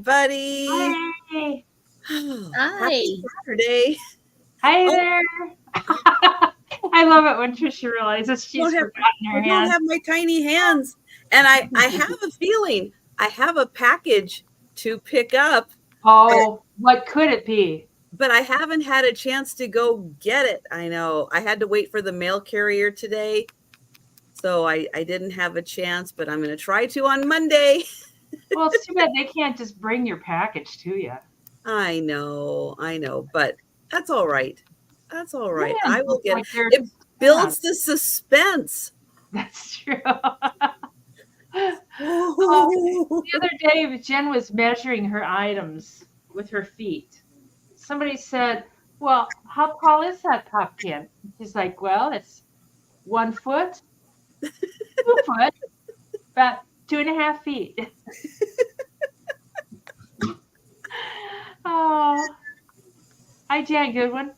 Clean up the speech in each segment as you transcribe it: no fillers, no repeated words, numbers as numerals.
everybody. Hi. Happy Hi. Saturday. Hi Oh, there. I love it when Trisha realizes she's forgotten her I don't hand. have my tiny hands. And I have a feeling I have a package to pick up, Oh, what could it be? but I haven't had a chance to go get it. I know. I had to wait for the mail carrier today. So I didn't have a chance, but I'm going to try to on Monday. Well, it's too bad they can't just bring your package to you. I know, but that's all right. That's all right. I Women will look get like they're it. sad. Builds the suspense. That's true. The other day, Jen was measuring her items with her feet. Somebody said, "Well, how tall is that pumpkin?" She's like, "Well, it's 1 foot, 2 foot, about 2.5 feet." Oh, hi, Jan Goodwin.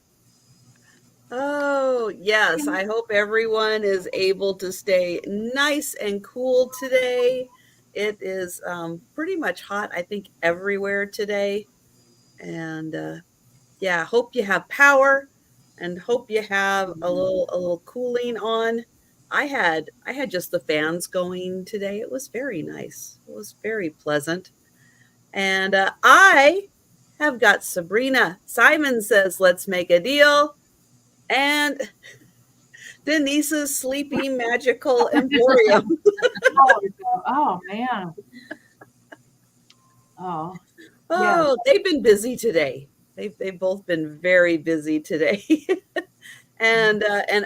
Oh, yes. I hope everyone is able to stay nice and cool today. It is pretty much hot, I think, everywhere today. And yeah, hope you have power and hope you have a little cooling on. I had just the fans going today. It was very nice. It was very pleasant. And I have got Sabrina. Simon says, let's make a deal. And Denise's Sleepy Magical Emporium. Oh man. Oh, yes. Oh, they've been busy today. They've both been very busy today. And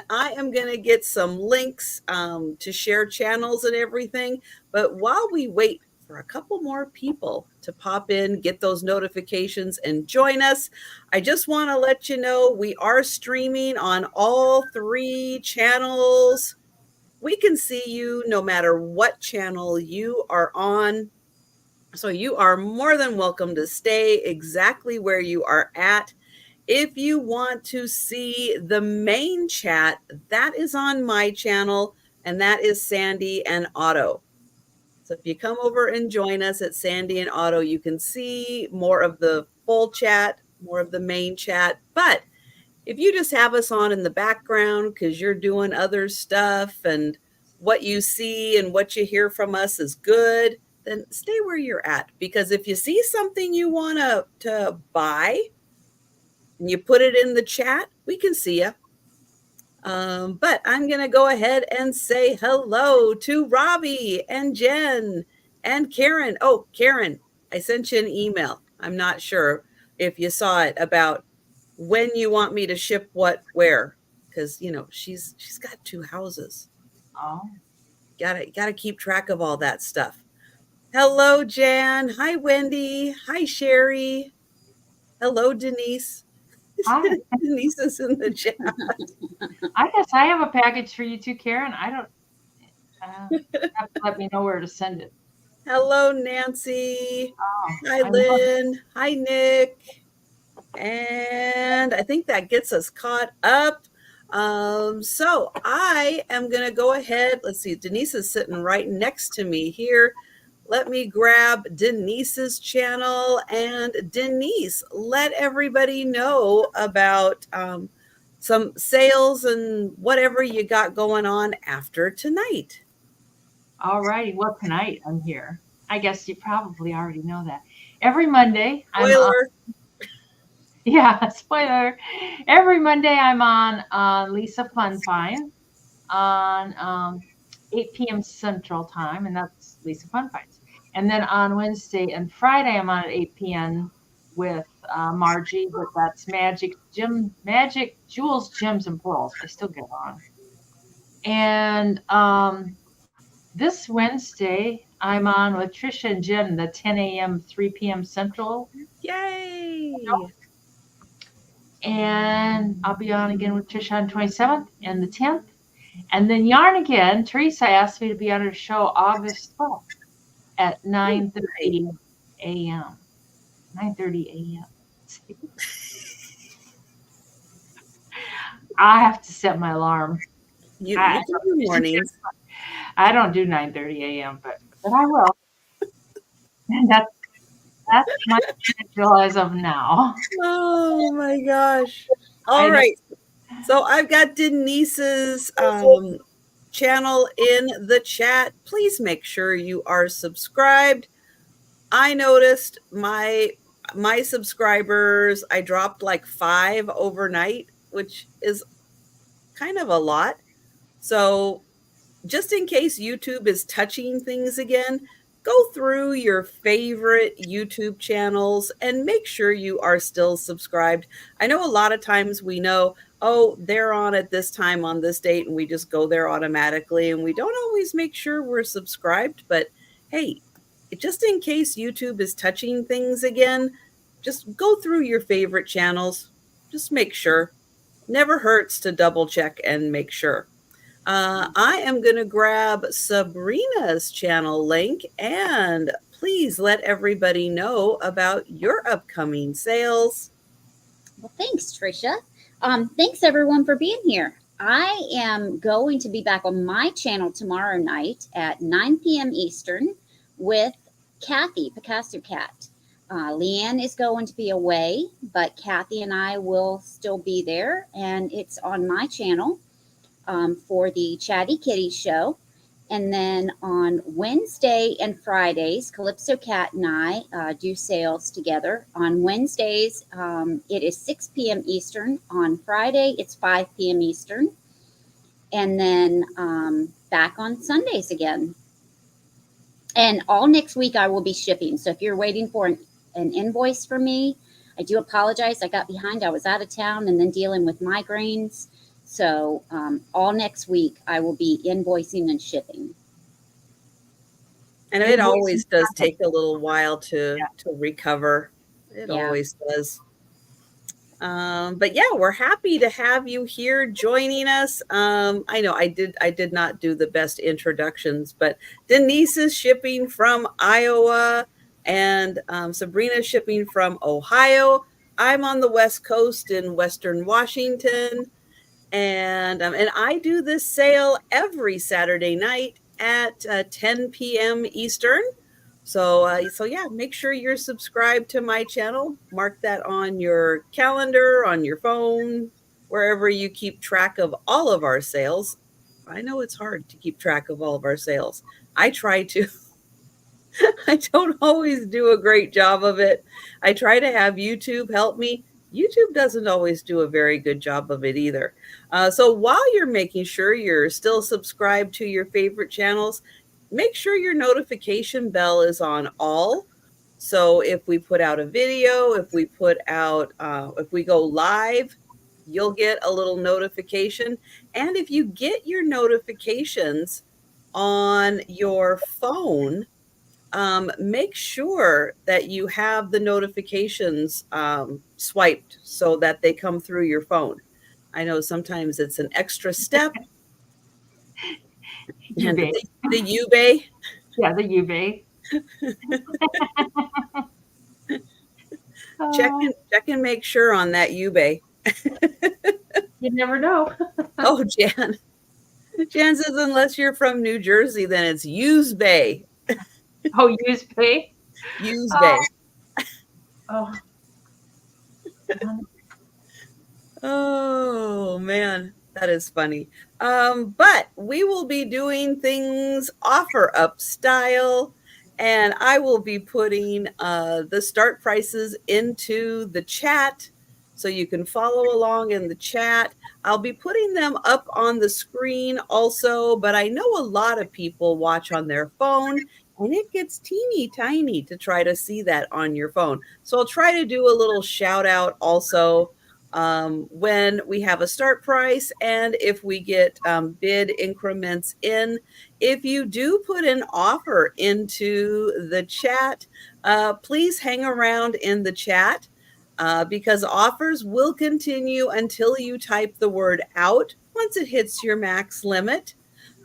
I am going to get some links to share channels and everything. But while we wait for a couple more people to pop in, get those notifications, and join us, I just want to let you know we are streaming on all 3 channels. We can see you no matter what channel you are on. So you are more than welcome to stay exactly where you are at. If you want to see the main chat, that is on my channel, and that is Sandy and Otto. So if you come over and join us at Sandy and Otto, you can see more of the full chat, more of the main chat. But if you just have us on in the background because you're doing other stuff and what you see and what you hear from us is good, then stay where you're at. Because if you see something you want to buy and you put it in the chat, we can see you. But I'm going to go ahead and say hello to Robbie and Jen and Karen. Oh, Karen, I sent you an email. I'm not sure if you saw it about when you want me to ship what where, because she's got 2 houses. Oh. Gotta keep track of all that stuff. Hello, Jan. Hi, Wendy. Hi, Sherry. Hello, Denise. Hi. Denise is in the chat. I guess I have a package for you too, Karen. I don't have to let me know where to send it. Hello, Nancy. Oh, Hi, I love it. Lynn. Hi, Nick. And I think that gets us caught up. So I am going to go ahead. Let's see. Denise is sitting right next to me here. Let me grab Denise's channel. And Denise, let everybody know about some sales and whatever you got going on after tonight. All righty. Well, tonight I'm here. I guess you probably already know that. Every Monday I'm on. Spoiler. Yeah, spoiler. Every Monday I'm on Lisa Fun Finds on 8 p.m. Central Time, and that's Lisa Fun Finds. And then on Wednesday and Friday I'm on at 8 p.m. with Margie, but that's Magic Jewels, Gems, and Pearls. I still get on. And this Wednesday I'm on with Trisha and Jen, the 10 a.m. 3 p.m. Central. Yay. And I'll be on again with Trisha on 27th and the 10th. And then Yarn Again, Teresa asked me to be on her show August 12th at 9:30 a.m. 9:30 a.m. I have to set my alarm. You can do mornings. I don't do 9:30 a.m., but I will. And that's That's my schedule as of now. Oh my gosh. I All know. right. So I've got Denise's channel in the chat. Please make sure you are subscribed. I noticed my subscribers, I dropped like 5 overnight, which is kind of a lot. So just in case YouTube is touching things again, go through your favorite YouTube channels and make sure you are still subscribed. I know a lot of times we know, oh, they're on at this time on this date, and we just go there automatically, and we don't always make sure we're subscribed. But hey, just in case YouTube is touching things again, just go through your favorite channels. Just make sure. Never hurts to double check and make sure. I am going to grab Sabrina's channel link and please let everybody know about your upcoming sales. Well, thanks, Trisha. Thanks everyone for being here. I am going to be back on my channel tomorrow night at 9 p.m. Eastern with Kathy, Picasso Cat. Leanne is going to be away, but Kathy and I will still be there, and it's on my channel for the Chatty Kitty show. And then on Wednesday and Fridays, Calypso Cat and I do sales together. On Wednesdays, it is 6 p.m. Eastern. On Friday, it's 5 p.m. Eastern. And then back on Sundays again. And all next week, I will be shipping. So if you're waiting for an invoice from me, I do apologize. I got behind. I was out of town and then dealing with migraines. So all next week, I will be invoicing and shipping. And it always does take a little while to recover. It Yeah. always does. But yeah, we're happy to have you here joining us. I know I did not do the best introductions, but Denise is shipping from Iowa and Sabrina's shipping from Ohio. I'm on the West Coast in Western Washington. And I do this sale every Saturday night at 10 p.m. Eastern. So yeah, make sure you're subscribed to my channel. Mark that on your calendar, on your phone, wherever you keep track of all of our sales. I know it's hard to keep track of all of our sales. I try to. I don't always do a great job of it. I try to have YouTube help me. YouTube doesn't always do a very good job of it either. So while you're making sure you're still subscribed to your favorite channels, make sure your notification bell is on all. So if we put out a video, if we go live, you'll get a little notification. And if you get your notifications on your phone, make sure that you have the notifications swiped so that they come through your phone. I know sometimes it's an extra step. And the Ubay. Yeah, the UV. Check and make sure on that Ubay. You never know. Oh, Jan. Jan says unless you're from New Jersey, then it's Use Bay. Oh, use pay. Use Bay. Oh. Oh man, that is funny. But we will be doing things offer up style, and I will be putting the start prices into the chat so you can follow along in the chat. I'll be putting them up on the screen also, but I know a lot of people watch on their phone and it gets teeny tiny to try to see that on your phone. So I'll try to do a little shout out also when we have a start price and if we get bid increments in. If you do put an offer into the chat, please hang around in the chat because offers will continue until you type the word out once it hits your max limit.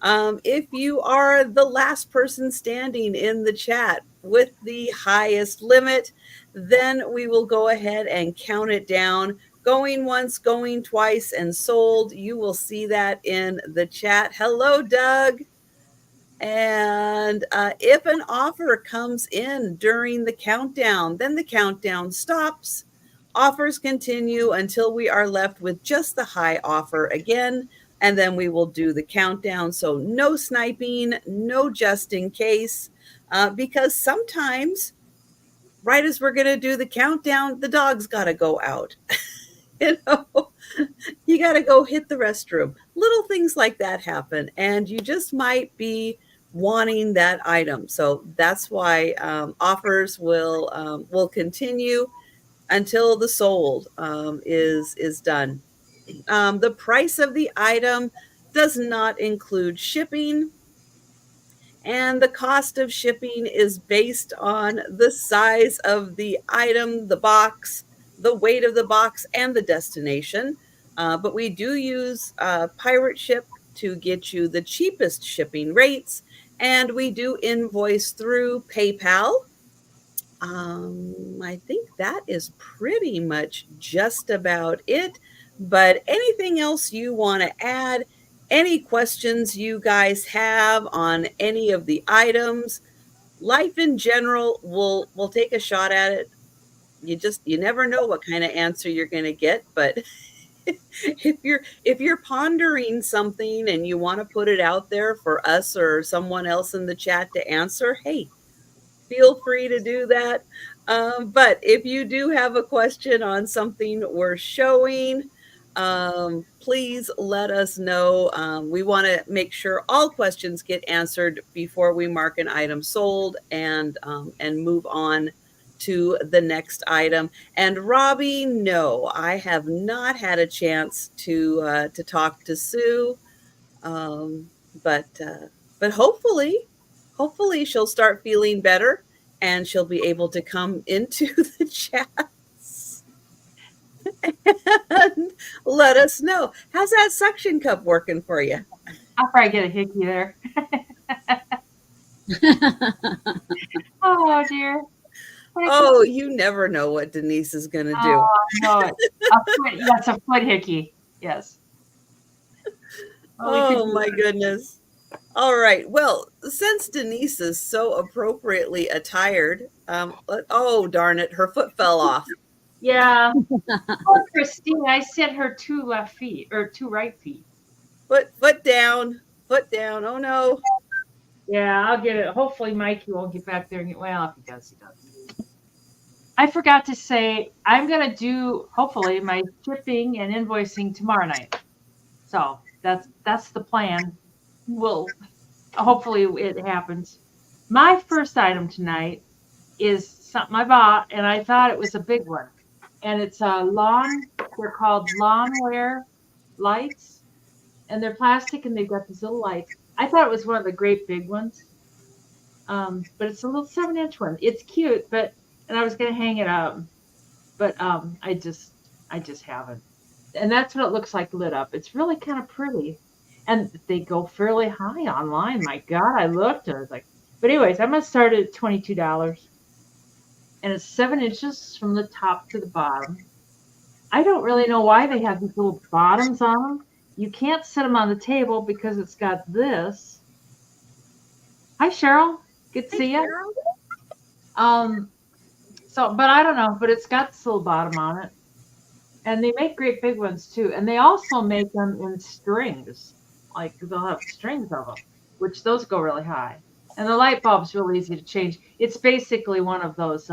If you are the last person standing in the chat with the highest limit, then we will go ahead and count it down. Going once, going twice, and sold. You will see that in the chat. Hello, Doug. And if an offer comes in during the countdown, then the countdown stops. Offers continue until we are left with just the high offer again, and then we will do the countdown. So, no sniping, no just in case, because sometimes, right as we're going to do the countdown, the dog's got to go out. you know, you got to go hit the restroom. Little things like that happen, and you just might be wanting that item. So that's why offers will continue until the sold is done. The price of the item does not include shipping, and the cost of shipping is based on the size of the item, the box, the weight of the box, and the destination. But we do use Pirate Ship to get you the cheapest shipping rates, and we do invoice through PayPal. I think that is pretty much just about it. But anything else you want to add? Any questions you guys have on any of the items? Life in general, we'll take a shot at it. You never know what kind of answer you're going to get, but if you're pondering something and you want to put it out there for us or someone else in the chat to answer, hey, feel free to do that. But if you do have a question on something we're showing, please let us know. We want to make sure all questions get answered before we mark an item sold and move on to the next item. And Robbie, no, I have not had a chance to talk to Sue, um, but hopefully she'll start feeling better and she'll be able to come into the chats and let us know. How's that suction cup working for you? I'll probably get a hickey there. Oh dear. Oh, you never know what Denise is going to do. No, that's a foot hickey. Yes. Oh my goodness. All right. Well, since Denise is so appropriately attired, oh darn it, her foot fell off. Yeah. Oh, Christine, I sent her 2 left feet or 2 right feet. Foot down. Foot down. Oh no. Yeah, I'll get it. Hopefully Mikey won't get back there and get, well, if he does, he does. I forgot to say, I'm going to do, hopefully, my shipping and invoicing tomorrow night. So that's the plan. Hopefully it happens. My first item tonight is something I bought, and I thought it was a big one. And it's a they're called lawnware lights, and they're plastic, and they've got these little lights. I thought it was one of the great big ones, but it's a little 7-inch one. It's cute, and I was gonna hang it up, but I just haven't. And that's what it looks like lit up. It's really kind of pretty, and they go fairly high online. My God, I looked and I was like, but anyways, I'm gonna start at $22, and it's 7 inches from the top to the bottom. I don't really know why they have these little bottoms on them. You can't set them on the table because it's got this. Hi, Cheryl. Good to see you. But I don't know, but it's got this little bottom on it. And they make great big ones too. And they also make them in strings. Like they'll have strings of them, which those go really high. And the light bulb's really easy to change. It's basically one of those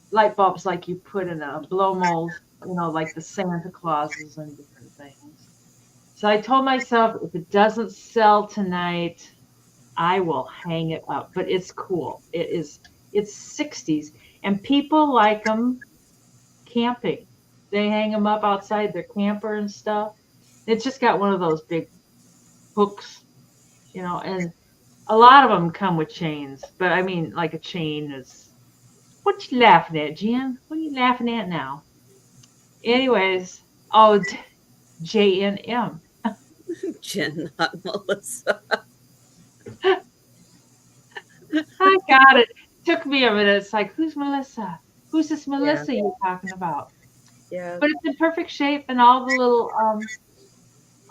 light bulbs like you put in a blow mold, like the Santa Clauses and different things. So I told myself if it doesn't sell tonight, I will hang it up. But it's cool. It's 60s. And people like them camping. They hang them up outside their camper and stuff. It's just got one of those big hooks, and a lot of them come with chains. But I mean, like a chain is. What you laughing at, Jen? What are you laughing at now? Anyways, JNM. Jen, not Melissa. I got it. Took me a minute. It's like, who's Melissa? Who's this Melissa you're talking about? Yeah. But it's in perfect shape, and all the little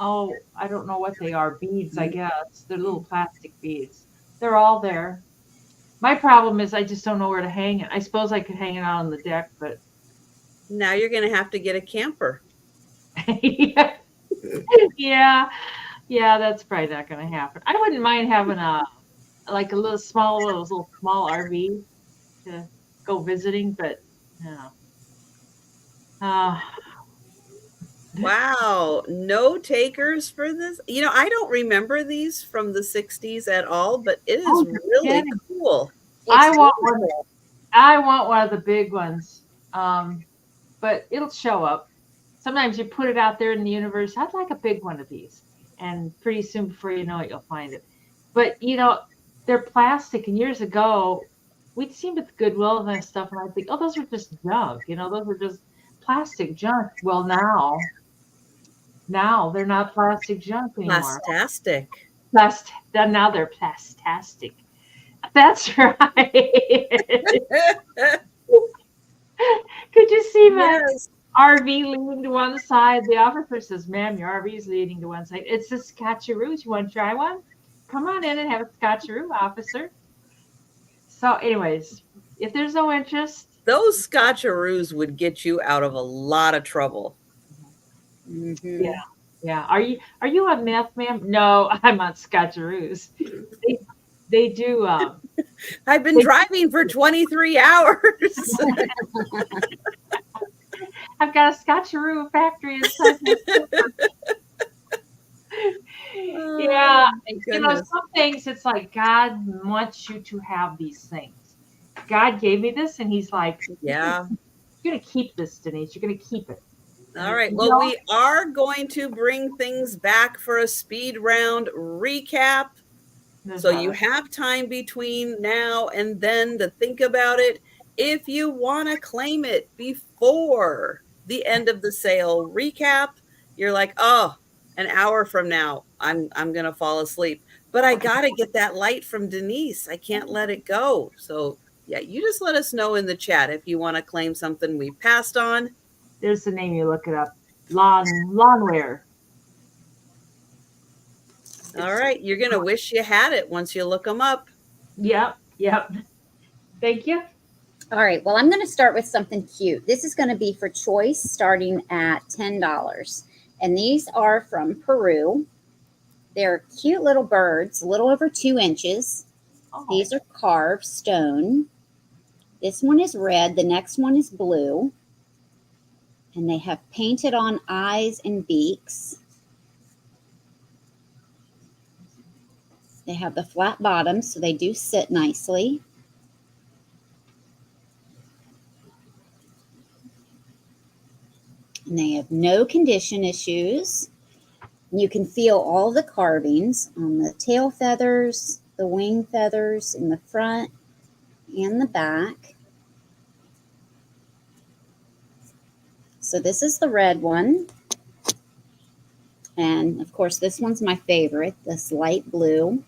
oh, I don't know what they are. Beads, I Mm. guess. They're little plastic beads. They're all there. My problem is I just don't know where to hang it. I suppose I could hang it out on the deck, but Now you're going to have to get a camper. yeah, yeah, yeah, that's probably not going to happen. I wouldn't mind having a like a little small, one of those little small RV to go visiting, but no. Uh, Wow, no takers for this? I don't remember these from the 60s at all, but it is oh, you're really kidding. cool. It's I want one. beautiful. I want one of the big ones. But it'll show up. Sometimes you put it out there in the universe. I'd like a big one of these, and pretty soon, before you know it, you'll find it. But they're plastic, and years ago, we'd seen with Goodwill and stuff, and I'd think, oh, those are just junk. Those are just plastic junk. Well, now they're not plastic junk anymore. Plastastic. Now they're plastastic. That's right. Could you see my Yes. RV leaning to one side? The officer says, "Ma'am, your RV is leaning to one side. It's a scotcheroos. You want to try one? Come on in and have a scotcheroo, officer." So, anyways, if there's no interest, Those scotcheroos would get you out of a lot of trouble. yeah, Hmm. yeah. Are you on meth, ma'am? No, I'm on scotcheroos. They they do. I've been They, driving for 23 hours. I've got a scotcheroo factory inside my. Oh Yeah, my goodness. some things it's like God wants you to have these things. God gave me this, and He's like, Yeah. you're gonna keep this, Denise. You're gonna keep it. All And right. Well, we are going to bring things back for a speed round recap. there's So you a have time between now and then to think about it. If you want to claim it before the end of the sale recap, you're like, "Oh, an hour from now, I'm going to fall asleep. But I got to get that light from Denise. I can't let it go." So, yeah, you just let us know in the chat if you want to claim something we passed on. there's the name. You look it up. Lawnwear. All It's right, you're going to wish you had it once you look them up. yep, yep. Thank you. All right. Well, I'm going to start with something cute. This is going to be for choice starting at $10. And these are from Peru. They're cute little birds, a little over 2 inches. Oh, These are carved stone. This one is red. The next one is blue. And they have painted on eyes and beaks. They have the flat bottoms, so they do sit nicely. And they have no condition issues. You can feel all the carvings on the tail feathers, the wing feathers in the front and the back. So this is the red one. And of course, this one's my favorite, this light blue.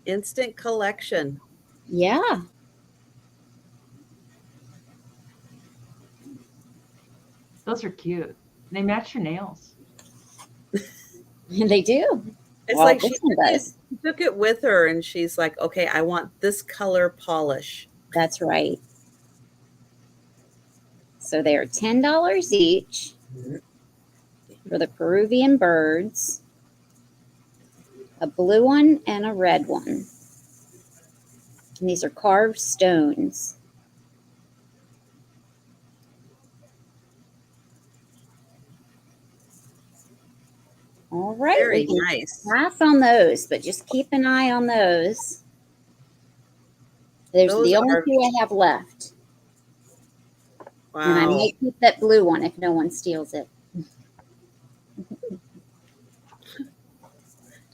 Instant collection. Yeah, those are cute. They match your nails. they do. It's Well, like this one does. she took it with her and she's like, okay, I want this color polish. That's right. So they are $10 each for the Peruvian birds, a blue one and a red one. And these are carved stones. All right, Very we can nice. pass on those, but just keep an eye on those. There's Those the only are, two I have left. And I wow. might keep that blue one if no one steals it.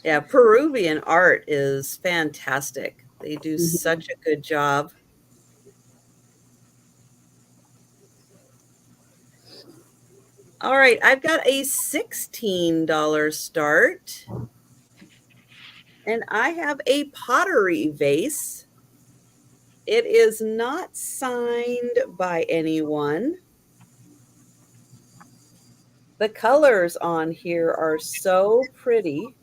Yeah, Peruvian art is fantastic. They do Mhm. such a good job. All right, I've got a $16 start. And I have a pottery vase. It is not signed by anyone. The colors on here are so pretty.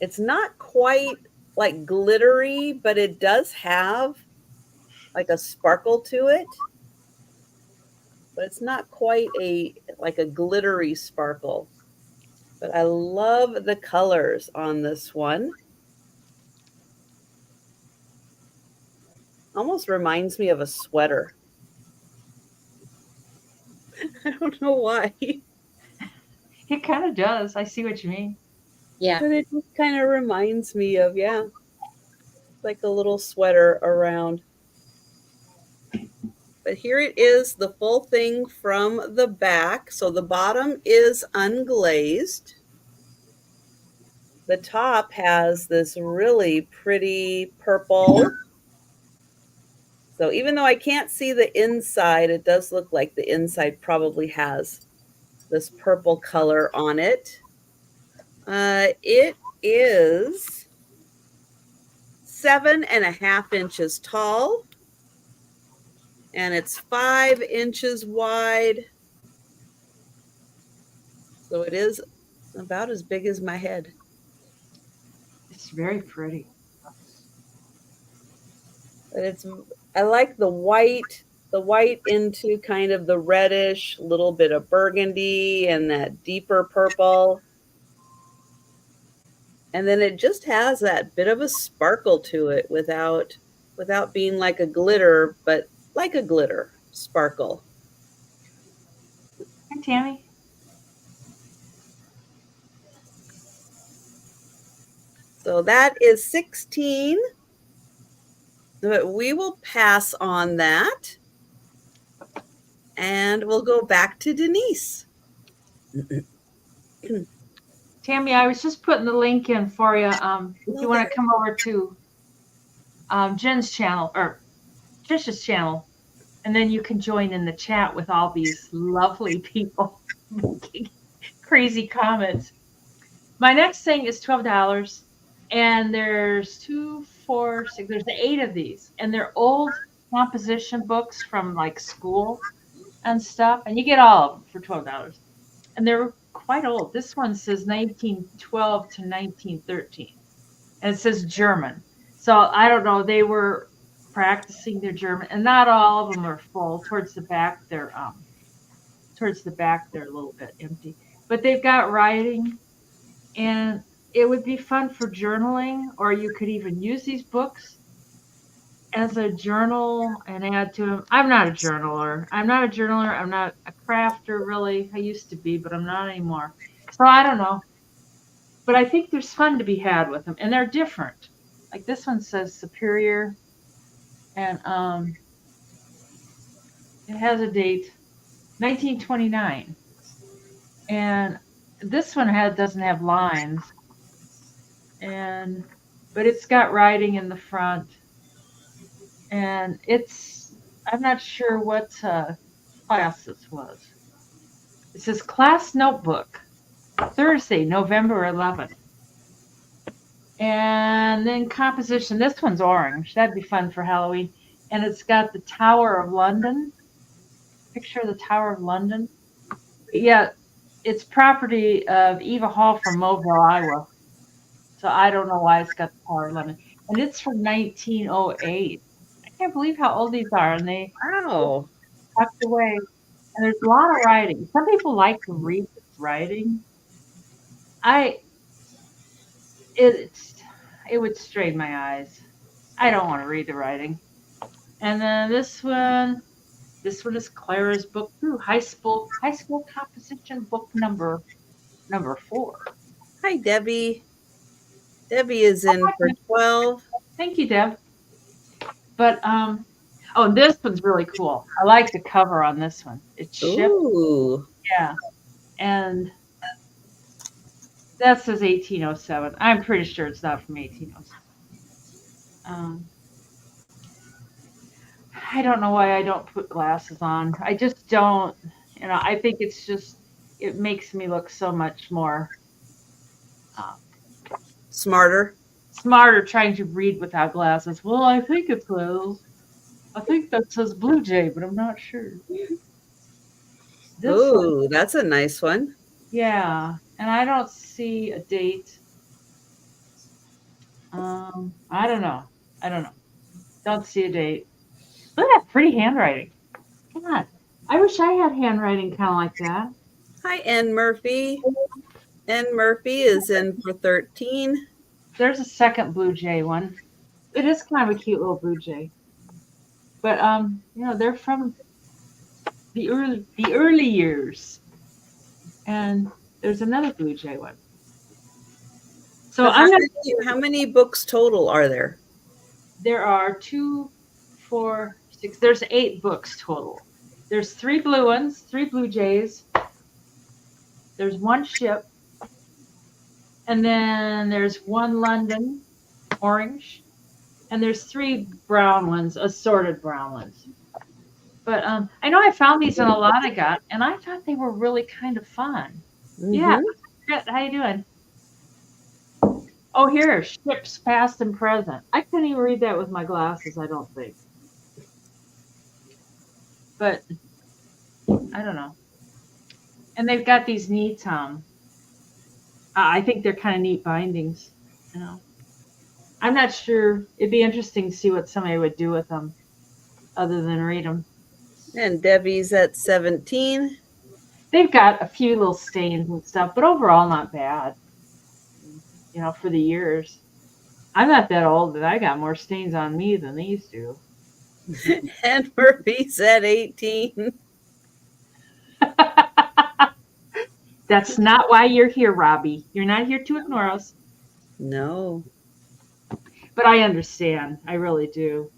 It's not quite like glittery, but it does have like a sparkle to it. But it's not quite like a glittery sparkle. But I love the colors on this one. Almost reminds me of a sweater. I don't know why, It kind of does. I see what you mean. Yeah. but it just kind of reminds me of, yeah, like a little sweater around. But here it is, the full thing from the back. So the bottom is unglazed. The top has this really pretty purple. So even though I can't see the inside, it does look like the inside probably has this purple color on it. It is 7.5 inches tall, and it's 5 inches wide. So it is about as big as my head. It's very pretty. But I like the white into kind of the reddish, little bit of burgundy and that deeper purple. And then it just has that bit of a sparkle to it without being like a glitter, but like a glitter sparkle. Hi, Tammy. So that is 16. But we will pass on that. And we'll go back to Denise. Tammy, I was just putting the link in for you. If you want to come over to Jen's channel or Trisha's channel, and then you can join in the chat with all these lovely people making crazy comments. My next thing is $12, and there's 2, 4, 6. There's 8 of these, and they're old composition books from like school and stuff, and you get all of them for $12. And they're quite old. This one says 1912 to 1913, and it says German. So I don't know. They were practicing their German, and not all of them are full. Towards the back, they're a little bit empty, but they've got writing, and it would be fun for journaling, or you could even use these books as a journal and add to them. I'm not a journaler. I'm not a crafter, really. I used to be, but I'm not anymore. So I don't know. But I think there's fun to be had with them, and they're different. Like this one says Superior, and it has a date 1929, and this one doesn't have lines, but it's got writing in the front, and I'm not sure what class this was. It says class notebook, Thursday, November 11th. And then composition. This one's orange. That'd be fun for Halloween. And it's got the Tower of London. Picture of the Tower of London. Yeah, it's property of Eva Hall from Mobile, Iowa. So I don't know why it's got the Tower of London. And it's from 1908. I can't believe how old these are. And they Wow. tucked away. And there's a lot of writing. Some people like to read this writing. It would strain my eyes. I don't want to read the writing. And then this one is Clara's book too. High school composition book number 4. Hi, Debbie. Debbie is in for 12. Thank you, Deb. But oh, this one's really cool. I like the cover on this one. It's shipped. Ooh. Yeah. And that says 1807. I'm pretty sure it's not from 1807. I don't know why I don't put glasses on. I just don't. I think it's just it makes me look so much more uh, Smarter. smarter trying to read without glasses. Well, I think that says Blue Jay, but I'm not sure. This one, Oh, that's a nice one. yeah, and I don't see a date. I don't know. I don't know. Don't see a date. Look at that pretty handwriting. God, I wish I had handwriting kind of like that. Hi, N. Murphy. N. Murphy is in for 13. There's a second Blue Jay one. It is kind of a cute little Blue Jay, but they're from the early years, and there's another Blue Jay one. So So I'm not. how many books total are there? There are 2, 4, 6. There's 8 books total. There's 3 blue ones, 3 Blue Jays. There's 1 ship, and then there's 1 London orange, and there's 3 brown ones, assorted brown ones. But I know I found these in a lot I got, and I thought they were really kind of fun. Yeah, Mm-hmm. how you doing? Oh, here, ships past and present. I couldn't even read that with my glasses, I don't think. But I don't know. And they've got these neat I think they're kind of neat bindings. You know, I'm not sure. It'd be interesting to see what somebody would do with them other than read them. And Debbie's at 17. They've got a few little stains and stuff, but overall not bad. For the years. I'm not that old, but I got more stains on me than these do. And Murphy's at 18. That's not why you're here, Robbie. You're not here to ignore us. No. But I understand. I really do.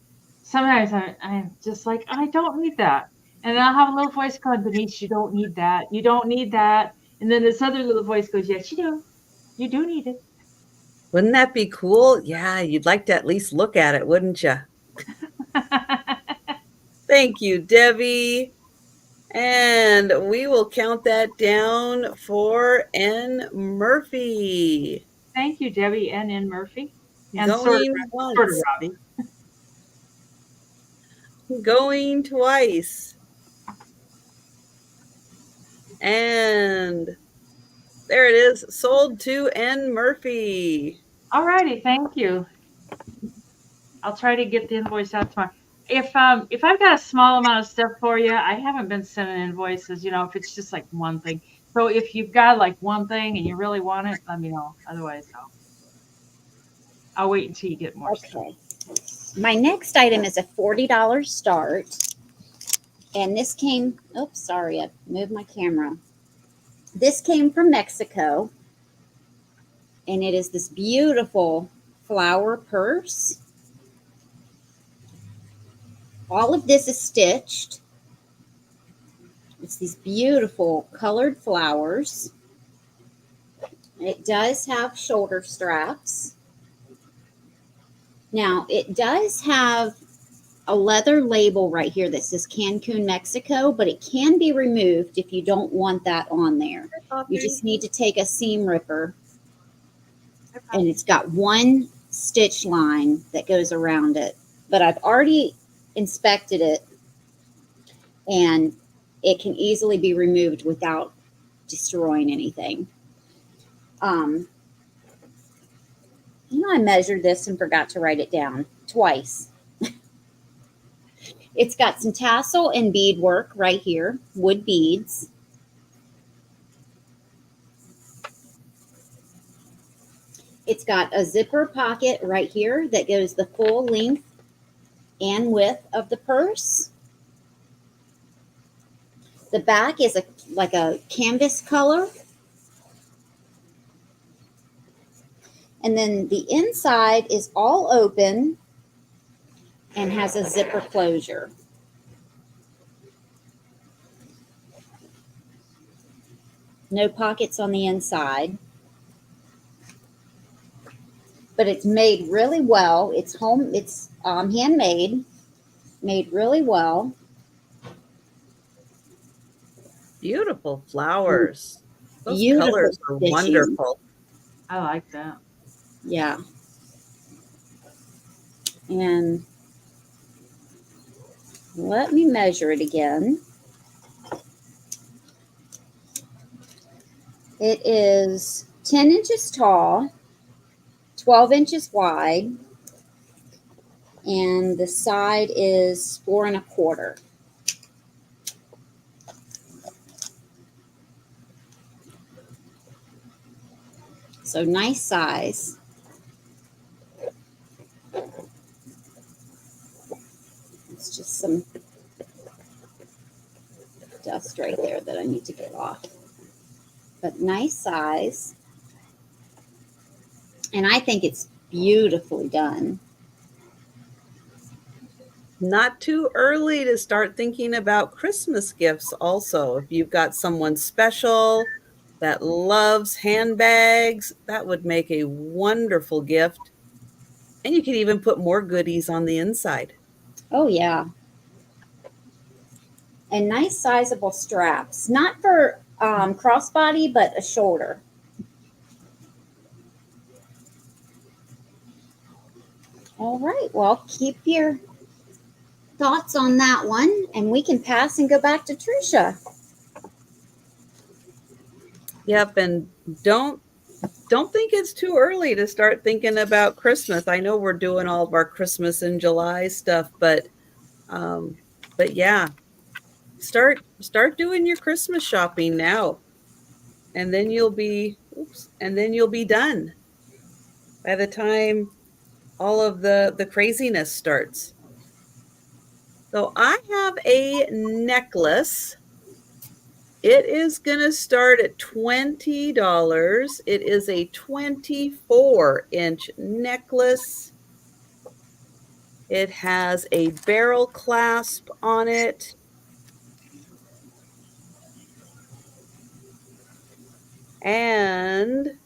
Sometimes I'm just like, I don't need that. And then I'll have a little voice going, Denise, you don't need that. You don't need that. And then this other little voice goes, yes, you do. You do need it. Wouldn't that be cool? Yeah, you'd like to at least look at it, wouldn't you? Thank you, Debbie. And we will count that down for N. Murphy. Thank you, Debbie and N. Murphy. And sort Going of once. Robbie. Going twice. And there it is. Sold to N. Murphy. All righty, thank you. I'll try to get the invoice out tomorrow. If I've got a small amount of stuff for you, I haven't been sending invoices, if it's just like one thing. So if you've got like one thing and you really want it, let me know. Otherwise, I'll wait until you get more stuff. Okay. My next item is a $40 start. And this came, oops, sorry, I moved my camera. This came from Mexico. And it is this beautiful flower purse. All of this is stitched. It's these beautiful colored flowers. It does have shoulder straps. Now, it does have a leather label right here that says Cancun, Mexico, but it can be removed if you don't want that on there. You just need to take a seam ripper, and it's got one stitch line that goes around it. But I've already inspected it, and it can easily be removed without destroying anything. I measured this and forgot to write it down twice. It's got some tassel and bead work right here, wood beads. It's got a zipper pocket right here that goes the full length and width of the purse. The back is like a canvas color. And then the inside is all open and has a zipper closure. No pockets on the inside. But it's made really well. It's handmade, made really well. Beautiful flowers. Those Beautiful colors are stitching. wonderful. I like that. Yeah. And let me measure it again. It is 10 inches tall, 12 inches wide, and the side is 4 1/4. So nice size. It's just some dust right there that I need to get off. But nice size. And I think it's beautifully done. Not too early to start thinking about Christmas gifts also. If you've got someone special that loves handbags, that would make a wonderful gift. And you could even put more goodies on the inside. Oh, yeah. And nice sizable straps. Not for crossbody, but a shoulder. All right. Well, keep your thoughts on that one, and we can pass and go back to Trisha. Yep, and don't think it's too early to start thinking about Christmas. I know we're doing all of our Christmas in July stuff, um, but yeah, start doing your Christmas shopping now, and then you'll be done by the time all of the craziness starts. So I have a necklace. It is going to start at $20. It is a 24-inch necklace. It has a barrel clasp on it. And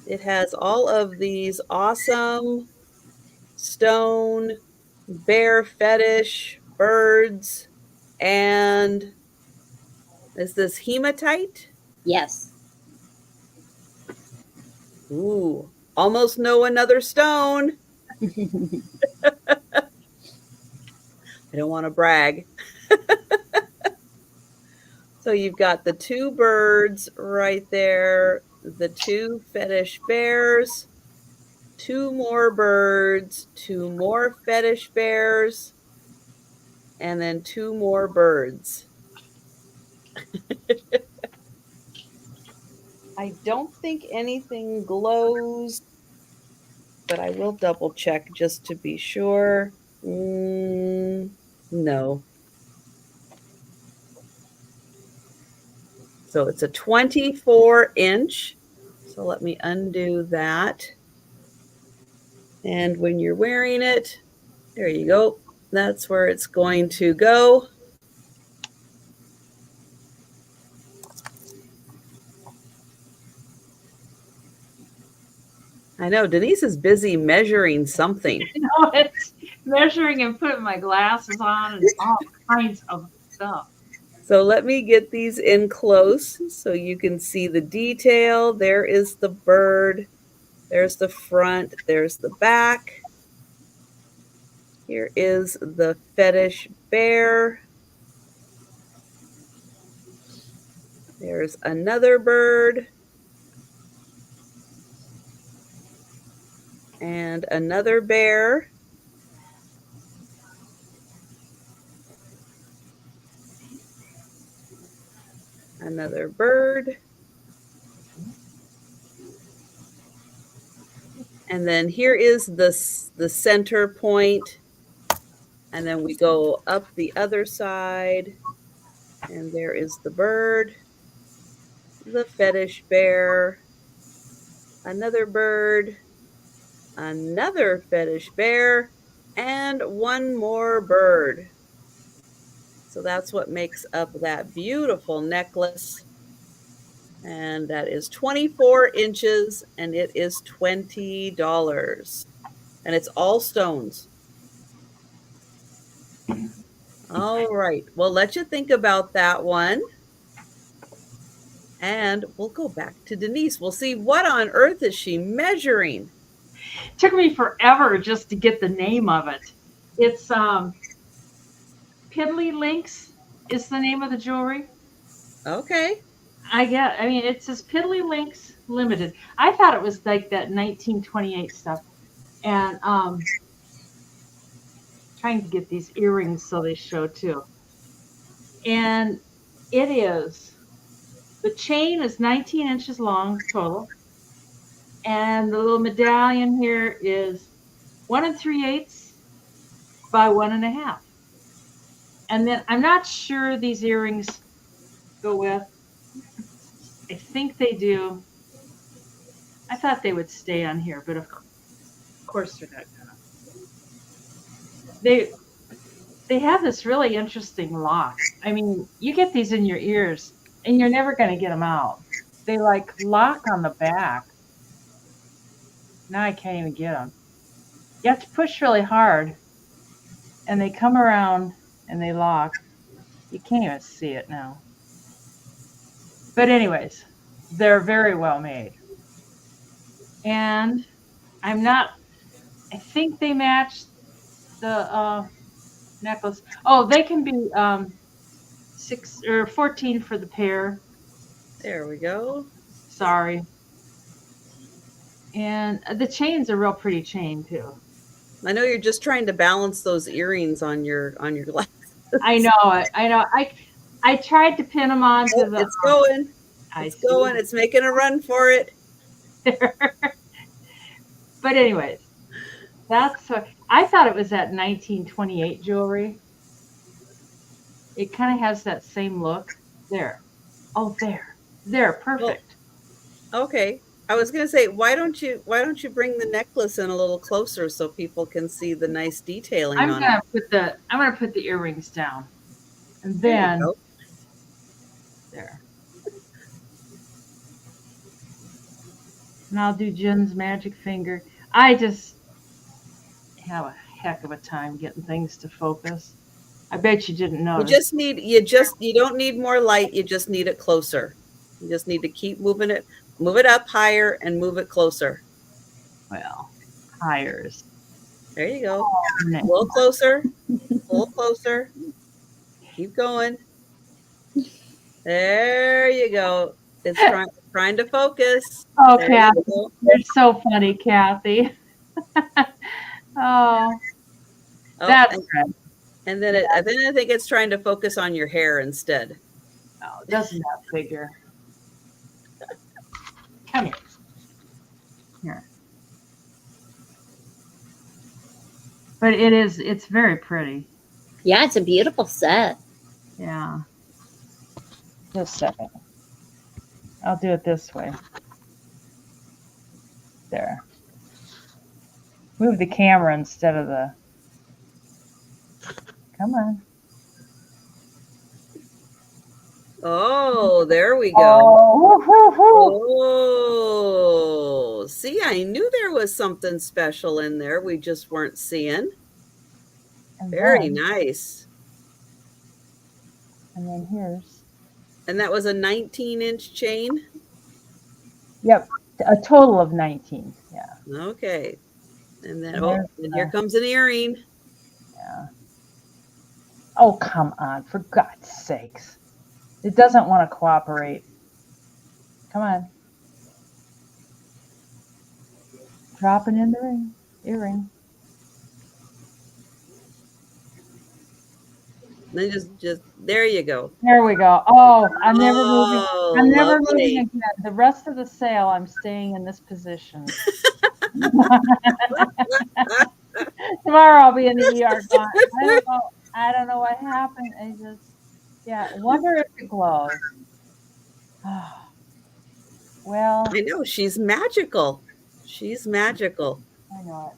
it has all of these awesome stone, bear fetish, birds, and is this hematite? Yes. Ooh, almost no another stone. I don't want to brag. So you've got the two birds right there, the two fetish bears, two more birds, two more fetish bears, and then two more birds. I don't think anything glows, but I will double check just to be sure. No. So it's a 24-inch. So let me undo that. And when you're wearing it, there you go. That's where it's going to go. I know Denise is busy measuring something. You know, it's measuring and putting my glasses on and all kinds of stuff. So let me get these in close so you can see the detail. There is the bird. There's the front. There's the back. Here is the fetish bear. There's another bird. And another bear. Another bird. And then here is the center point. And then we go up the other side. And there is the bird, the fetish bear, another bird, another fetish bear, and one more bird. So that's what makes up that beautiful necklace. And that is 24 inches and it is $20. And it's all stones. All right. Well, let you think about that one. And we'll go back to Denise. We'll see what on earth is she measuring. Took me forever just to get the name of it. It's Piddly Links is the name of the jewelry. Okay. I mean, it says Piddly Links Limited. I thought it was like that 1928 stuff. And trying to get these earrings so they show too. And it is, the chain is 19 inches long total. And the little medallion here is 1 3/8 by 1.5. And then I'm not sure these earrings go with. I think they do. I thought they would stay on here, but of course they're not gonna. They have this really interesting lock. I mean, you get these in your ears, and you're never gonna get them out. They like lock on the back. Now I can't even get them. You have to push really hard, and they come around and they lock. You can't even see it now. But anyways, they're very well made. And I'm not, I think they match the necklace. Oh, they can be 6 or 14 for the pair. There we go. Sorry. And the chain's a real pretty chain too. I know you're just trying to balance those earrings on your glasses. I know it. I know. I tried to pin them onto Oh, the. it's going. I It's see. going. It's making a run for it. But anyways, that's. I thought it was that 1928 jewelry. It kind of has that same look. There. Oh, there. Well, Perfect. okay. I was going to say, why don't you bring the necklace in a little closer so people can see the nice detailing on it? I'm gonna put the earrings down, and There you then go. there. And I'll do Jen's magic finger. I just have a heck of a time getting things to focus. I bet you didn't notice. You don't need more light, you just need it closer. You just need to keep moving it, move it up higher and move it closer. Well, hires. There you go. Oh, A little closer, a little closer. Keep going. There you go. It's trying to focus. oh, There you Kathy, go. you're so funny, Kathy. Oh, Oh, that's and, good. and then I think it's trying to focus on your hair instead. Oh, doesn't that figure? Come here. Here. But it's very pretty. Yeah, it's a beautiful set. Yeah. Just a second. I'll do it this way. There. Move the camera instead of the. Come on. Oh, there we go. Oh, woo, woo, woo. Oh, see, I knew there was something special in there we just weren't seeing. And Very then, nice. and then here's. And that was a 19-inch chain? Yep. A total of 19. Yeah. Okay. And then, And and here comes an earring. yeah. Oh, come on. For God's sakes. It doesn't want to cooperate. Come on. Dropping in the ring. Earring. Then just there you go. There we go. Oh, I'm never moving. Oh, I'm never lovely. moving again. The rest of the sale, I'm staying in this position. Tomorrow I'll be in the ER. Going, I don't know. I don't know what happened. I just, yeah. Wonder if it glows. Well, I know, she's magical. She's magical. I know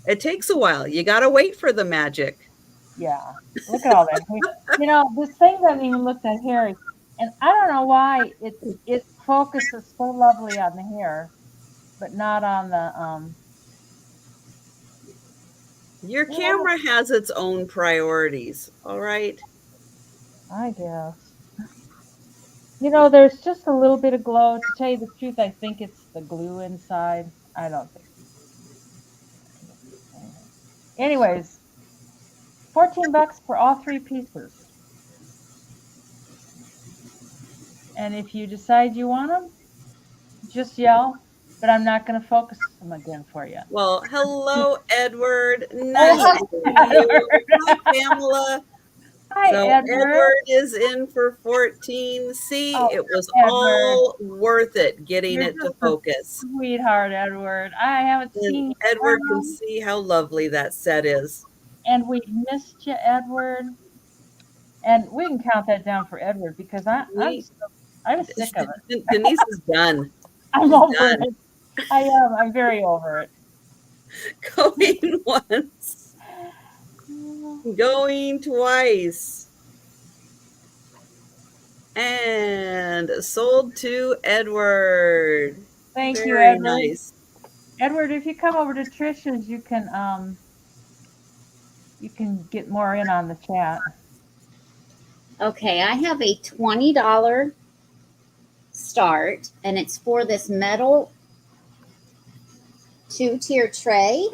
it. It takes a while. You got to wait for the magic. Yeah. Look at all that. You know, this thing doesn't even look that hairy, and I don't know why it focuses so lovely on the hair, but not on the Your camera has its own priorities, all right? I guess. There's just a little bit of glow. To tell you the truth, I think it's the glue inside. I don't think. Anyways, 14 bucks for all three pieces. And if you decide you want them, just yell, but I'm not going to focus them again for you. Well, hello, Edward. Nice Oh, to see you. Edward. Hi, Pamela. Hi, So Edward. Edward is in for 14. See, Oh, it was Edward. all worth it getting You're it to just a focus. sweetheart, Edward. I haven't And seen you Edward can around, see how lovely that set is. and we've missed you, Edward. And we can count that down for Edward because We I'm sick of it. Denise is done. I'm She's over done. it. I am. I'm very over it. Going once, going twice. And sold to Edward. Thank you, Very Edward. nice. Edward, if you come over to Trisha's, you can get more in on the chat. Okay, I have a $20 start, and it's for this metal 2-tier tray.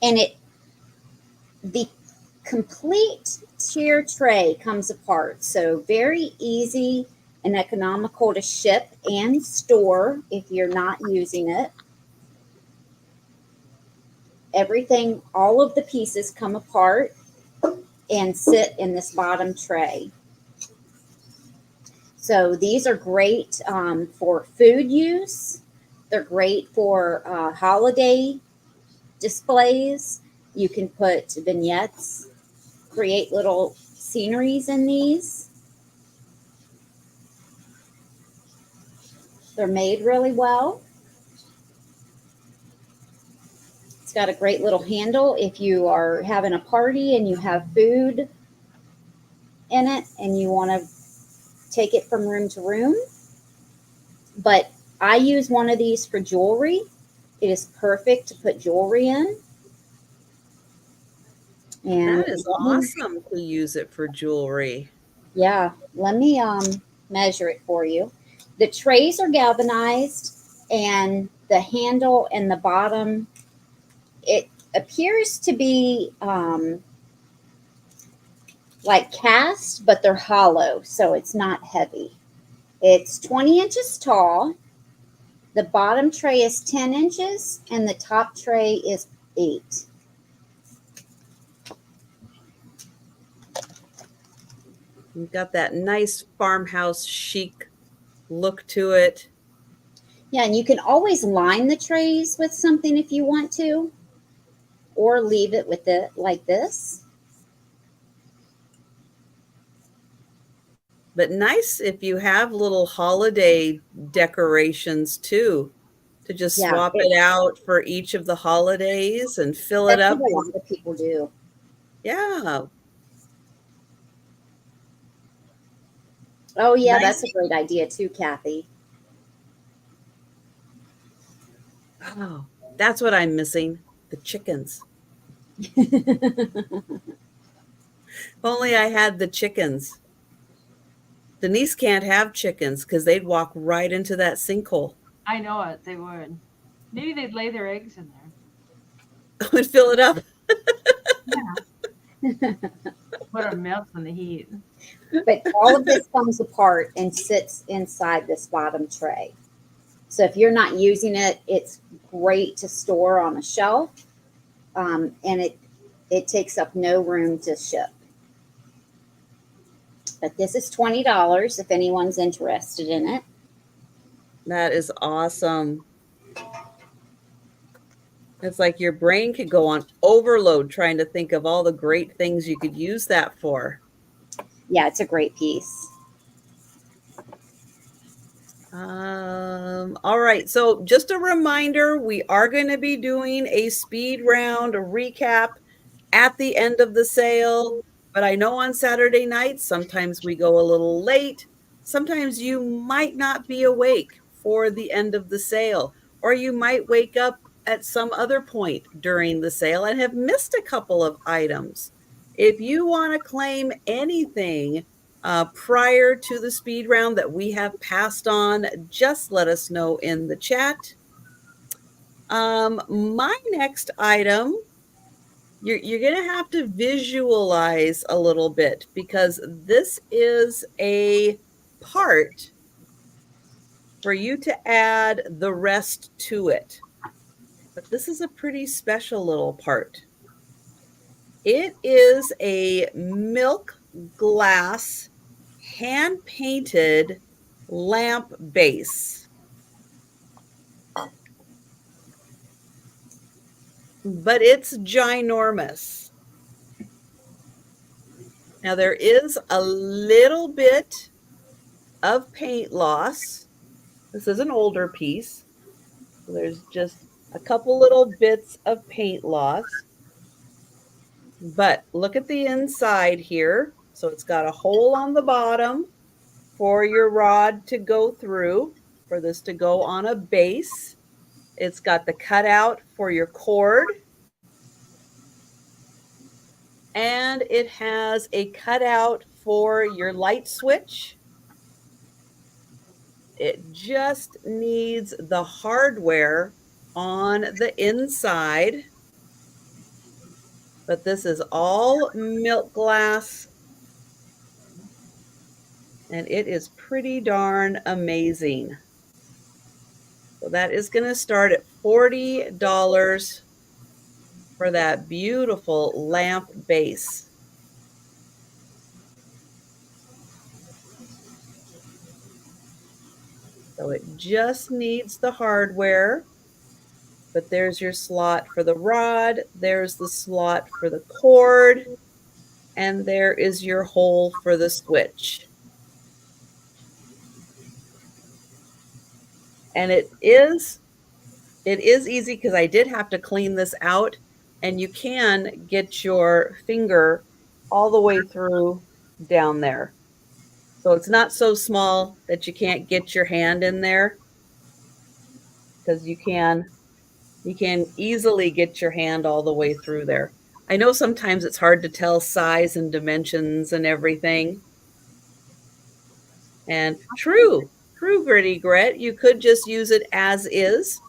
And the complete tier tray comes apart. So very easy and economical to ship and store if you're not using it. Everything, all of the pieces come apart and sit in this bottom tray. So these are great for food use. They're great for holiday displays. You can put vignettes, create little sceneries in these. They're made really well. It's got a great little handle if you are having a party and you have food in it and you want to take it from room to room. But I use one of these for jewelry. It is perfect to put jewelry in. And That is awesome to use it for jewelry. Yeah, let me measure it for you. The trays are galvanized, and the handle and the bottom, it appears to be like cast, but they're hollow, so it's not heavy. It's 20 inches tall. The bottom tray is 10 inches, and the top tray is 8. You've got that nice farmhouse chic look to it. Yeah, and you can always line the trays with something if you want to, or leave it with it like this. But nice if you have little holiday decorations too, to just Yeah, swap it out for each of the holidays and fill it that's up. what a lot of people do. Yeah. Oh, yeah, Nice. that's a great idea too, Kathy. Oh, that's what I'm missing. The chickens. If only I had the chickens. Denise can't have chickens because they'd walk right into that sinkhole. I know it. They would. Maybe they'd lay their eggs in there. Would fill it up. Put them melt in the heat. But all of this comes apart and sits inside this bottom tray. So if you're not using it, it's great to store on a shelf, and it takes up no room to ship. But this is $20 if anyone's interested in it. That is awesome. It's like your brain could go on overload trying to think of all the great things you could use that for. Yeah, it's a great piece. All right. So just a reminder, we are going to be doing a speed round, a recap at the end of the sale. But I know on Saturday nights, sometimes we go a little late. Sometimes you might not be awake for the end of the sale, or you might wake up at some other point during the sale and have missed a couple of items. If you want to claim anything prior to the speed round that we have passed on, just let us know in the chat. My next item, you're going to have to visualize a little bit because this is a part for you to add the rest to it. But this is a pretty special little part. It is a milk glass hand-painted lamp base. But it's ginormous. Now there is a little bit of paint loss. This is an older piece. So there's just a couple little bits of paint loss. But look at the inside here. So it's got a hole on the bottom for your rod to go through, for this to go on a base. It's got the cutout for your cord. And it has a cutout for your light switch. It just needs the hardware on the inside. But this is all milk glass. And it is pretty darn amazing. So that is going to start at $40 for that beautiful lamp base. So it just needs the hardware. But there's your slot for the rod, there's the slot for the cord, and there is your hole for the switch. And it is easy because I did have to clean this out, and you can get your finger all the way through down there. So it's not so small that you can't get your hand in there, because you can easily get your hand all the way through there. I know sometimes it's hard to tell size and dimensions and everything. And true, Gritty Grit, you could just use it as is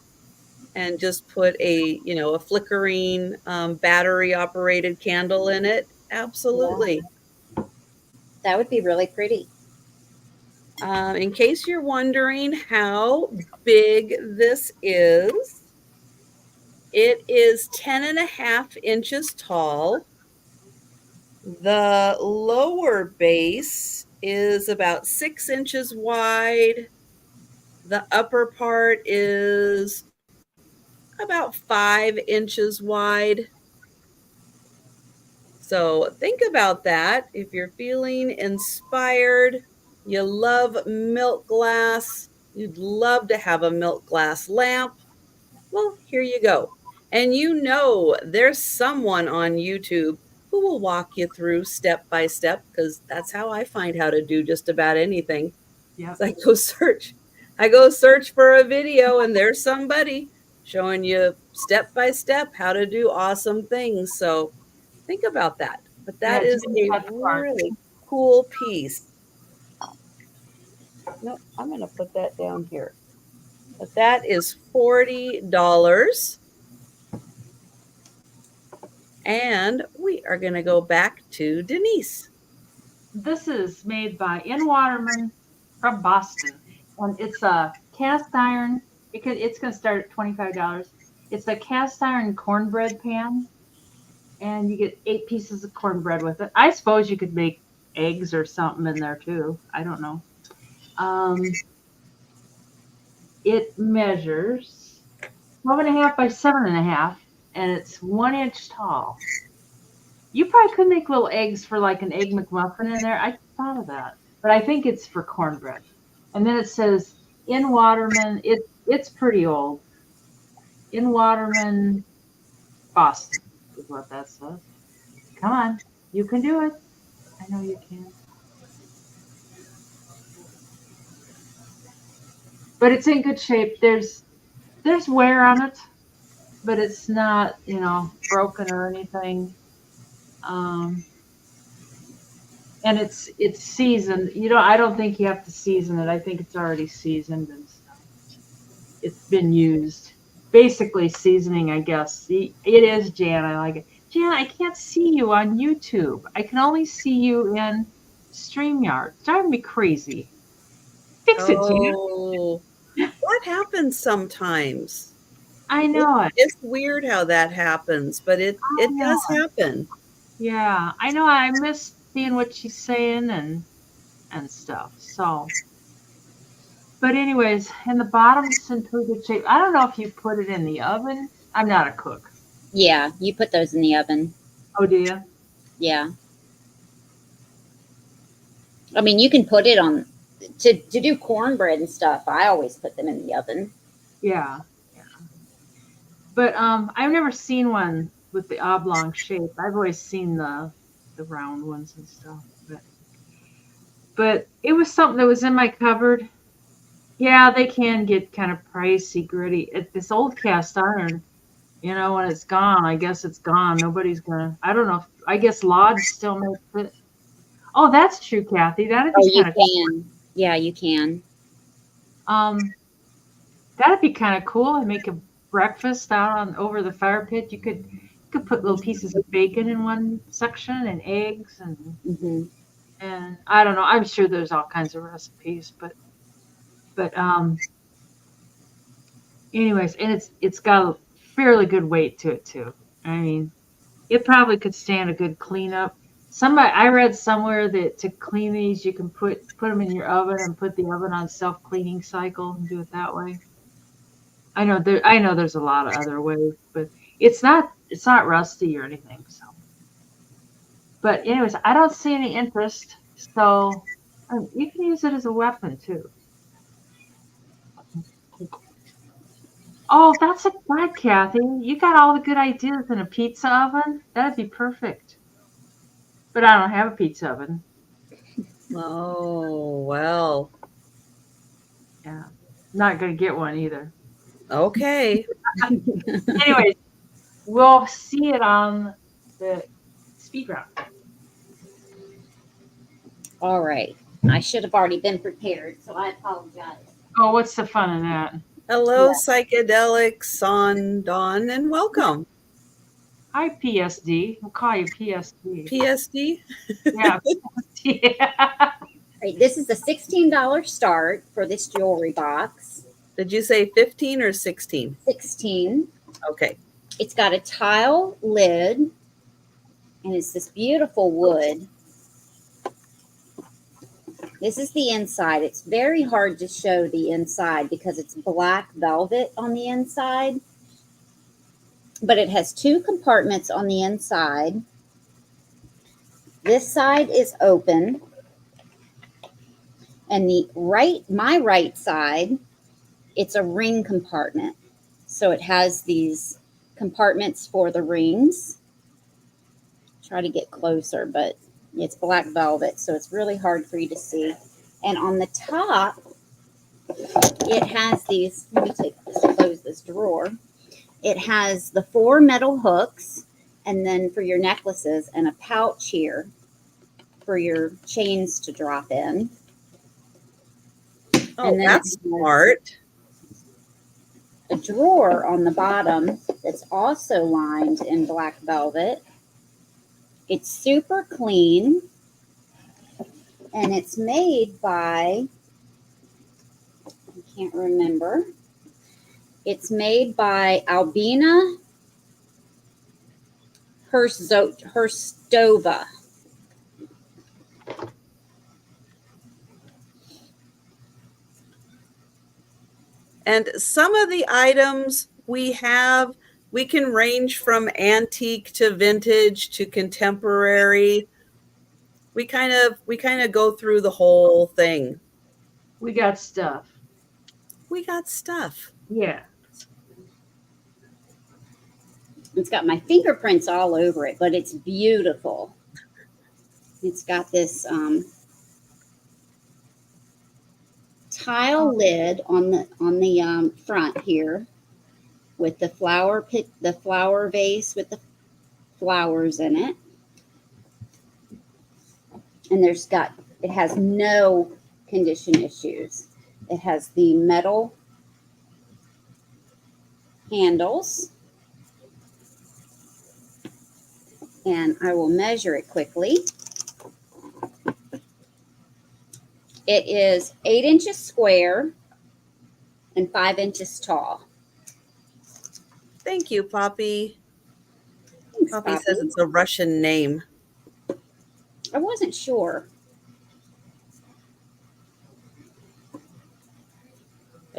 and just put a flickering battery operated candle in it. Absolutely. Yeah. That would be really pretty. In case you're wondering how big this is, it is 10.5 inches tall. The lower base is about 6 inches wide. The upper part is about 5 inches wide. So think about that. If you're feeling inspired, you love milk glass, you'd love to have a milk glass lamp, well, here you go. And there's someone on YouTube who will walk you through step by step, because that's how I find how to do just about anything. Yep. I go search for a video, and there's somebody showing you step by step how to do awesome things. So think about that. But that is a really cool piece. No, I'm going to put that down here. But that is $40. And we are going to go back to Denise. This is made by In Waterman from Boston. And it's a cast iron. It's going to start at $25. It's a cast iron cornbread pan. And you get 8 pieces of cornbread with it. I suppose you could make eggs or something in there too. I don't know. It measures 12.5 by 7.5, and it's 1 inch tall. You probably could make little eggs for like an egg McMuffin in there. I thought of that, but I think it's for cornbread. And then it says In Waterman. It's pretty old. In Waterman, Boston is what that says. Come on, you can do it. I know you can. But it's in good shape. There's wear on it, but it's not, broken or anything. And and it's seasoned. I don't think you have to season it. I think it's already seasoned and stuff. It's been used. Basically seasoning, I guess. It is, Jan. I like it. Jan, I can't see you on YouTube. I can only see you in StreamYard. It's driving me crazy. Fix it, Jan. Oh, that happens sometimes. I know it. It's weird how that happens, but it I it know does it. happen. Yeah, I know. I miss seeing what she's saying and stuff. So, but anyways, and the bottom's in pretty good shape. I don't know if you put it in the oven. I'm not a cook. Yeah, you put those in the oven. Oh, do you? Yeah. I mean, you can put it on to do cornbread and stuff. I always put them in the oven. Yeah, yeah. But I've never seen one with the oblong shape. I've always seen the round ones and stuff. But it was something that was in my cupboard. Yeah, they can get kind of pricey, gritty. This old cast iron, when it's gone, I guess it's gone. Nobody's gonna. I don't know. I guess Lodge still makes it. Oh, that's true, Kathy. That'd Oh, be you kind of. can. Yeah, you can. Um, that'd be kind of cool. And make a breakfast out on over the fire pit. You could put little pieces of bacon in one section and eggs Hmm. and I don't know. I'm sure there's all kinds of recipes, but anyways, and it's got a fairly good weight to it too. I mean, it probably could stand a good cleanup. Somebody I read somewhere that to clean these, you can put them in your oven and put the oven on self cleaning cycle and do it that way. I know there's a lot of other ways, but it's not rusty or anything. So, but anyways, I don't see any interest. So you can use it as a weapon too. Oh, that's a God, Kathy. You got all the good ideas in a pizza oven. That'd be perfect. But I don't have a pizza oven. Oh, well. Yeah, not gonna get one either. Okay. Anyways, we'll see it on the speed round. All right. I should have already been prepared, so I apologize. Oh, what's the fun in that? Hello, Yeah. psychedelics on Dawn, and welcome. Hi, PSD. We'll call you PSD. PSD. Yeah, yeah. All right, this is a $16 start for this jewelry box. Did you say 15 or 16? 16. Okay. It's got a tile lid, and it's this beautiful wood. This is the inside. It's very hard to show the inside because it's black velvet on the inside. But it has two compartments on the inside. This side is open. And my right side, it's a ring compartment. So it has these compartments for the rings. Try to get closer, but it's black velvet, so it's really hard for you to see. And on the top, it has these, let me close this drawer. It has the 4 metal hooks, and then for your necklaces, and a pouch here for your chains to drop in. Oh, And then that's smart. a drawer on the bottom that's also lined in black velvet. It's super clean, and it's made by, I can't remember. It's made by Albina Herstova. And some of the items we can range from antique to vintage to contemporary. We kind of go through the whole thing. We got stuff. We got stuff. Yeah. It's got my fingerprints all over it, but it's beautiful. It's got this tile lid on the front here with the flower vase with the flowers in it. and it has no condition issues. It has the metal handles, and I will measure it quickly. It is 8 inches square and 5 inches tall. Thank you, Poppy. Thanks, Poppy says Poppy. it's a Russian name. I wasn't sure, but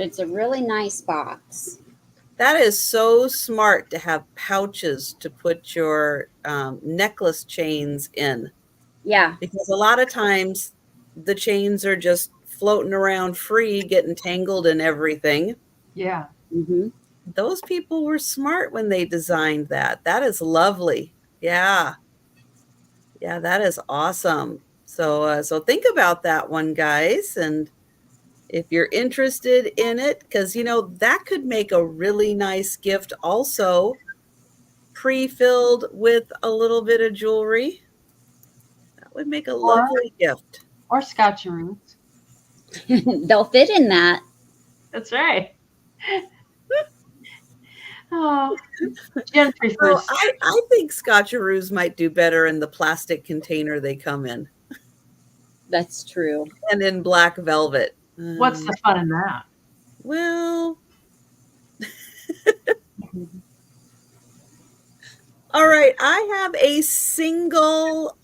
it's a really nice box. That is so smart to have pouches to put your necklace chains in, Yeah. because a lot of times the chains are just floating around free, getting tangled in everything. Yeah. Mm-hmm. Those people were smart when they designed that. That is lovely. Yeah. Yeah, that is awesome. So think about that one, guys, and if you're interested in it, because that could make a really nice gift also, pre-filled with a little bit of jewelry. That would make a Or lovely gift. scotcheroos. They'll fit in that. That's right. Oh, Jen Well, prefers. I think scotcheroos might do better in the plastic container they come in, That's true. and in black velvet. What's the fun in that? Well, all right. I have a single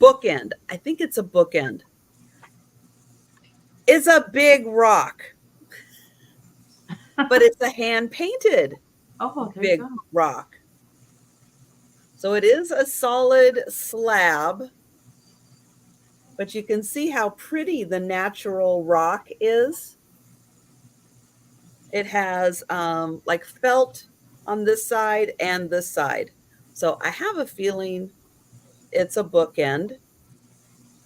bookend. I think it's a bookend. It's a big rock, but it's a hand painted Oh, there you big go. rock. So it is a solid slab, but you can see how pretty the natural rock is. It has like felt on this side and this side. So I have a feeling it's a bookend.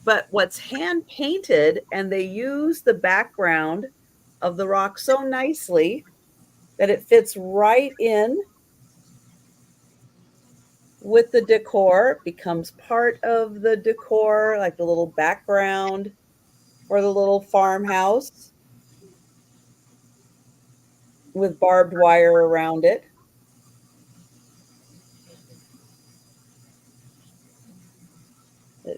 But what's hand painted, and they use the background of the rock so nicely that it fits right in with the decor, becomes part of the decor, like the little background for the little farmhouse with barbed wire around it.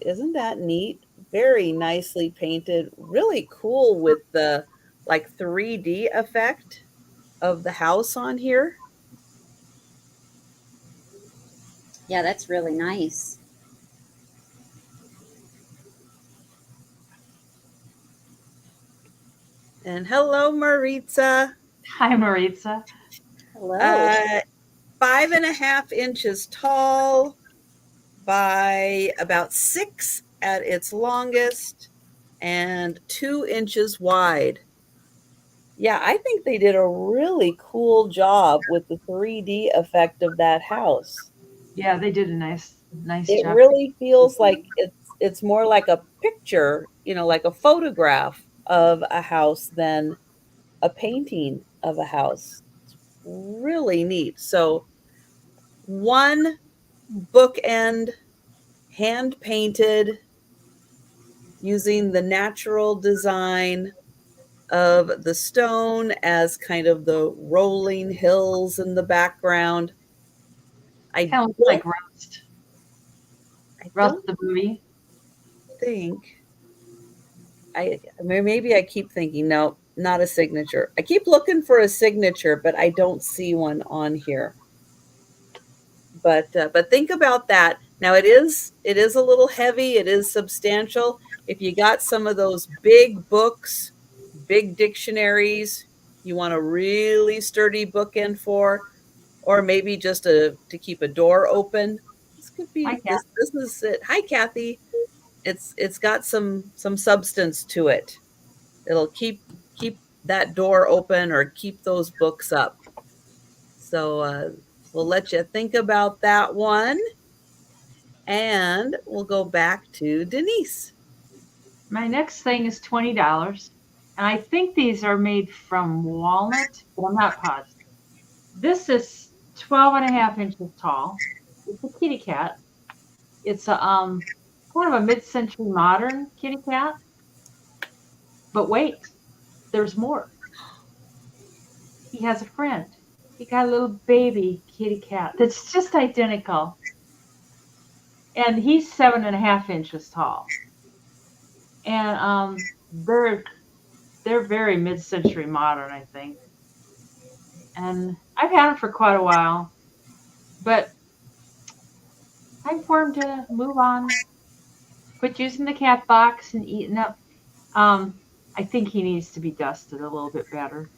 Isn't that neat? Very nicely painted, really cool with the like 3D effect of the house on here. Yeah, that's really nice. And hello, Maritza. Hi, Maritza. Hello. Uh, 5.5 inches tall by about 6 at its longest and 2 inches wide. Yeah, I think they did a really cool job with the 3D effect of that house. Yeah, they did a nice It job. really feels like it's more like a picture, like a photograph of a house than a painting of a house. It's really neat. So one bookend, hand painted, using the natural design of the stone as kind of the rolling hills in the background. I Kind of looks like don't Rust. I Rust don't the movie. think maybe I keep thinking, no, not a signature. I keep looking for a signature, but I don't see one on here. But think about that. Now it is a little heavy. It is substantial. If you got some of those big books, big dictionaries, you want a really sturdy bookend for, or maybe just to keep a door open. This could Hi, be Kat. this is it. Hi, Kathy. It's got some substance to it. It'll keep that door open or keep those books up. So we'll let you think about that one, and we'll go back to Denise. My next thing is $20. And I think these are made from walnut, but I'm not positive. This is 12 and a half inches tall. It's a kitty cat. It's a kind of a mid-century modern kitty cat. But wait, there's more. He has a friend. He got a little baby kitty cat that's just identical. And he's 7.5 inches tall. And they're very mid-century modern, I think. And I've had them for quite a while, but time for him to move on. Quit using the cat box and eating up. Um, I think he needs to be dusted a little bit better.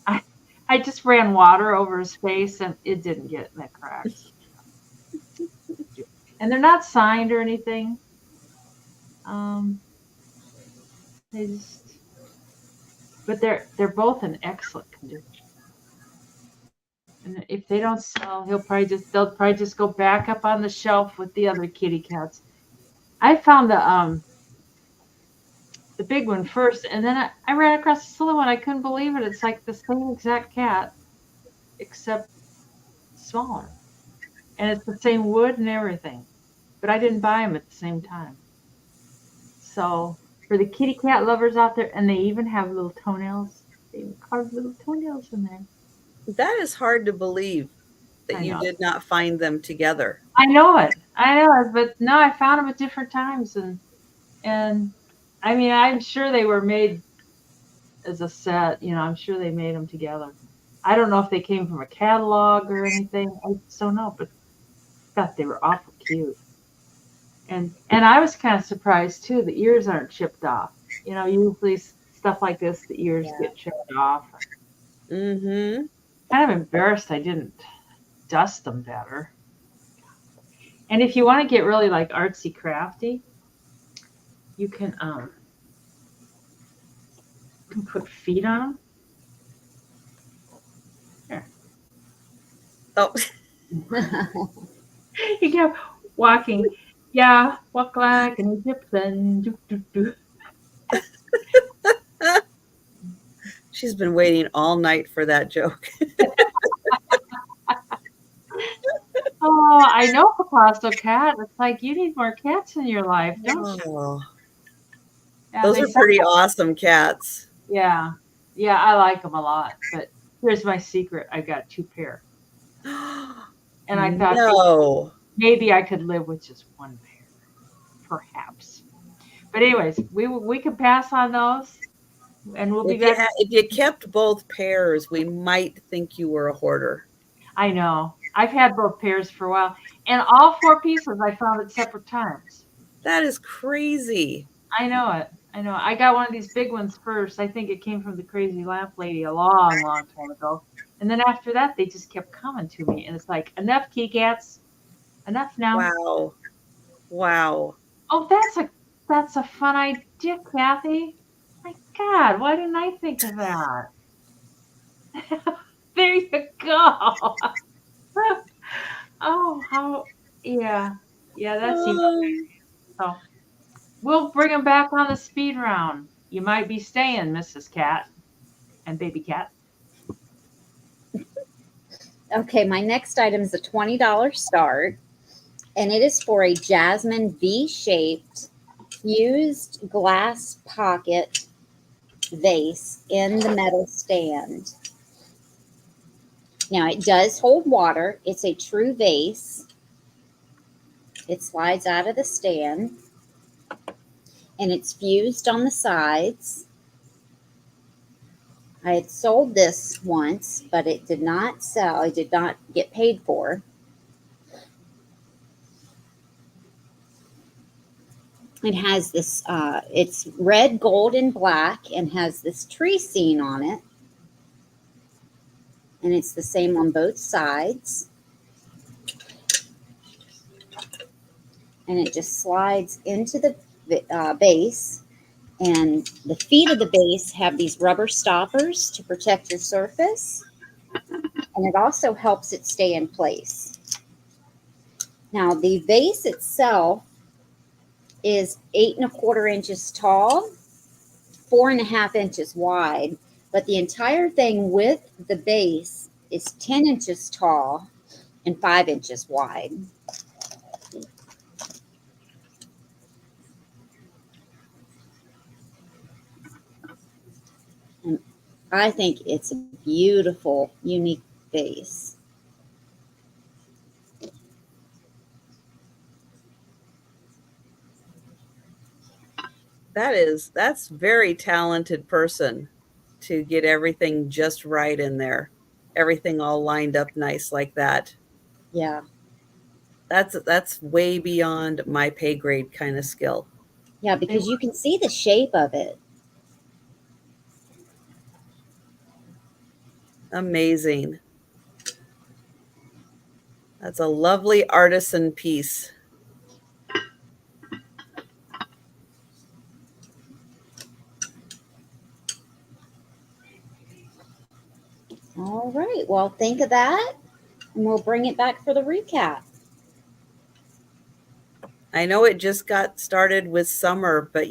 I I just ran water over his face and it didn't get in the cracks. And they're not signed or anything. Um, they just, but they're both in excellent condition. And if they don't sell, they'll probably just go back up on the shelf with the other kitty cats. I found the big one first, and then I ran across this little one. I couldn't believe it. It's like the same exact cat, except smaller, and it's the same wood and everything. But I didn't buy them at the same time. So for the kitty cat lovers out there, and they even have little toenails. They even carved little toenails in there. That is hard to believe that I you know. did not find them together. I know it. I know it. But no, I found them at different times, and I mean, I'm sure they were made as a set. I'm sure they made them together. I don't know if they came from a catalog or anything. I just don't know, but God, they were awful cute. And I was kind of surprised too. The ears aren't chipped off. Usually stuff like this, the ears Yeah. get chipped off. Mm-hmm. Kind of embarrassed I didn't dust them better. And if you want to get really like artsy crafty, you can put feet on them. There. Oh, You kept walking. Yeah, walk like an Egyptian. Do, do, do. she's been waiting all night for that joke. Oh, I know, Picasso cat. It's like you need more cats in your life, don't you? Oh, Yeah, those they are sound. pretty awesome cats. Yeah, yeah, I like them a lot. But here's my secret: I got two pair, and I thought No. maybe I could live with just one pair, perhaps. But anyways, we can pass on those, and we'll be back. If you kept both pairs, we might think you were a hoarder. I know I've had both pairs for a while, and all four pieces I found at separate times. That is crazy. I know it. I know. I got one of these big ones first. I think it came from the crazy lamp lady a long, long time ago. And then after that, they just kept coming to me, and it's like enough, kitty cats, enough now. Wow. Wow. Oh, that's a fun idea, Kathy. My God, why didn't I think of that? There you go. Oh, how, yeah, yeah, that's even. So we'll bring them back on the speed round. You might be staying, Mrs. Cat and Baby Cat. Okay, my next item is a $20 start, and it is for a Jasmine V-shaped fused glass pocket vase in the metal stand. Now, it does hold water. It's a true vase. It slides out of the stand, and it's fused on the sides. I had sold this once, but it did not sell. I did not get paid for. It has this, it's red, gold, and black, and has this tree scene on it. And it's the same on both sides. And it just slides into the base. And the feet of the base have these rubber stoppers to protect your surface. And it also helps it stay in place. Now, the vase itself is 8.25 inches tall, 4.5 inches wide, but the entire thing with the base is 10 inches tall and 5 inches wide. And I think it's a beautiful, unique vase. That's very talented person to get everything just right in there. Everything all lined up nice like that. Yeah. That's way beyond my pay grade kind of skill. Yeah, because you can see the shape of it. Amazing. That's a lovely artisan piece. All right. Well, think of that and we'll bring it back for the recap. I know it just got started with summer, but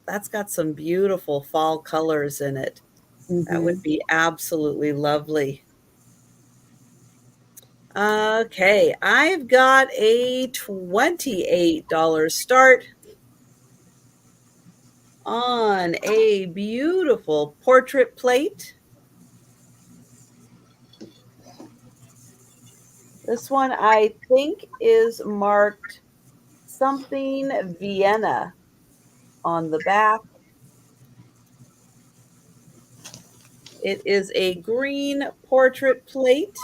that's got some beautiful fall colors in it. That Mm-hmm. would be absolutely lovely. Okay, I've got a $28 start on a beautiful portrait plate. This one I think is marked something Vienna on the back. It is a green portrait plate,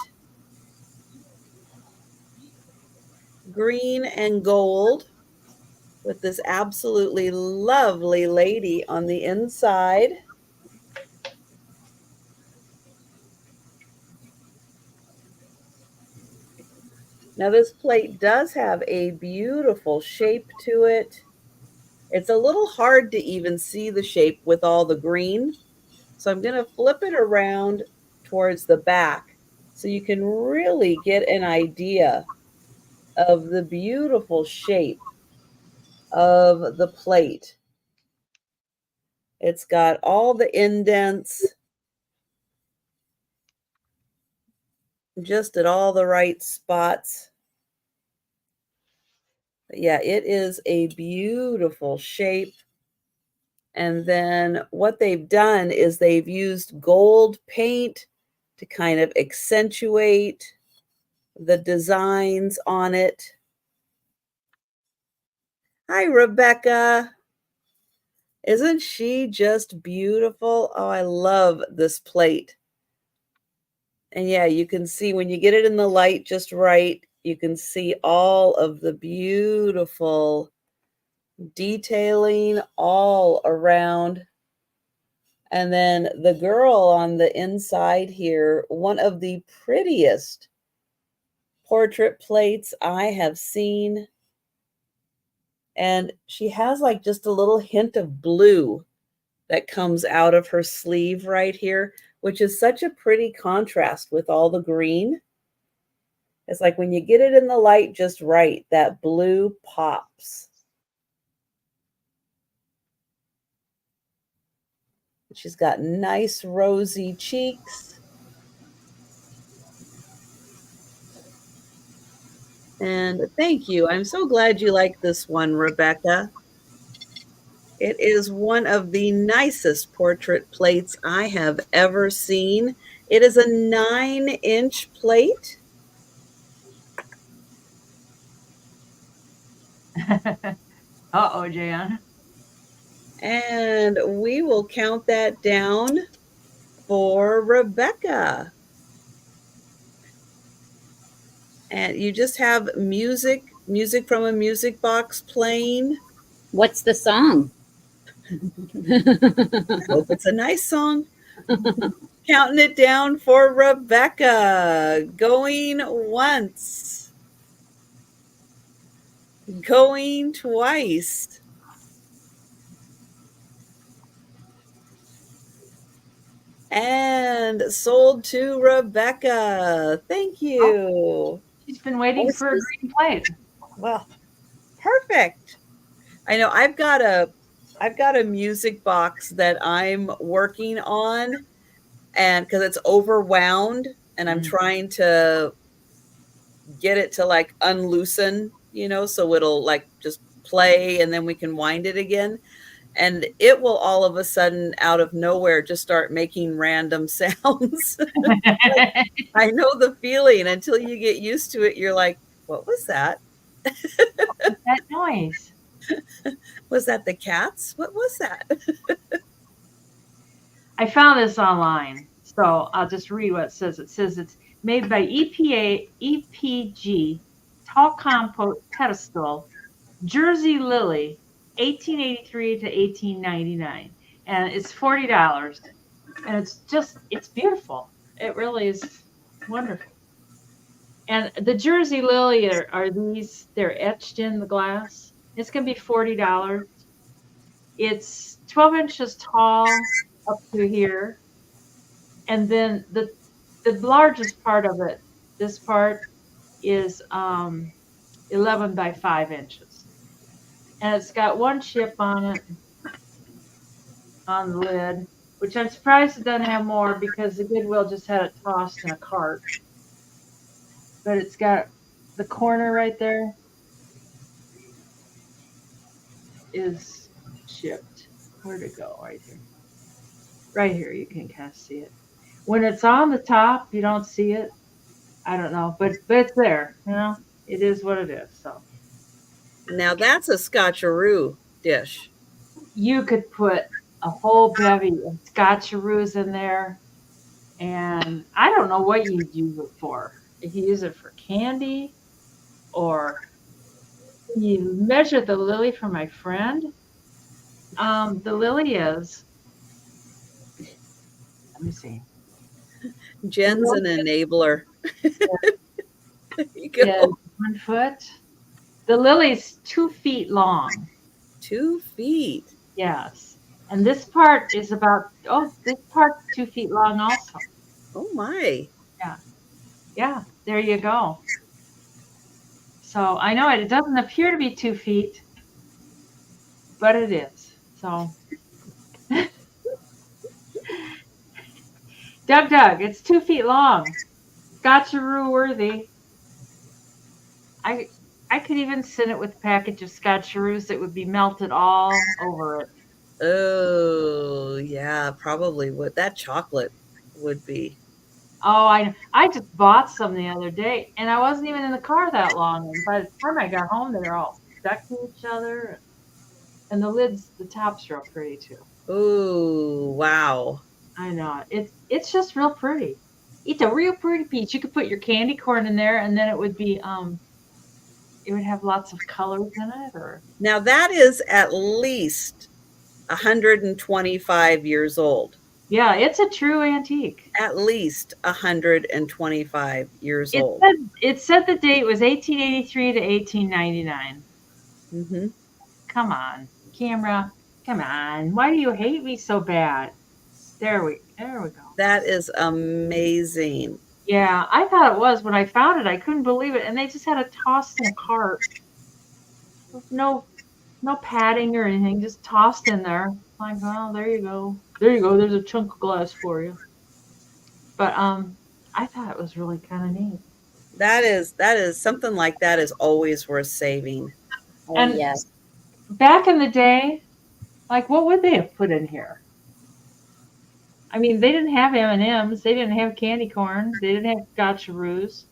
green and gold, with this absolutely lovely lady on the inside. Now, this plate does have a beautiful shape to it. It's a little hard to even see the shape with all the green. So I'm going to flip it around towards the back so you can really get an idea of the beautiful shape of the plate. It's got all the indents just at all the right spots. But yeah, it is a beautiful shape. And then what they've done is they've used gold paint to kind of accentuate the designs on it. Hi, Rebecca. Isn't she just beautiful? Oh, I love this plate. And yeah, you can see when you get it in the light just right, you can see all of the beautiful detailing all around. And then the girl on the inside here, one of the prettiest portrait plates I have seen. And she has like just a little hint of blue that comes out of her sleeve right here, which is such a pretty contrast with all the green. It's like when you get it in the light just right, that blue pops. She's got nice rosy cheeks. And thank you. I'm so glad you like this one, Rebecca. It is one of the nicest portrait plates I have ever seen. It is a 9-inch plate. Uh-oh, Jan. And we will count that down for Rebecca. And you just have music from a music box playing. What's the song? I hope it's a nice song. Counting it down for Rebecca. Going once. Going twice. And sold to Rebecca. Thank you. She's been waiting for a green plate. Well, perfect. I know I've got a music box that I'm working on, and because it's overwound and I'm trying to get it to like unloosen, so it'll like just play and then we can wind it again. and it will all of a sudden out of nowhere just start making random sounds. I know the feeling. Until you get used to it, you're like, what was that? That noise. Was that the cats? What was that? I found this online, so I'll just read what it says. It says it's made by EPG, Tall Compost Pedestal, Jersey Lily, 1883 to 1899, and it's $40. And it's beautiful. It really is wonderful. And the Jersey Lily are these, they're etched in the glass. It's going to be $40. It's 12 inches tall up to here. And then the largest part of it, this part is 11 by 5 inches. And it's got one chip on it, on the lid, which I'm surprised it doesn't have more because the Goodwill just had it tossed in a cart. But it's got the corner right there is chipped. Where'd it go? Right here. Right here, you can kind of see it. When it's on the top, you don't see it. I don't know, but it's there. You know, it is what it is. So Now that's a scotcheroo dish. you could put a whole bevy of scotcheroos in there, and I don't know what you'd use it for. If you use it for candy, or you measure the lily for my friend. The lily is. Let me see. Jen's an enabler. There you Is go. 1 foot. The lily's 2 feet long. 2 feet. Yes. And this part is about, this part's 2 feet long also. Oh my. Yeah. Yeah. There you go. So I know it doesn't appear to be 2 feet, but it is. So Doug, it's 2 feet long. Scotcheroo worthy. I could even send it with a package of scotcheroos that would be melted all over it. Oh, yeah, probably would. That chocolate would be. Oh, I just bought some the other day, and I wasn't even in the car that long. And by the time I got home, they were all stuck to each other, and the tops are all pretty too. Oh, wow. I know it's just real pretty. It's a real pretty piece. You could put your candy corn in there, and then it would be it would have lots of colors in it. Or Now that is at least 125 years old. yeah, it's a true antique. At least 125 years It old. said it said the date was 1883 to 1899. Hmm. Come on, camera. Come on. Why do you hate me so bad? There we go. That is amazing. Yeah, I thought it was when I found it. I couldn't believe it, and they just had it tossed in a cart. No, no padding or anything, just tossed in there. Like, well, there you go. There you go. There's a chunk of glass for you. But I thought it was really kind of neat. That is something like that is always worth saving. Oh, And yes. back in the day, like, what would they have put in here? I mean, they didn't have M&Ms. They didn't have candy corn. They didn't have gotcharoos.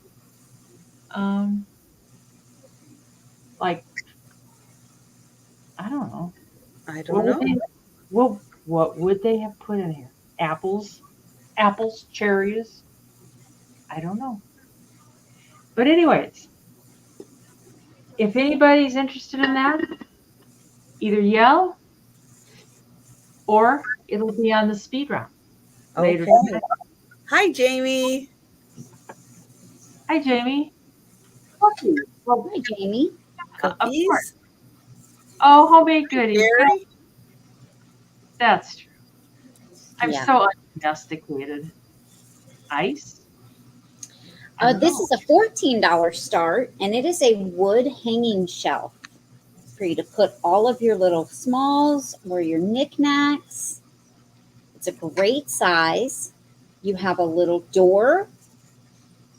Like, I don't know. I don't know. What would they have put in here? Apples, cherries. I don't know. But anyways, if anybody's interested in that, either yell or it'll be on the speed round later Okay. tonight. Hi, Jamie. Hi, Jamie. Well, hi, Jamie. Of course. Cookies? Oh, homemade goodies. Gary? That's true. I'm Yeah. so undomesticated. Ice? I don't This know. is a $14 start, and it is a wood hanging shelf for you to put all of your little smalls or your knickknacks. It's a great size. You have a little door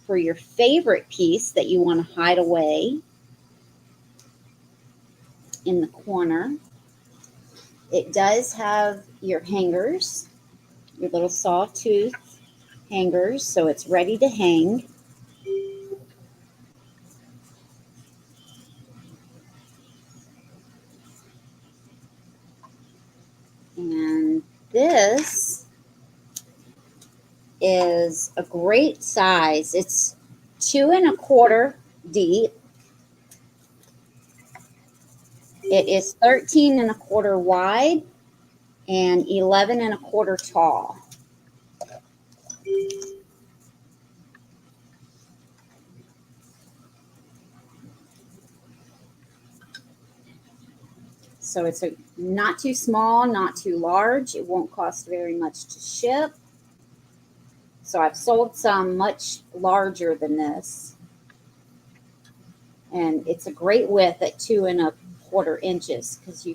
for your favorite piece that you want to hide away in the corner. It does have your hangers, your little sawtooth hangers, so it's ready to hang. And this is a great size. It's 2¼ deep. It is 13¼ wide and 11¼ tall. So it's not too small, not too large. It won't cost very much to ship. So I've sold some much larger than this. And it's a great width at 2¼ inches because you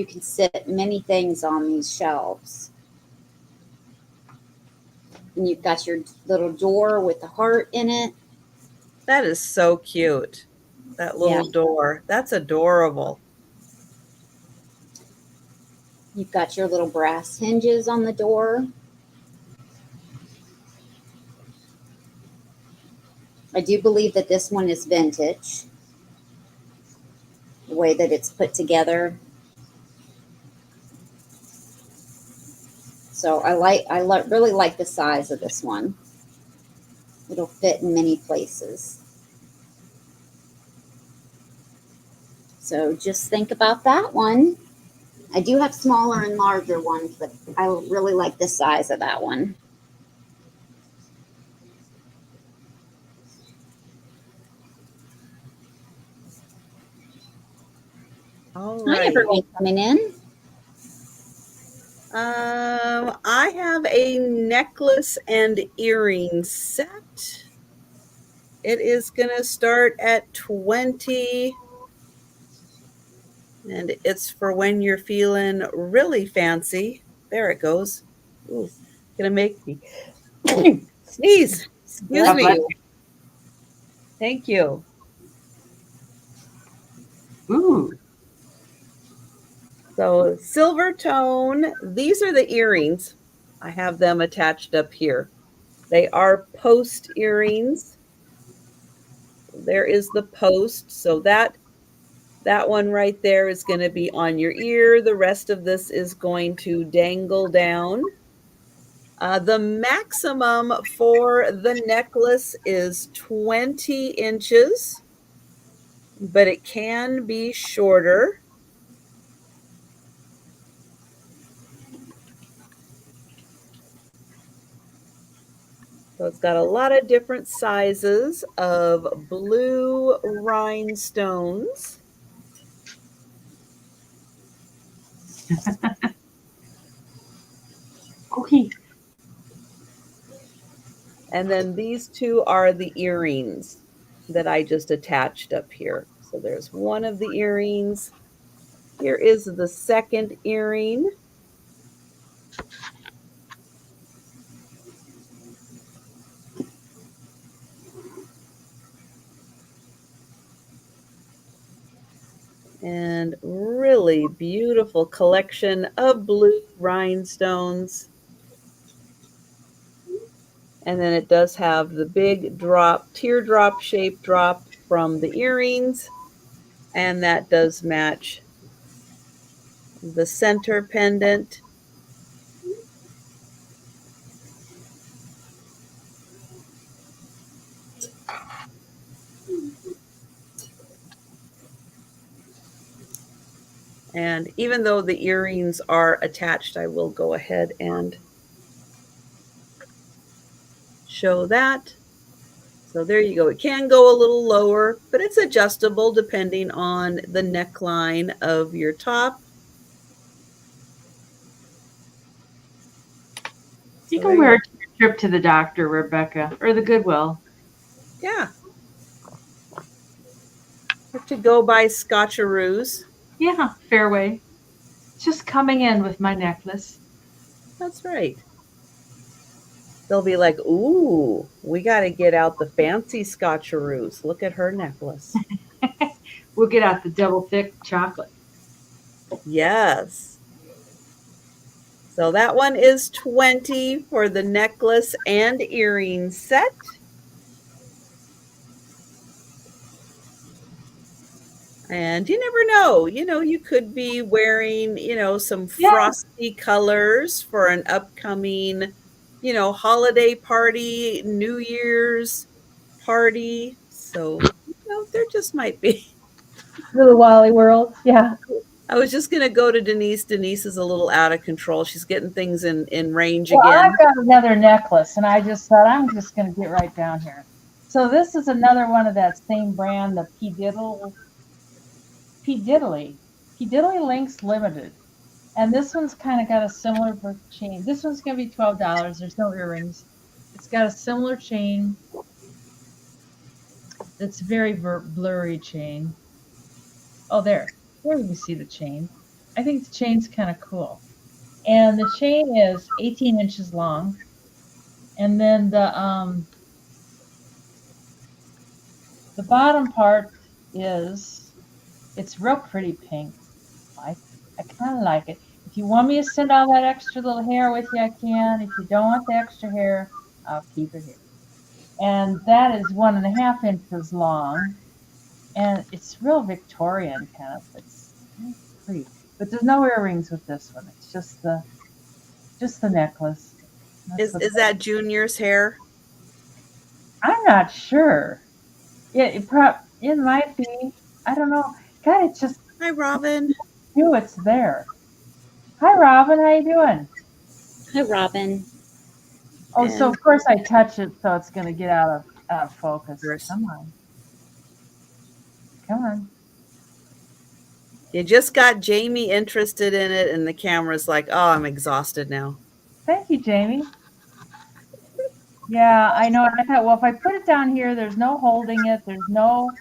can sit many things on these shelves. And you've got your little door with the heart in it. That is so cute. That little door. That's adorable. You've got your little brass hinges on the door. I do believe that this one is vintage, the way that it's put together. So I really like the size of this one. It'll fit in many places. So just think about that one. I do have smaller and larger ones, but I really like the size of that one. All Hi, right. everyone coming in. I have a necklace and earring set. It is going to start at 20, and it's for when you're feeling really fancy. There it goes. Ooh, gonna make me sneeze. Excuse God bless me. Thank you. you. Ooh. So silver tone. These are the earrings. I have them attached up here. They are post earrings. There is the post. So that one right there is going to be on your ear. The rest of this is going to dangle down. The maximum for the necklace is 20 inches, but it can be shorter. So it's got a lot of different sizes of blue rhinestones. Cookie. And then these two are the earrings that I just attached up here. So there's one of the earrings. Here is the second earring. And really beautiful collection of blue rhinestones. And then it does have the big drop, teardrop shaped drop from the earrings. And that does match the center pendant. And even though the earrings are attached, I will go ahead and show that. So there you go. It can go a little lower, but it's adjustable depending on the neckline of your top. You can wear it to your trip to the doctor, Rebecca, or the Goodwill. Yeah. Or to go buy scotcheroos. Yeah, Fairway. Just coming in with my necklace. That's right. They'll be like, ooh, we got to get out the fancy scotcheroos. Look at her necklace. We'll get out the double thick chocolate. Yes. So that one is 20 for the necklace and earring set. And you never know, you could be wearing, some Yeah. frosty colors for an upcoming, holiday party, New Year's party. So, there just might be. For the Wally World. Yeah. I was just going to go to Denise. Denise is a little out of control. She's getting things in range Well, again. I've got another necklace, and I just thought I'm just going to get right down here. So this is another one of that same brand, the P Diddly Links Limited. And this one's kind of got a similar chain. This one's going to be $12. There's no earrings. It's got a similar chain. It's very blurry chain. Oh, there you see the chain. I think the chain's kind of cool. And the chain is 18 inches long. And then the bottom part it's real pretty pink. I kind of like it. If you want me to send all that extra little hair with you, I can. If you don't want the extra hair, I'll keep it here. And that is 1.5 inches long. And it's real Victorian kind of. It's pretty. But there's no earrings with this one. It's just the necklace. Is that Junior's hair? I'm not sure. It might be. I don't know. God, it's just Hi, Robin. it's there. Hi, Robin. How you doing? Hi, Robin. Oh, so of course I touch it, so it's going to get out of focus. Come on. You just got Jamie interested in it, and the camera's like, oh, I'm exhausted now. Thank you, Jamie. Yeah, I know. I thought, well, if I put it down here, there's no holding it. There's no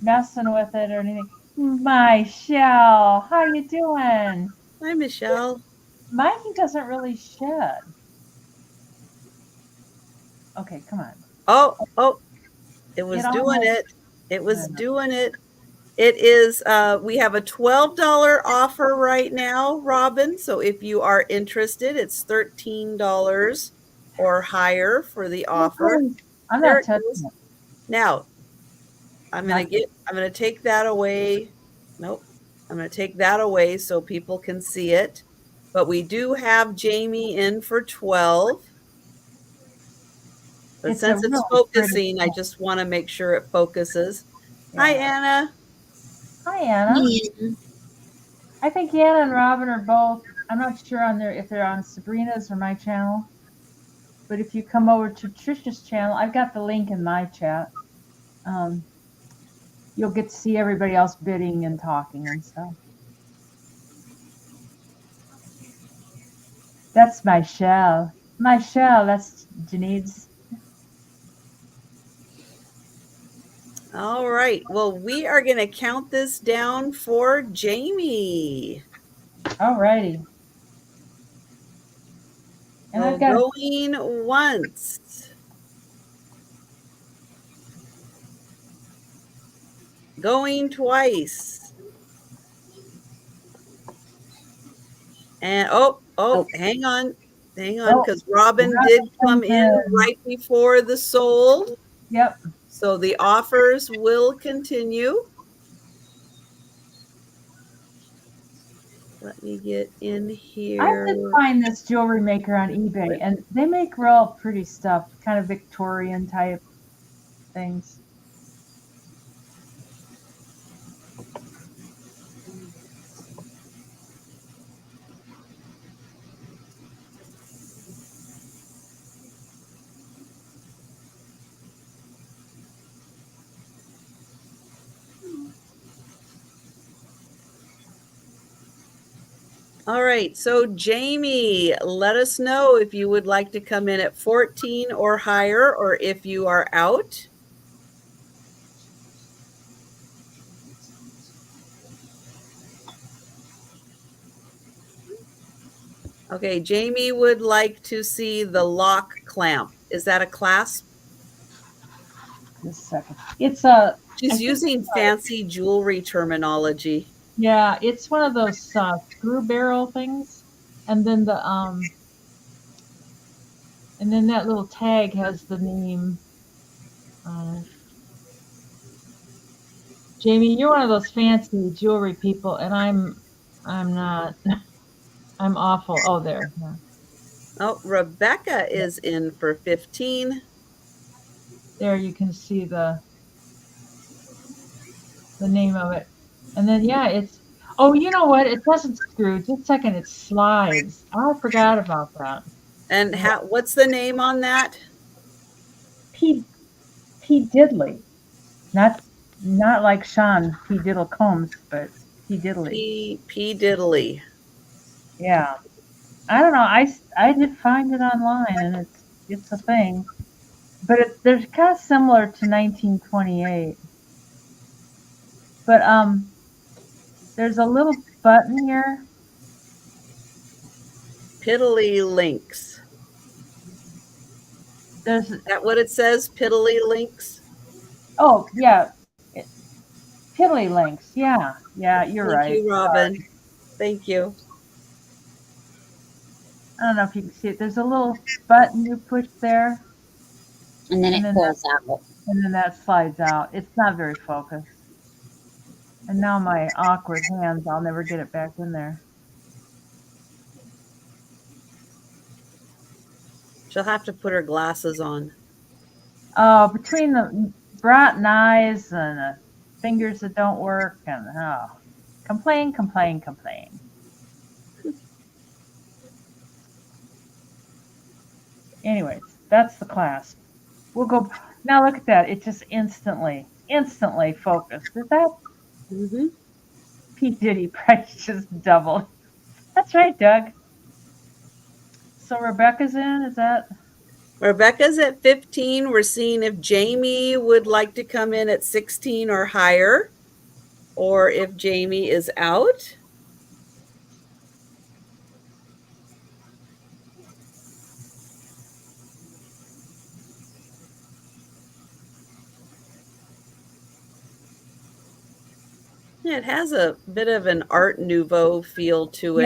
messing with it or anything. Michelle, how you doing? Hi, Michelle. Mikey doesn't really shed. Okay, come on. Oh, it was doing it. It was doing it. It is, we have a $12 offer right now, Robin. So if you are interested, it's $13 or higher for the offer. I'm not touching it. Now, I'm going to take that away. Nope. I'm going to take that away so people can see it. But we do have Jamie in for 12. But since it's focusing, I just want to make sure it focuses. Yeah. Hi, Anna. Hi, Anna. I think Anna and Robin are both. I'm not sure if they're on Sabrina's or my channel. But if you come over to Trisha's channel, I've got the link in my chat. You'll get to see everybody else bidding and talking and stuff. That's Michelle. That's Denise. All right. Well, we are going to count this down for Jamie. All righty. And I've got going once. Going twice. And hang on, because Robin did come in right before the sold. Yep. So the offers will continue. Let me get in here. I did find this jewelry maker on eBay, and they make real pretty stuff, kind of Victorian type things. All right, so Jamie, let us know if you would like to come in at 14 or higher, or if you are out. Okay, Jamie would like to see the lock clamp. Is that a clasp? Just a second. It's a. She's using fancy jewelry terminology. Yeah, it's one of those screw barrel things. and then and then that little tag has the name on it. Jamie, you're one of those fancy jewelry people, and I'm not. I'm awful. Oh, there. Yeah. Oh, Rebecca is in for 15. There you can see the name of it. And then yeah, it's oh, you know what? It doesn't screw. Just a second, it slides. I forgot about that. And Yeah. what's the name on that? P P Diddley. Not not like Sean P Diddle Combs, but P Diddley. P Diddley. Yeah. I don't know. I did find it online, and it's a thing. But they're kind of similar to 1928. But there's a little button here. Piddly Links. There's Is that what it says? Piddly Links? oh yeah, Piddly links. Yeah, yeah, you're Thank right. you, Robin. Thank you. I don't know if you can see it. There's a little button you push there, And then and it then pulls out. that slides out. It's not very focused. And now my awkward hands, I'll never get it back in there. She'll have to put her glasses on. Oh, between the rotten eyes and the fingers that don't work, and oh, complain, complain, complain. Anyways, that's the clasp. We'll go now. Look at that. It just instantly focused. Is that Mm-hmm. P Diddy price just doubled? That's right, Doug. So Rebecca's in. Is that? Rebecca's at 15. We're seeing if Jamie would like to come in at 16 or higher, or if Jamie is out. It has a bit of an Art Nouveau feel to it.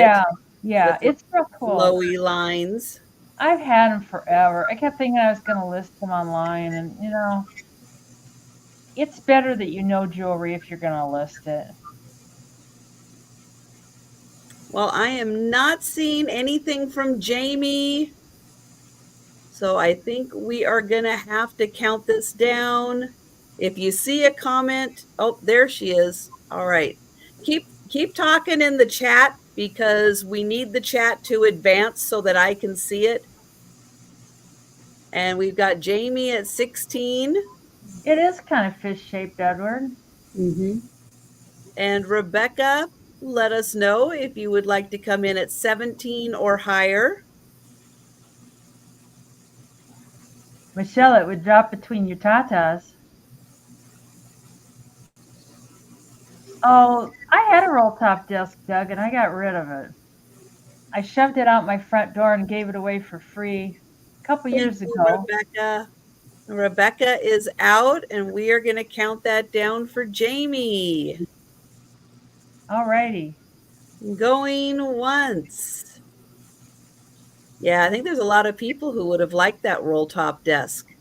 Yeah. With It's real cool. flowy lines. I've had them forever. I kept thinking I was going to list them online, and it's better that you know jewelry if you're going to list it. Well, I am not seeing anything from Jamie. So I think we are going to have to count this down. If you see a comment, oh, there she is. All right. Keep talking in the chat because we need the chat to advance so that I can see it. And we've got Jamie at 16. It is kind of fish-shaped, Edward. Mm-hmm. And Rebecca, let us know if you would like to come in at 17 or higher. Michelle, it would drop between your tatas. Oh, I had a roll top disc, Doug, and I got rid of it. I shoved it out my front door and gave it away for free a couple years Thank you, ago. Rebecca. Rebecca is out, and we are going to count that down for Jamie. All righty. Going once. Yeah, I think there's a lot of people who would have liked that roll top desk.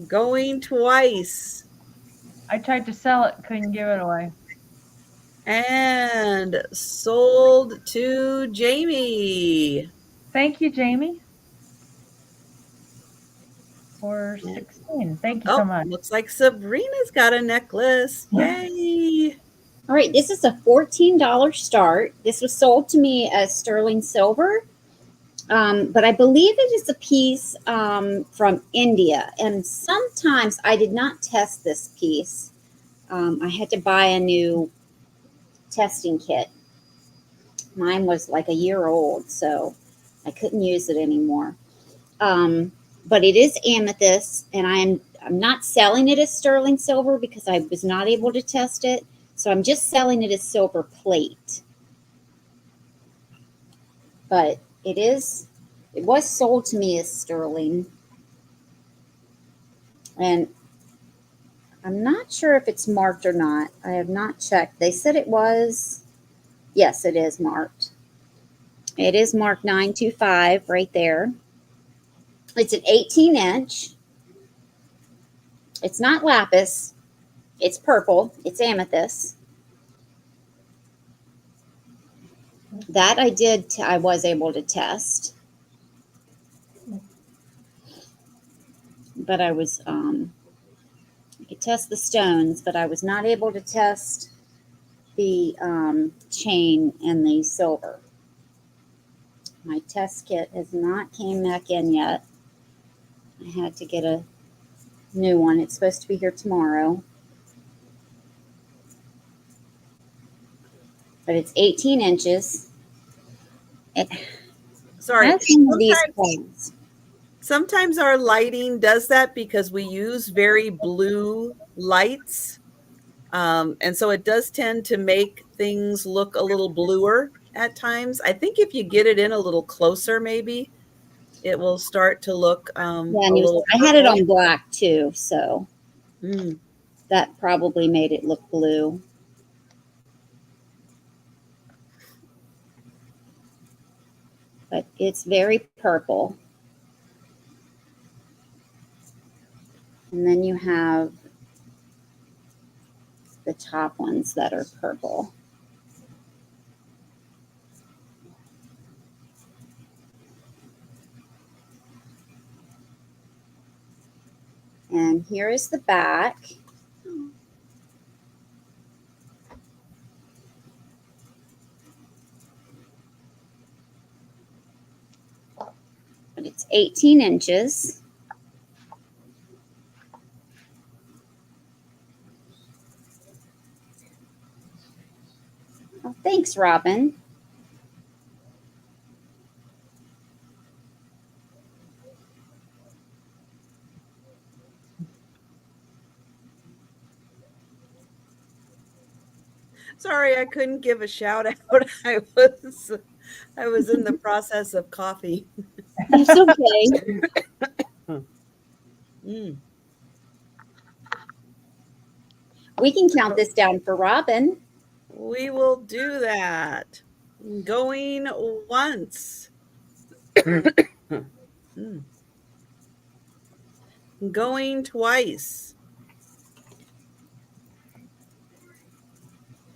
Going twice. I tried to sell it, couldn't give it away. And sold to Jamie. Thank you, Jamie. For 16. Thank you so much. Looks like Sabrina's got a necklace. Yay. All right, this is a $14 start. This was sold to me as sterling silver, but I believe it is a piece from India. And sometimes I did not test this piece. I had to buy a new testing kit. Mine was like a year old, so I couldn't use it anymore. But it is amethyst, and I'm not selling it as sterling silver because I was not able to test it. So I'm just selling it as silver plate. But it was sold to me as sterling. And I'm not sure if it's marked or not. I have not checked. They said it was. Yes, it is marked. It is marked 925 right there. It's an 18-inch. It's not lapis. It's purple. It's amethyst. That I was able to test. But I could test the stones, but I was not able to test the chain and the silver. My test kit has not came back in yet. I had to get a new one. It's supposed to be here tomorrow. But it's 18 inches. It Sorry. has some of these points. Sometimes our lighting does that because we use very blue lights. And so it does tend to make things look a little bluer at times. I think if you get it in a little closer, maybe it will start to look Yeah, a little I had it on black too, so that probably made it look blue. But it's very purple. And then you have the top ones that are purple. And here is the back. But it's 18 inches. Oh, thanks, Robin. Sorry, I couldn't give a shout out. I was in the process of coffee. It's okay. We can count this down for Robin. We will do that. Going once. Going twice.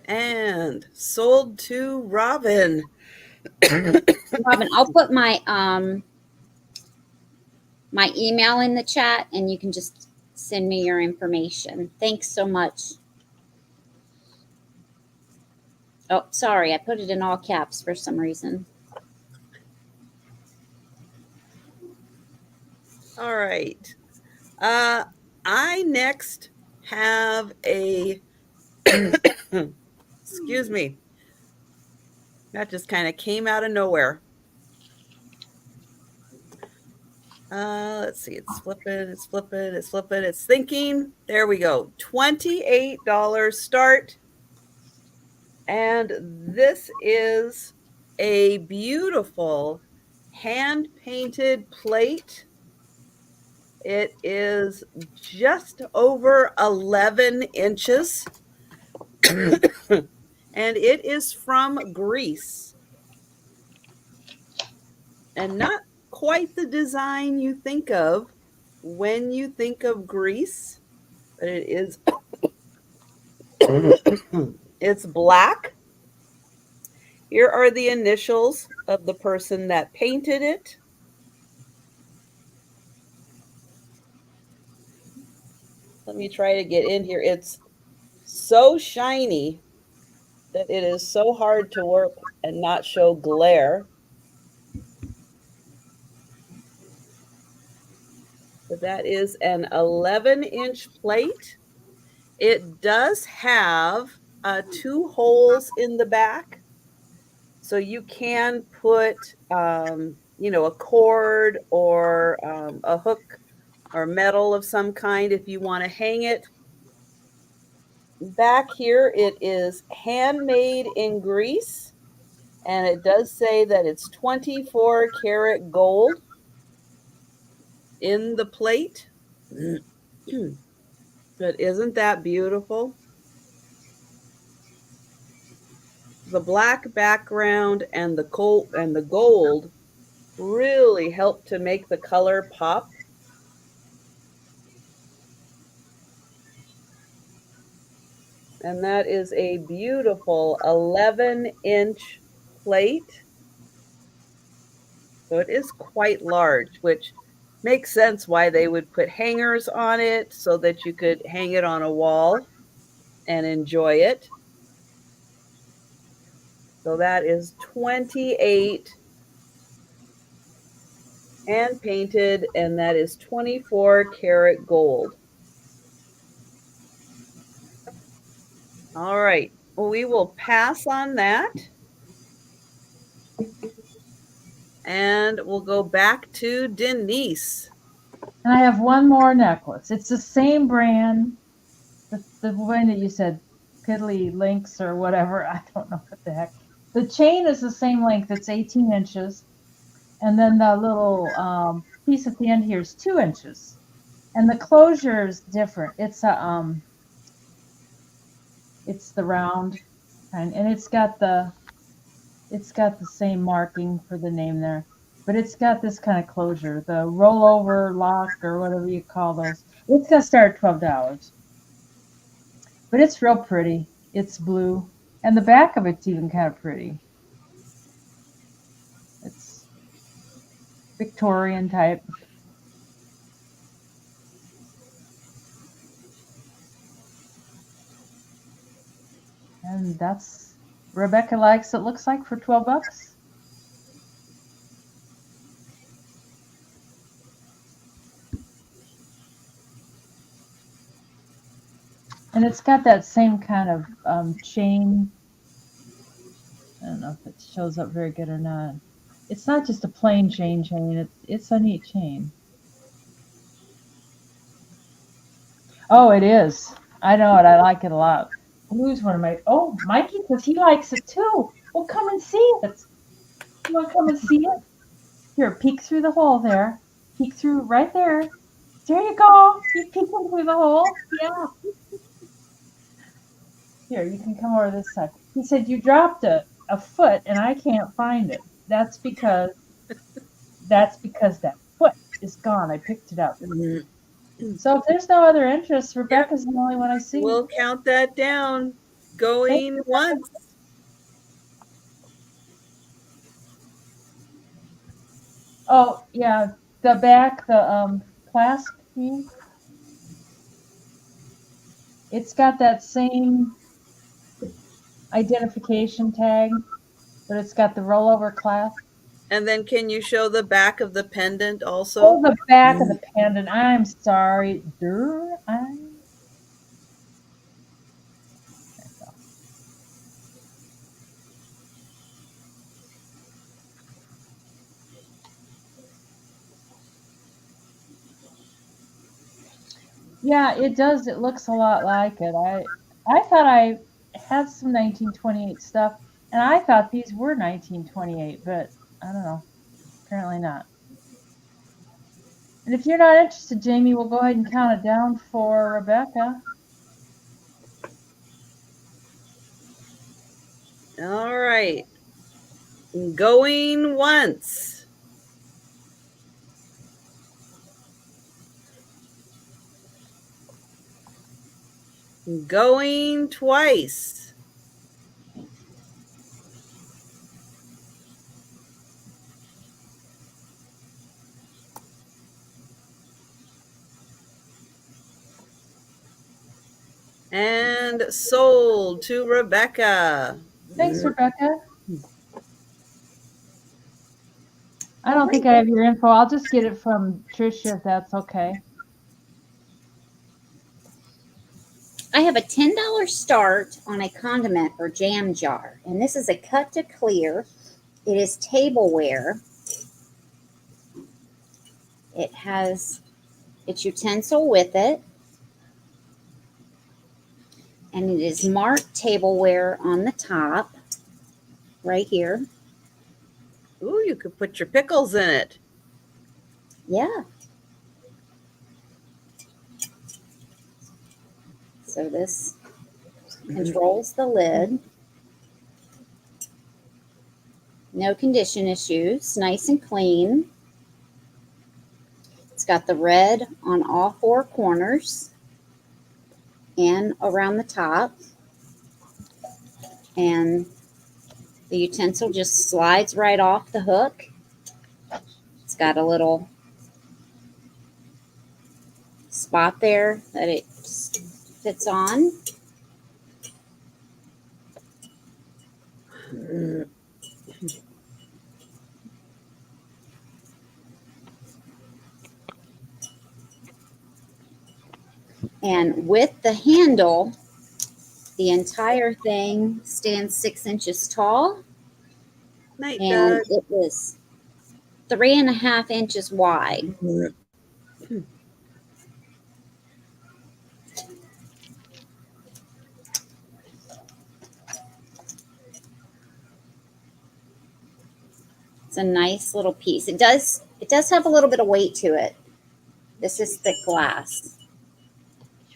And sold to Robin. Robin, I'll put my my email in the chat and you can just send me your information. Thanks so much. Oh, sorry, I put it in all caps for some reason. All right. I next have a excuse me. That just kind of came out of nowhere. Let's see. It's flipping. It's flipping. It's flipping. It's thinking. There we go. $28 start. And this is a beautiful hand-painted plate. It is just over 11 inches. And it is from Greece. And not quite the design you think of when you think of Greece, but it is it's black. Here are the initials of the person that painted it. Let me try to get in here. It's so shiny that it is so hard to work and not show glare. But that is an 11-inch plate. It does have 2 holes in the back. So you can put, a cord or a hook or metal of some kind if you want to hang it. Back here, it is handmade in Greece. And it does say that it's 24 karat gold in the plate. But isn't that beautiful? the black background and the gold really help to make the color pop. And that is a beautiful 11-inch plate. So it is quite large, which makes sense why they would put hangers on it so that you could hang it on a wall and enjoy it. So that is 28 hand painted, and that is 24 karat gold. All right, we will pass on that. And we'll go back to Denise. And I have one more necklace. It's the same brand, the one that you said, Piddly Links or whatever. I don't know what the heck. The chain is the same length. It's 18 inches. And then the little piece at the end here is 2 inches. And the closure is different. It's the round kind, and it's got the same marking for the name there, but it's got this kind of closure, the rollover lock or whatever you call those. It's gonna start at $12, but it's real pretty. It's blue, and the back of it's even kind of pretty. It's Victorian type. And that's Rebecca likes it. Looks like for $12. And it's got that same kind of chain. I don't know if it shows up very good or not. It's not just a plain chain. It's a neat chain. Oh, it is. I know it. I like it a lot. Blue's one of my. Oh, Mikey, because he likes it too. Well, come and see it. You want to come and see it? Here, peek through the hole there. Peek through right there. There you go. You peek through the hole. Yeah. Here, you can come over this side. He said you dropped a foot and I can't find it. That's because that foot is gone. I picked it up. So if there's no other interest, Rebecca's the only one I see. We'll count that down. Going once. Oh yeah, the back, the clasp piece. It's got that same identification tag, but it's got the rollover clasp. And then can you show the back of the pendant also? Oh, the back of the pendant. I'm sorry. Yeah, it does. It looks a lot like it. I thought I had some 1928 stuff, and I thought these were 1928, but I don't know. Apparently not. And if you're not interested, Jamie, we'll go ahead and count it down for Rebecca. All right. Going once. Going twice. And sold to Rebecca. Thanks, Rebecca. I don't think I have your info. I'll just get it from Trisha if that's okay. I have a $10 start on a condiment or jam jar, and this is a cut to clear. It is tableware. It has its utensil with it, and it is marked tableware on the top, right here. Ooh, you could put your pickles in it. Yeah. So this controls the lid. No condition issues. Nice and clean. It's got the red on all four corners and around the top. And the utensil just slides right off the hook. It's got a little spot there that it fits on. And with the handle, the entire thing stands 6 inches tall. Night, And Doug. it is 3.5 inches wide. It's a nice little piece. It does have a little bit of weight to it. This is thick glass.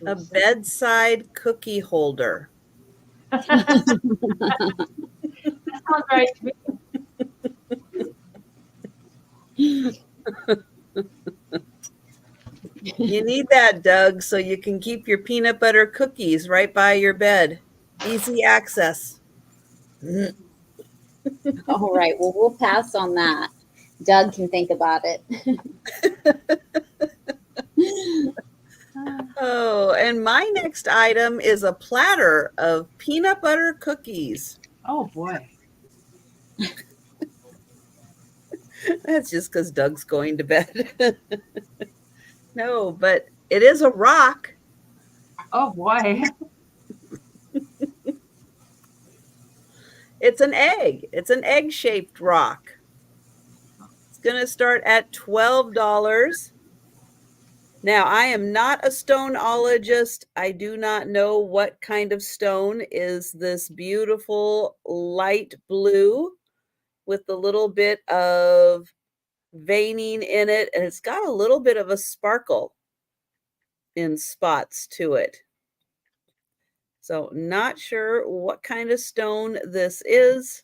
A bedside cookie holder. That sounds right to me. You need that, Doug, so you can keep your peanut butter cookies right by your bed. Easy access. All right. Well, we'll pass on that. Doug can think about it. Oh, and my next item is a platter of peanut butter cookies. Oh boy. That's just because Doug's going to bed. No, but it is a rock. Oh boy. It's an egg. It's an egg-shaped rock. It's going to start at $12. Now, I am not a stoneologist. I do not know what kind of stone is this beautiful light blue with a little bit of veining in it, and it's got a little bit of a sparkle in spots to it. So not sure what kind of stone this is.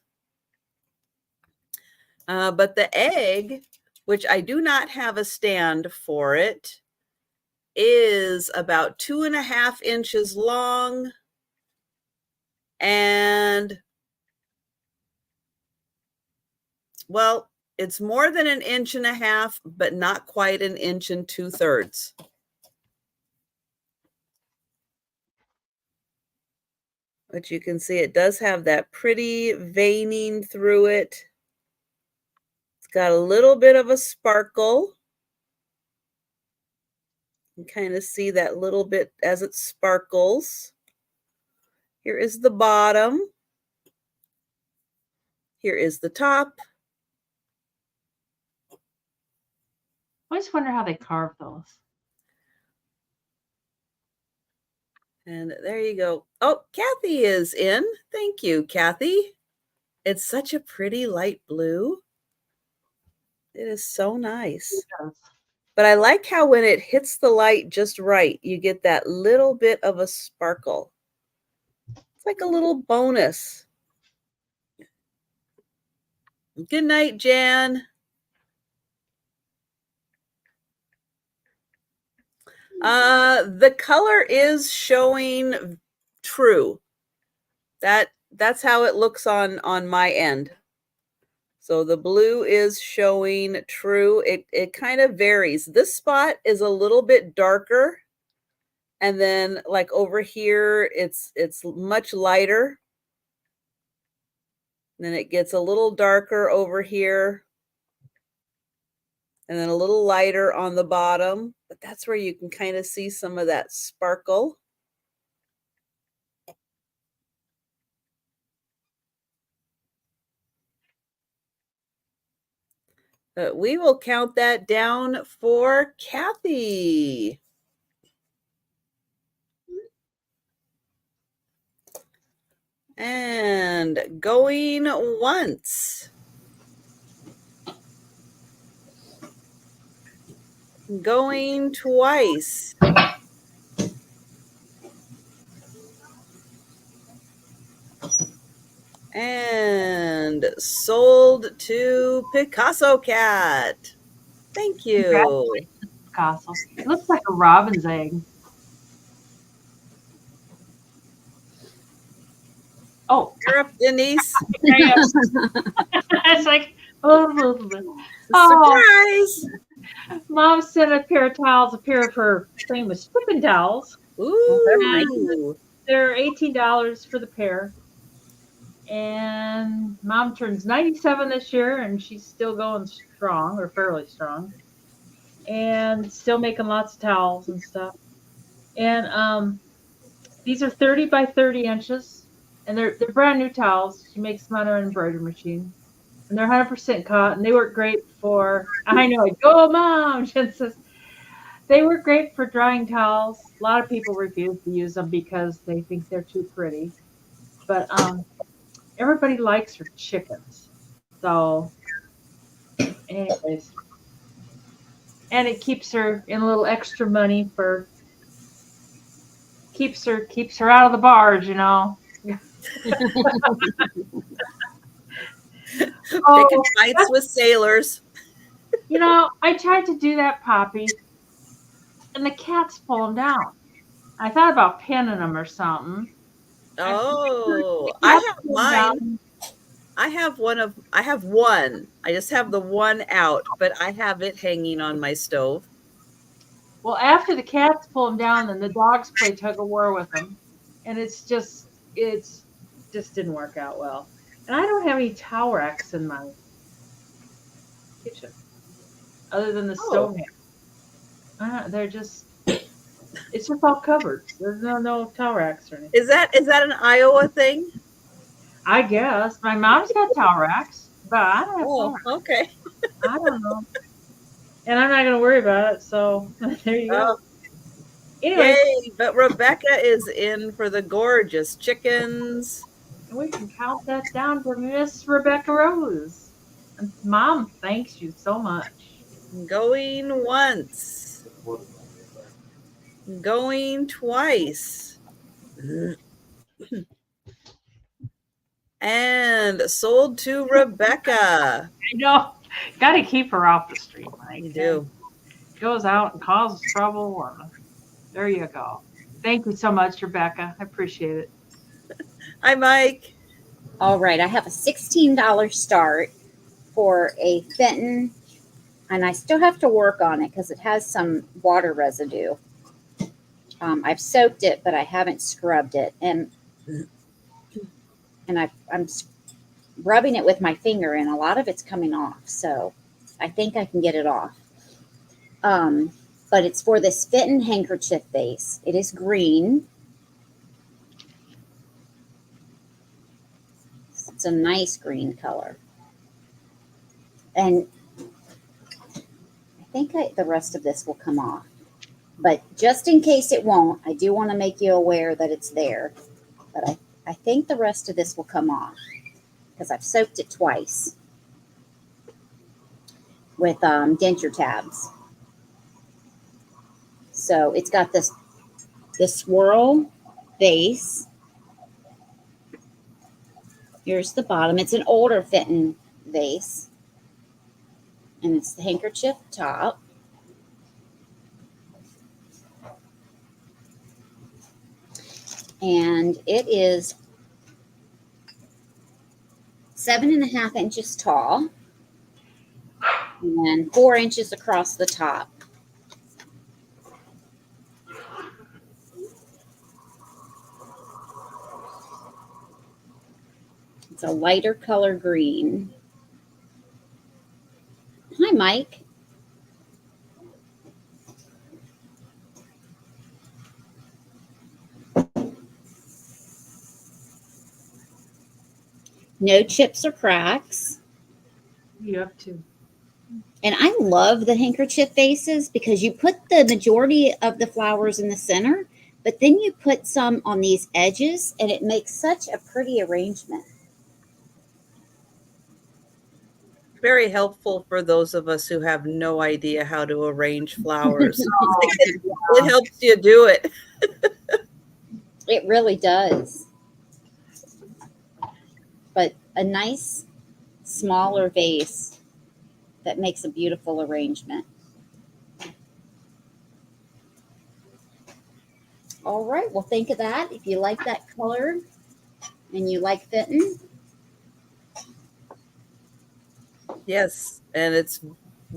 But the egg, which I do not have a stand for it, is about 2.5 inches long and, well, it's more than 1.5 inches, but not quite 1 2/3 inches. But you can see it does have that pretty veining through it. It's got a little bit of a sparkle. You can kind of see that little bit as it sparkles. Here is the bottom. Here is the top. I always wonder how they carve those. And there you go. Oh, Kathy is in. Thank you, Kathy. It's such a pretty light blue. It is so nice. But I like how when it hits the light just right, you get that little bit of a sparkle. It's like a little bonus. Good night, Jan. The color is showing true. That's how it looks on my end. So the blue is showing true. It kind of varies. This spot is a little bit darker. And then like over here, it's much lighter. Then it gets a little darker over here. And then a little lighter on the bottom. But that's where you can kind of see some of that sparkle. But we will count that down for Kathy. And going once. Going twice. And sold to Picasso Cat. Thank you. Castle. It looks like a robin's egg. Oh, You're up, Denise. it's like, oh, Surprise. Mom sent a pair of towels, a pair of her famous stripping towels. Ooh. They're $18 for the pair. And Mom turns 97 this year, and she's still going strong, or fairly strong, and still making lots of towels and stuff. And these are 30 by 30 inches, and they're brand new towels. She makes them on her embroidery machine, and they're 100% cotton. They work great for. I know, go Mom. Jen says they work great for drying towels. A lot of people refuse to use them because they think they're too pretty, but everybody likes her chickens. So, anyways, and it keeps her in a little extra money for keeps her out of the bars, you know. Picking fights with sailors. You know, I tried to do that, Poppy, and the cats pull them down. I thought about pinning them or something. Oh, I have mine. I have one. I just have the one out, but I have it hanging on my stove. Well, after the cats pull them down, then the dogs play tug of war with them, and it's just didn't work out well. And I don't have any towel racks in my kitchen other than the stove hand. They're just it's just all covered. There's no towel racks or anything. Is that an Iowa thing? I guess my mom's got towel racks, but I don't have towel racks. Okay. I don't know. And I'm not going to worry about it. So there you go. Anyway, yay, but Rebecca is in for the gorgeous chickens. We can count that down for Miss Rebecca Rose. And Mom, thanks you so much. Going once. Going twice. And sold to Rebecca. I know. Got to keep her off the street, Mike. You do. Goes out and causes trouble. There you go. Thank you so much, Rebecca. I appreciate it. Hi, Mike. All right. I have a $16 start for a Fenton, and I still have to work on it because it has some water residue. I've soaked it, but I haven't scrubbed it. And I'm rubbing it with my finger, and a lot of it's coming off. So I think I can get it off. But it's for this Fenton handkerchief base. It is green. It's a nice green color. And I think the rest of this will come off. But just in case it won't, I do want to make you aware that it's there. But I think the rest of this will come off because I've soaked it twice with denture tabs. So it's got this swirl base. Here's the bottom. It's an older Fenton vase. And it's the handkerchief top. And it is 7.5 inches tall and 4 inches across the top. It's a lighter color green. Hi, Mike. No chips or cracks. You have to. And I love the handkerchief vases because you put the majority of the flowers in the center, but then you put some on these edges, and it makes such a pretty arrangement. Very helpful for those of us who have no idea how to arrange flowers. It helps you do it. It really does. But a nice smaller vase that makes a beautiful arrangement. All right, well, think of that. If you like that color and you like fitting, Yes, and it's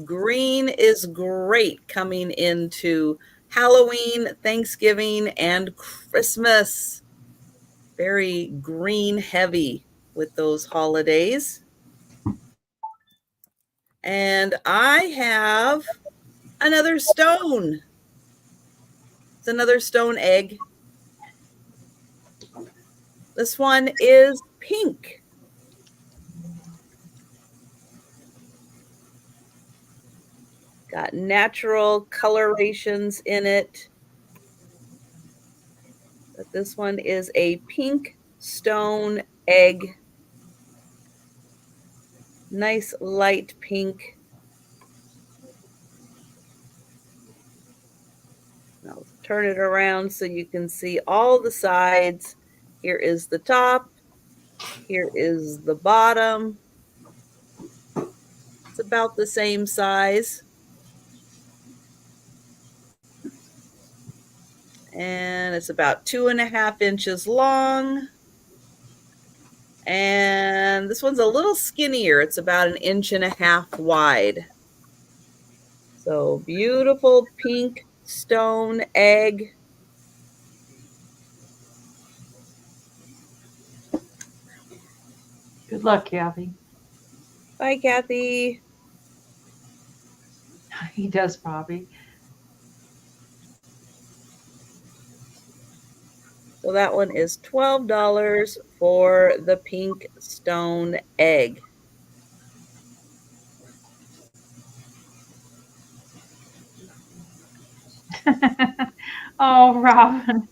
green is great coming into Halloween, Thanksgiving, and Christmas. Very green heavy with those holidays. And I have another stone. It's another stone egg. This one is pink. Got natural colorations in it. But this one is a pink stone egg. Nice light pink. I'll turn it around so you can see all the sides. Here is the top. Here is the bottom. It's about the same size. And it's about 2.5 inches long. And this one's a little skinnier. It's about 1.5 inches wide. So beautiful pink stone egg. Good luck, Kathy. Bye, Kathy. He does, Bobby. So that one is $12 for the pink stone egg. Oh, Robin.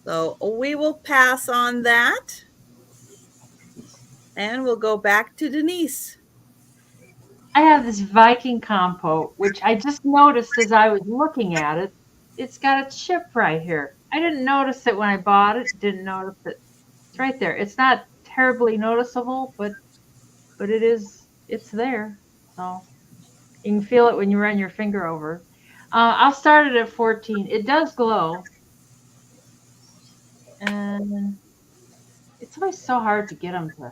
So we will pass on that. And we'll go back to Denise. I have this Viking compote, which I just noticed as I was looking at it. It's got a chip right here. I didn't notice it when I bought it. Didn't notice it. It's right there. It's not terribly noticeable, but it's there. So you can feel it when you run your finger over. I'll start it at 14. It does glow. And it's always so hard to get them to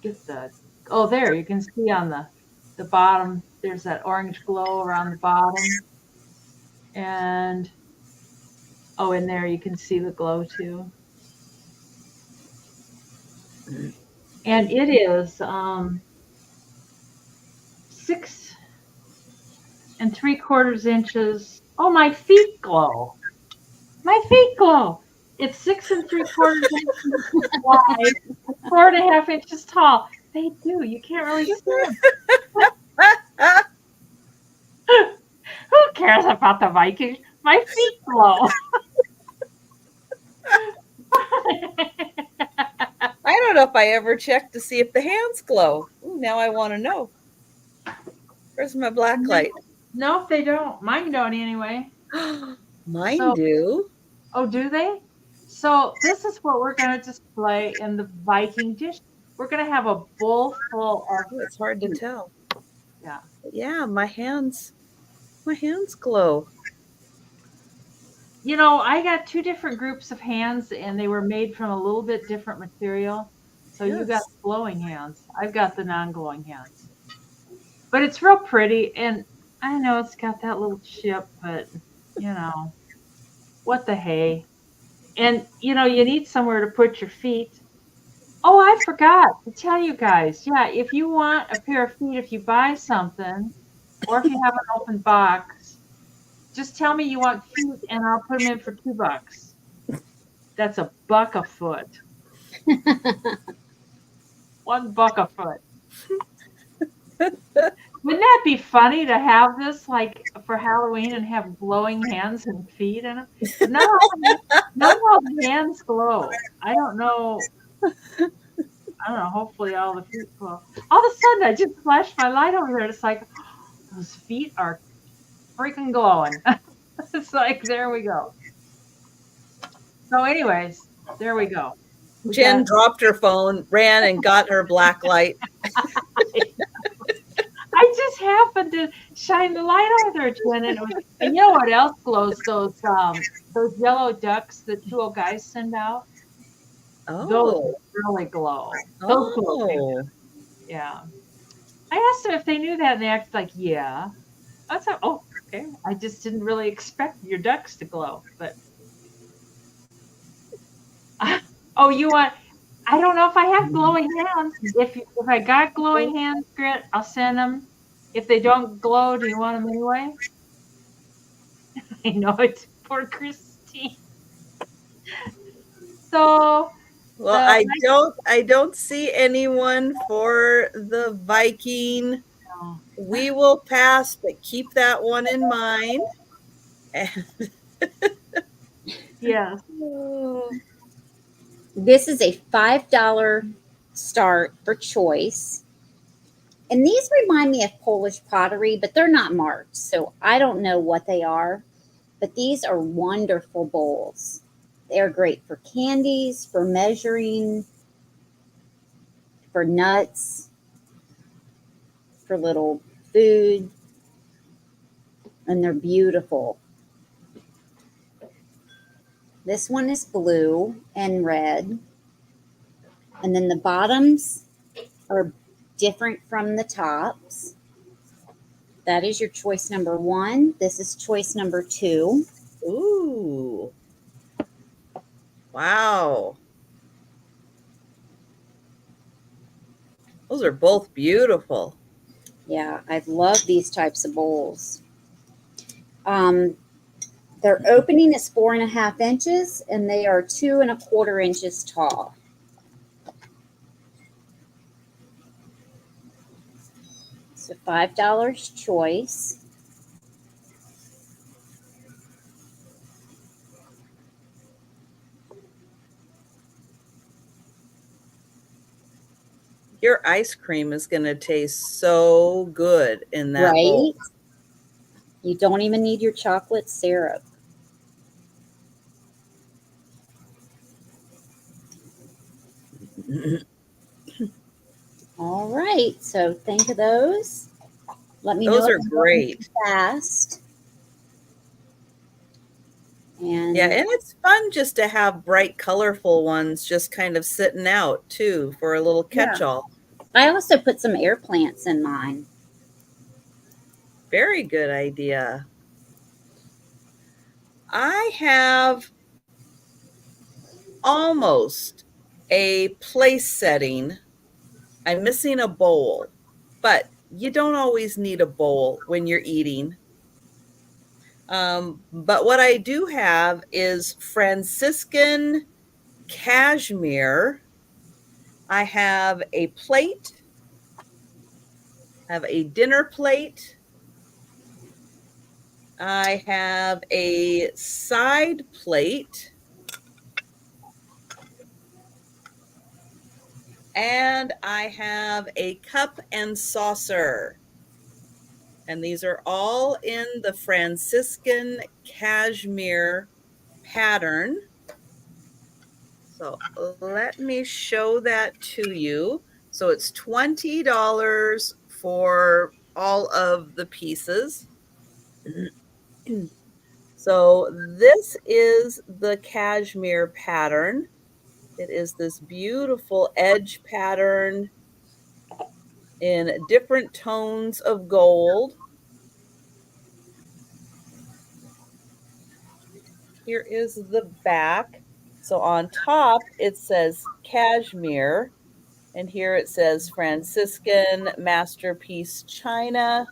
get oh, there, you can see on the bottom, there's that orange glow around the bottom. And oh, in there you can see the glow too. And it is 6 3/4 inches. Oh, my feet glow. My feet glow. It's 6 3/4 inches wide, 4.5 inches tall. They do. You can't really see them. Who cares about the Vikings? My feet glow. I don't know if I ever checked to see if the hands glow. Ooh, now I want to know. Where's my black light? No, they don't. Mine don't anyway. Mine do. Oh, do they? So this is what we're going to display in the Viking dish. We're going to have a bowl full of. Oh, it's hard to tell. Yeah. Yeah, my hands glow. You know, I got 2 different groups of hands, and they were made from a little bit different material. So you got glowing hands. I've got the non-glowing hands. But it's real pretty, and I know it's got that little chip, but you know, what the hey. And you know, you need somewhere to put your feet. Oh, I forgot to tell you guys. Yeah, if you want a pair of feet, if you buy something, or if you have an open box, just tell me you want feet, and I'll put them in for $2. That's $1 a foot. $1 a foot. Wouldn't that be funny to have this like for Halloween and have glowing hands and feet in them? But not all the hands glow. I don't know. Hopefully all the feet glow. All of a sudden, I just flashed my light over there. It's like, oh, those feet are freaking glowing. It's like, there we go. So anyways, there we go. Jen Yes. dropped her phone, ran and got her black light. I just happened to shine the light on there, Jen, and you know what else glows? Those yellow ducks that two old guys send out. Those Oh, really glow. Those glow good. oh. Yeah. I asked them if they knew that, and they acted like, yeah. I was like, oh, okay. I just didn't really expect your ducks to glow, but oh, you want? I don't know if I have glowing hands. If I got glowing hands, Grit, I'll send them. If they don't glow, do you want them anyway? I know it's poor Christine. So Well, the I don't see anyone for the Viking. oh, We will pass, but keep that one in mind. And yes, This is a $5 start for choice. And these remind me of Polish pottery, but they're not marked. So I don't know what they are. But these are wonderful bowls. They're great for candies, for measuring, for nuts, for little food. And they're beautiful. This one is blue and red. And then the bottoms are different from the tops. That is your choice number one. This is choice number two. ooh, wow. Those are both beautiful. Yeah, I love these types of bowls. Um, their opening is 4.5 inches and they are 2.25 inches tall. So $5 choice. Your ice cream is going to taste so good in that bowl. Right? You don't even need your chocolate syrup. All right. So think of those. Let me know Those if are I'm going too great. fast. Yeah, And and it's fun just to have bright, colorful ones just kind of sitting out too for a little yeah, catch-all. I also put some air plants in mine. Very good idea. I have almost a place setting. I'm missing a bowl, but you don't always need a bowl when you're eating. But what I do have is Franciscan cashmere. I have a plate, have a dinner plate. I have a side plate. And I have a cup and saucer. And these are all in the Franciscan cashmere pattern. So let me show that to you. So it's $20 for all of the pieces. So this is the cashmere pattern. It is this beautiful edge pattern in different tones of gold. Here is the back. So on top, it says cashmere. And here it says Franciscan Masterpiece China,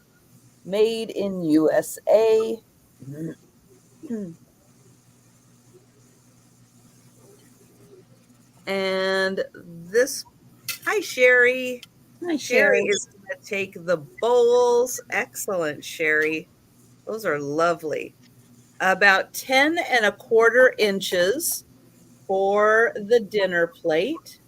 made in USA. And this, hi, Sherry. Hi, Sherry Sherry. is going to take the bowls. Excellent, Sherry. Those are lovely. About 10.25 inches for the dinner plate.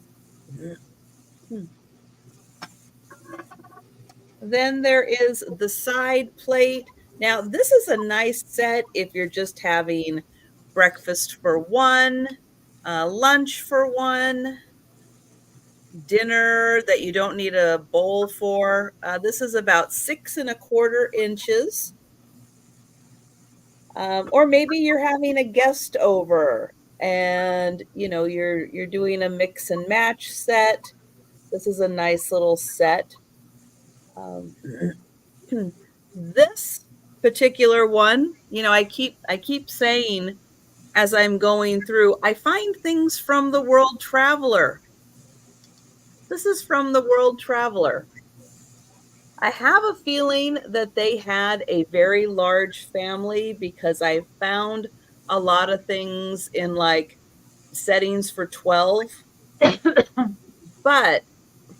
Then there is the side plate. Now, this is a nice set if you're just having breakfast for one. lunch for one, dinner that you don't need a bowl for. This is about 6.25 inches. Or maybe you're having a guest over and you're doing a mix and match set. This is a nice little set. Um, this particular one, I keep saying as I'm going through, I find things from the World Traveler. This is from the World Traveler. I have a feeling that they had a very large family because I found a lot of things in like settings for 12. But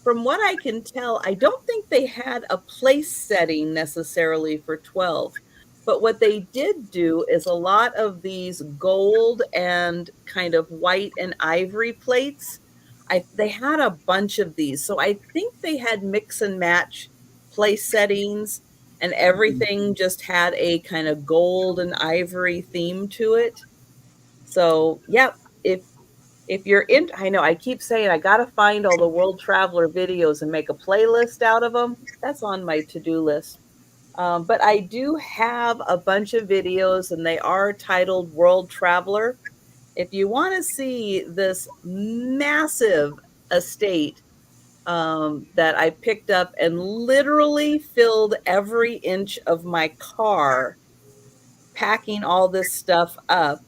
from what I can tell, I don't think they had a place setting necessarily for 12. But what they did do is a lot of these gold and kind of white and ivory plates. They had a bunch of these. So I think they had mix and match place settings, and everything just had a kind of gold and ivory theme to it. So, yep, if you're in, I know I keep saying I got to find all the World Traveler videos and make a playlist out of them. That's on my to-do list. But I do have a bunch of videos and they are titled World Traveler. If you want to see this massive estate that I picked up and literally filled every inch of my car packing all this stuff up.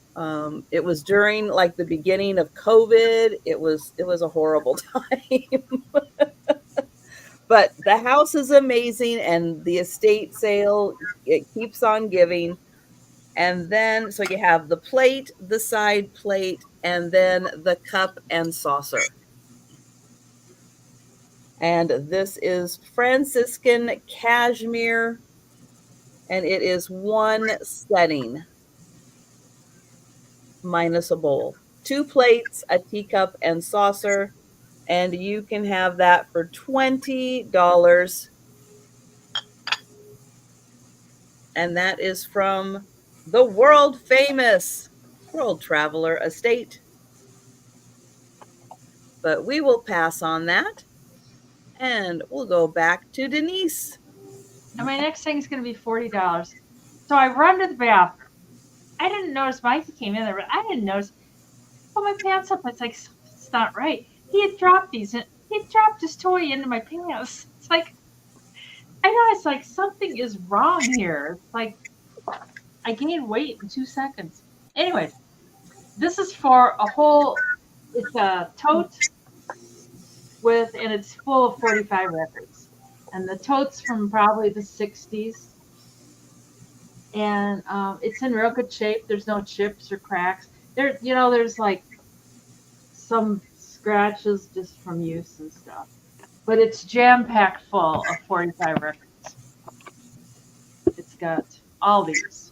It was during like the beginning of COVID. It was a horrible time. But the house is amazing and the estate sale, it keeps on giving. And then so you have the plate, the side plate, and then the cup and saucer. And this is Franciscan cashmere, and it is one setting minus a bowl. Two plates, a teacup, and saucer, and you can have that for $20. And that is from the world famous World Traveler Estate. But we will pass on that, and we'll go back to Denise. And my next thing is going to be $40. So I run to the bathroom. I didn't notice Mikey came in there, but I didn't notice. Put my pants up. It's like it's not right. He had dropped these. And he had dropped his toy into my pants. It's like I know. It's like something is wrong here. It's like I gained weight in 2 seconds. Anyways, this is for a whole. It's a tote and it's full of 45 records, and the tote's from probably the 60s, and it's in real good shape. There's no chips or cracks. There's like some scratches just from use and stuff. But it's jam packed full of 45 records. It's got all these.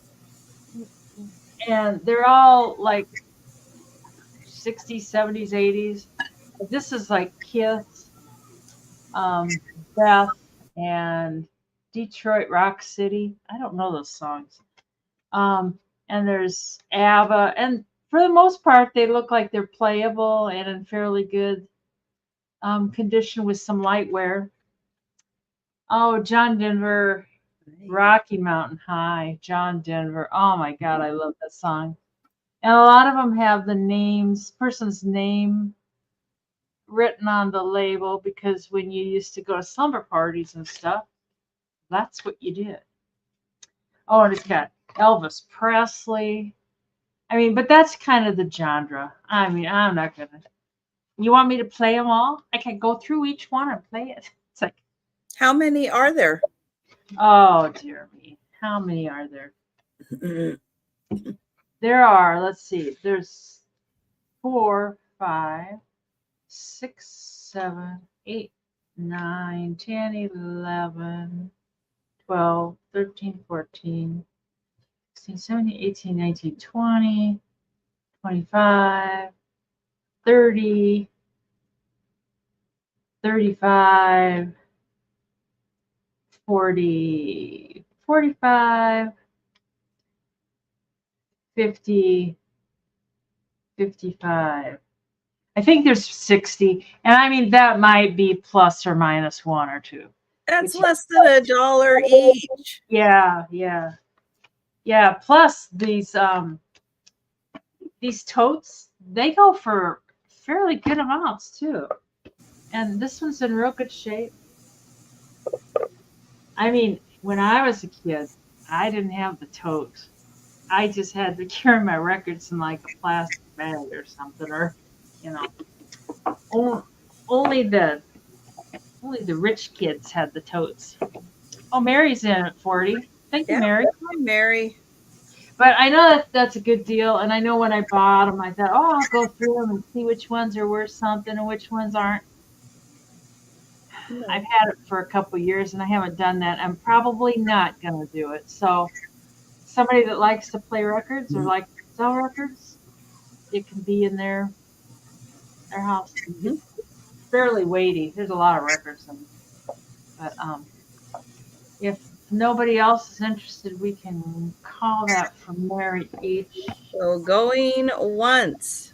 And they're all like 60s, 70s, 80s. This is like Kiss, Beth, and Detroit Rock City. I don't know those songs. And there's ABBA. And for the most part, they look like they're playable and in fairly good condition with some light wear. Oh, John Denver, Rocky Mountain High, John Denver. Oh my God, I love that song. And a lot of them have the person's name written on the label because when you used to go to slumber parties and stuff, that's what you did. Oh, and it's got Elvis Presley. I mean, but that's kind of the genre. I mean, I'm not gonna. You want me to play them all? I can go through each one and play it. It's like, How many are there? oh dear me, how many are there? There are. Let's see. There's 4, 5, 6, 7, 8, 9, 10, 11, 12, 13, 14, 16, 17, 18, 19, 20, 25, 30, 35, 40, 45, 50, 55. I think there's 60. And I mean, that might be plus or minus one or two. That's Which, less than $1 each. yeah, yeah. Yeah. Plus these totes, they go for fairly good amounts too. And this one's in real good shape. I mean, when I was a kid, I didn't have the tote. I just had to carry my records in like a plastic bag or something, or you know, on- only the only the rich kids had the totes. Oh, Mary's in at 40. Thank you, Yeah, Mary. hi, Mary. But I know that that's a good deal, and I know when I bought them, I thought, oh, I'll go through them and see which ones are worth something and which ones aren't. I've No. had it for a couple years, and I haven't done that. I'm probably not going to do it. So, somebody that likes to play records or likes to sell records, it can be in their house. Mhm. It's fairly weighty. There's a lot of records in it. But if nobody else is interested, we can call that for Mary H. So going once.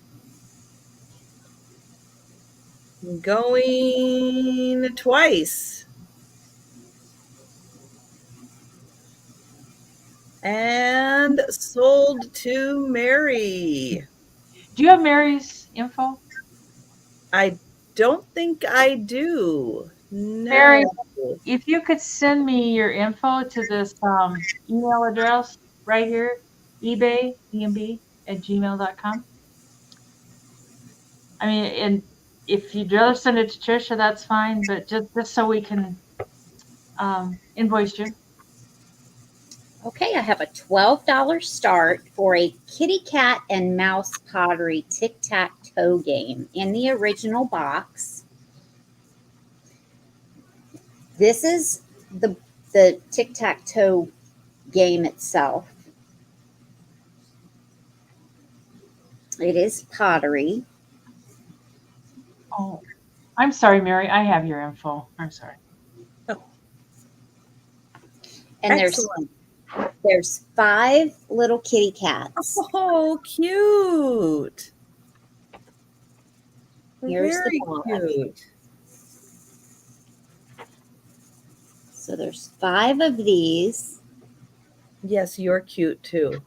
Going twice. And sold to Mary. Do you have Mary's info? I don't think I do. Mary, No. if you could send me your info to this email address right here, ebaydmb@gmail.com. I mean, and if you'd rather send it to Trisha, that's fine, but just so we can invoice you. Okay, I have a $12 start for a kitty cat and mouse pottery tic-tac-toe game in the original box. This is the tic-tac-toe game itself. It is pottery. Oh, I'm sorry, Mary. I have your info. I'm sorry. And Excellent. there's 5 little kitty cats. Oh, cute. Here's the Very box. cute. So there's 5 of these. Yes, you're cute too,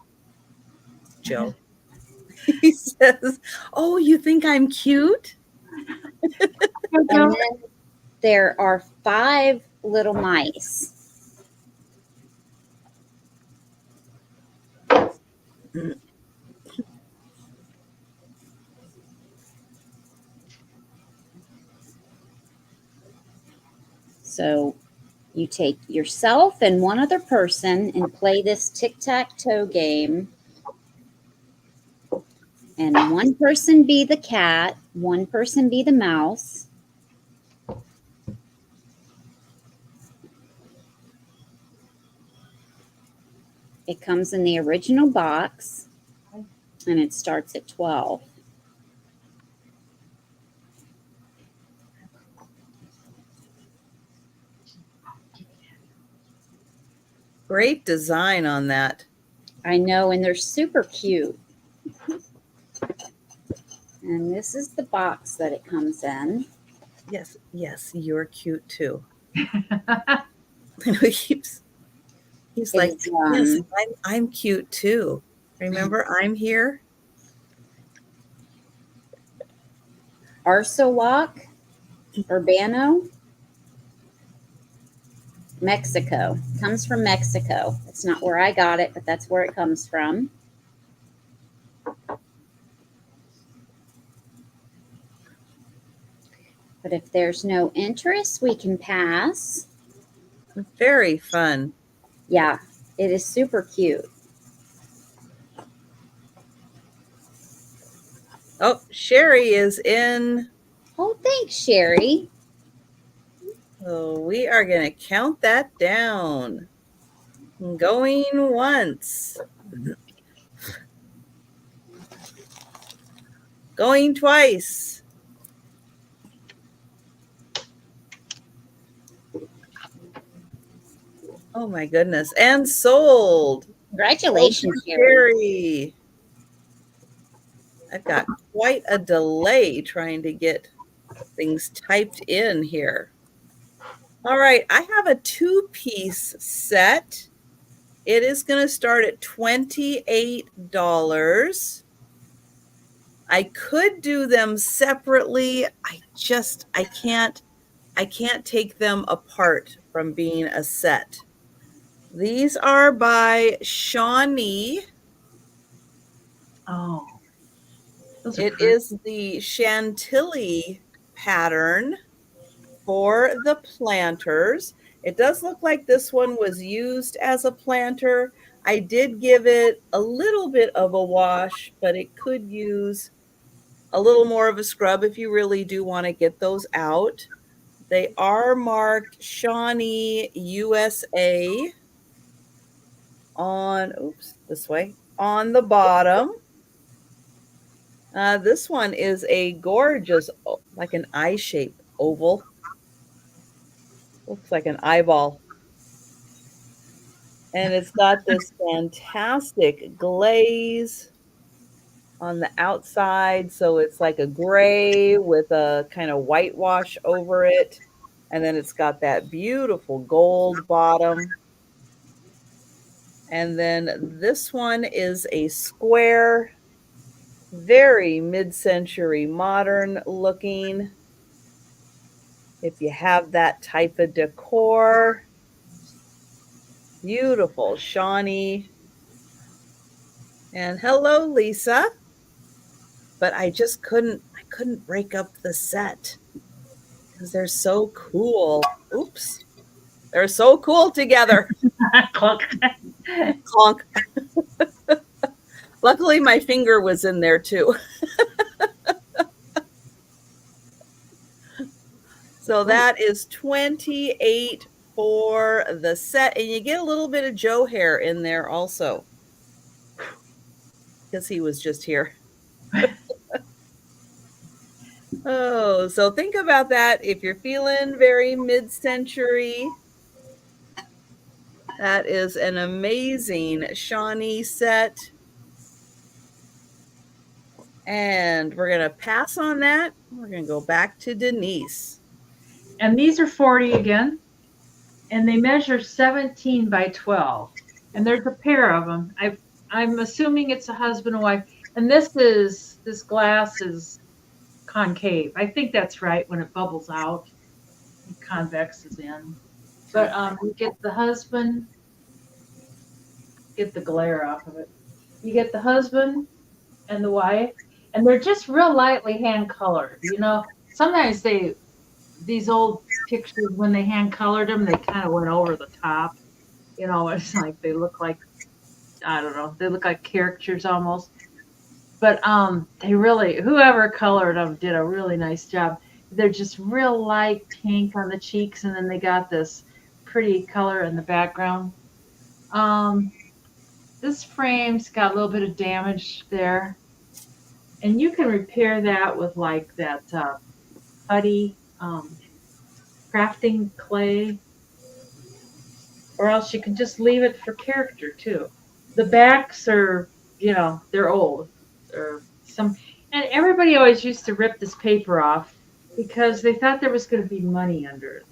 Joe. He says, "Oh, you think I'm cute?" And then there are 5 little mice. So you take yourself and one other person and play this tic-tac-toe game. And one person be the cat, one person be the mouse. It comes in the original box and it starts at 12. Great design on that. I know, and they're super cute. And this is the box that it comes in. Yes, yes, you're cute too. I know he's like, It's, yes, I'm cute too. Remember, I'm here. Arsolak, Urbano, Mexico. Comes from Mexico. It's not where I got it, but that's where it comes from. But if there's no interest, we can pass. Very fun. Yeah, it is super cute. Oh, Sherry is in. Oh, thanks, Sherry. So we are going to count that down. Going once. Going twice. Oh my goodness. And sold. Congratulations, Sold to Sherry. Sherry. I've got quite a delay trying to get things typed in here. All right, I have a 2-piece set. It is going to start at $28. I could do them separately. I can't take them apart from being a set. These are by Shawnee. Oh, those are It pretty. is the Chantilly pattern for the planters. It does look like this one was used as a planter. I did give it a little bit of a wash, but it could use a little more of a scrub if you really do want to get those out. They are marked Shawnee USA on, oops, this way, on the bottom. This one is a gorgeous, like an eye-shaped oval. Looks like an eyeball. And it's got this fantastic glaze on the outside. So it's like a gray with a kind of whitewash over it. And then it's got that beautiful gold bottom. And then this one is a square, very mid-century modern looking. If you have that type of decor, beautiful Shawnee. And hello, Lisa. But I couldn't break up the set because they're so cool. Oops. They're so cool together. Clonk. Luckily, my finger was in there too. So that is 28 for the set. And you get a little bit of Joe hair in there also, because he was just here. Oh, so think about that. If you're feeling very mid-century, that is an amazing Shawnee set. And we're going to pass on that. We're going to go back to Denise. And these are 40 again. And they measure 17 by 12. And there's a pair of them. I'm assuming it's a husband and wife. And this glass is concave. I think that's right. When it bubbles out, it convexes in. But you get the husband, get the glare off of it. You get the husband and the wife, and they're just real lightly hand colored. You know, sometimes these old pictures, when they hand colored them, they kind of went over the top. You know, it's like they look like, I don't know, they look like caricatures almost. But they really, whoever colored them did a really nice job. They're just real light pink on the cheeks, and then they got this pretty color in the background. This frame's got a little bit of damage there, and you can repair that with like that putty crafting clay, or else you can just leave it for character too. The backs are, you know, they're old. Or some, and everybody always used to rip this paper off because they thought there was going to be money under it.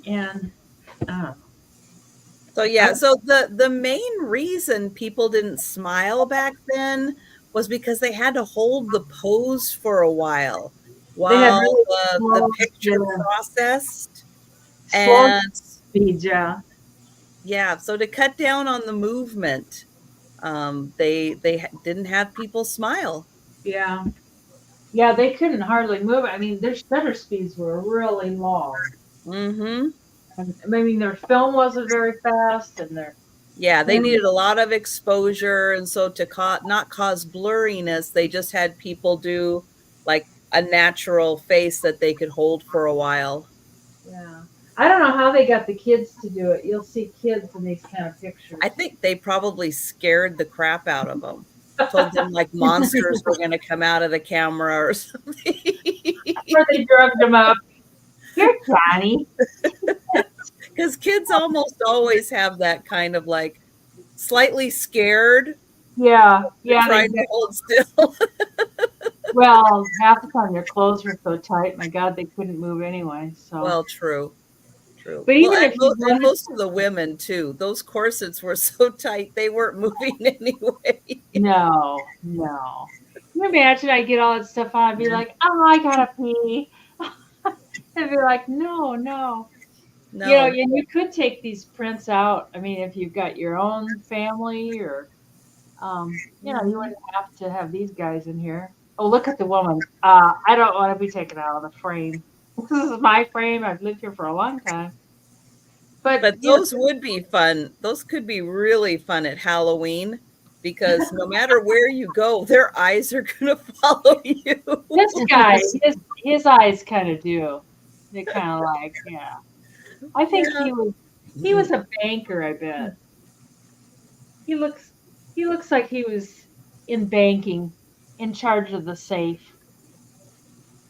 And so yeah, so the main reason people didn't smile back then was because they had to hold the pose for a while really the picture processed. Slow And speed, yeah. Yeah, so to cut down on the movement, they didn't have people smile. Yeah. Yeah, they couldn't hardly move. I mean, their shutter speeds were really long. Mm-hmm. And, I mean, their film wasn't very fast, and their Yeah, they needed a lot of exposure, and so to not cause blurriness, they just had people do like a natural face that they could hold for a while. Yeah. I don't know how they got the kids to do it. You'll see kids in these kind of pictures. I think they probably scared the crap out of them. Told them like monsters were going to come out of the camera or something. Or they drugged them up. You're Johnny. Because kids almost always have that kind of like slightly scared Yeah, They're yeah, they trying do. to hold still. Well, half the time their clothes were so tight. My God, they couldn't move anyway. So, Well, true. True. but Well, even if you and wanted, most of the women too. Those corsets were so tight they weren't moving anyway. no, no. Can you imagine I get all that stuff on, I'd be like, oh, I gotta pee. I'd be like, no, no. No. And you could take these prints out. I mean, if you've got your own family or, you Mhm. wouldn't have to have these guys in here. Oh, look at the woman. I don't want to be taken out of the frame. This is my frame. I've lived here for a long time. But, But those would be fun. Those could be really fun at Halloween because no matter where you go, their eyes are going to follow you. this guy, his eyes kind of do. They kind of like, yeah. I think Yeah. he was a banker, I bet. He looks he looks like he was in banking, in charge of the safe.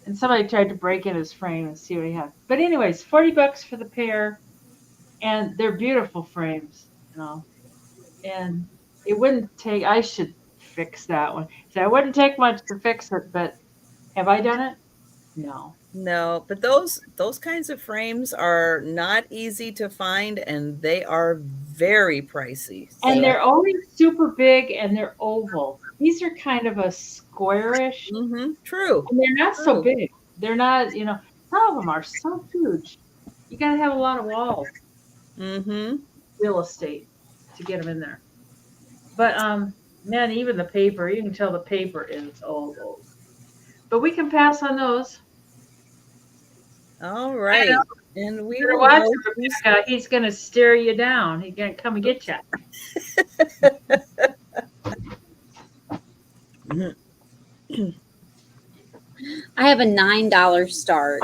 And somebody tried to break in his frame and see what he had. But anyways, $40 for the pair, and they're beautiful frames. And it wouldn't take. I should fix that one. So it wouldn't take much to fix it, but have I done it? No. No, but those kinds of frames are not easy to find and they are very pricey. And So, they're always super big and they're oval. These are kind of a squarish, true. and they're not so True. big. They're not. Some of them are so huge. You got to have a lot of wall Mhm. real estate to get them in there. But man, even the paper, you can tell the paper is old, old. But we can pass on those. All I right. And we better will watch go him, through Rebecca. He's gonna stare you down. He's gonna come and get you. I have a $9 start,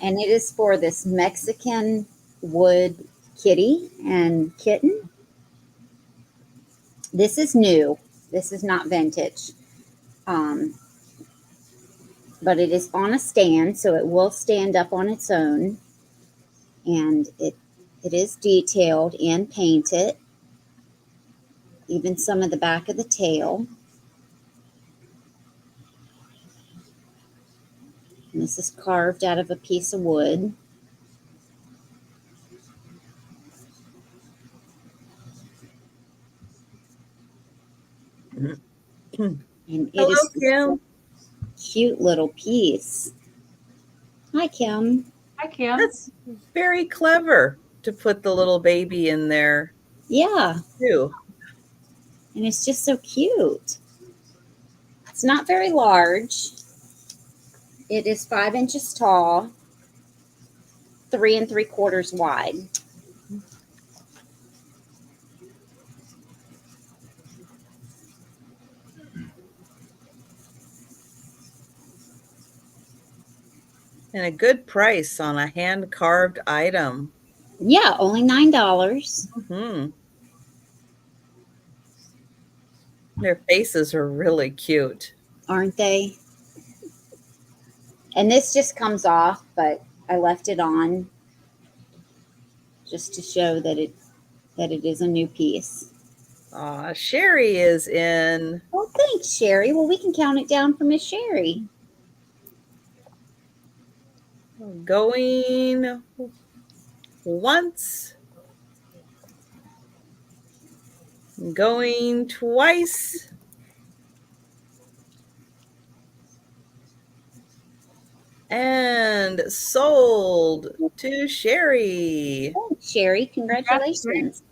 and it is for this Mexican wood kitty and kitten. This is new. This is not vintage. Um, but it is on a stand, so it will stand up on its own, and it is detailed and painted, even some of the back of the tail. And this is carved out of a piece of wood. And it Hello, is just a Kim. cute little piece. Hi, Kim. Hi, Kim. That's very clever to put the little baby in there Yeah, too. and it's just so cute. It's not very large. It is 5 inches tall, 3 3/4 wide. And a good price on a hand carved item. Yeah, only $9. Mhm. Their faces are really cute. Aren't they? And this just comes off, but I left it on just to show that it is a new piece. Sherry is in. Well, thanks, Sherry. Well, we can count it down for Miss Sherry. Going once, going twice, and sold to Sherry. Thanks, Sherry. Congrats, Sherry. Congratulations.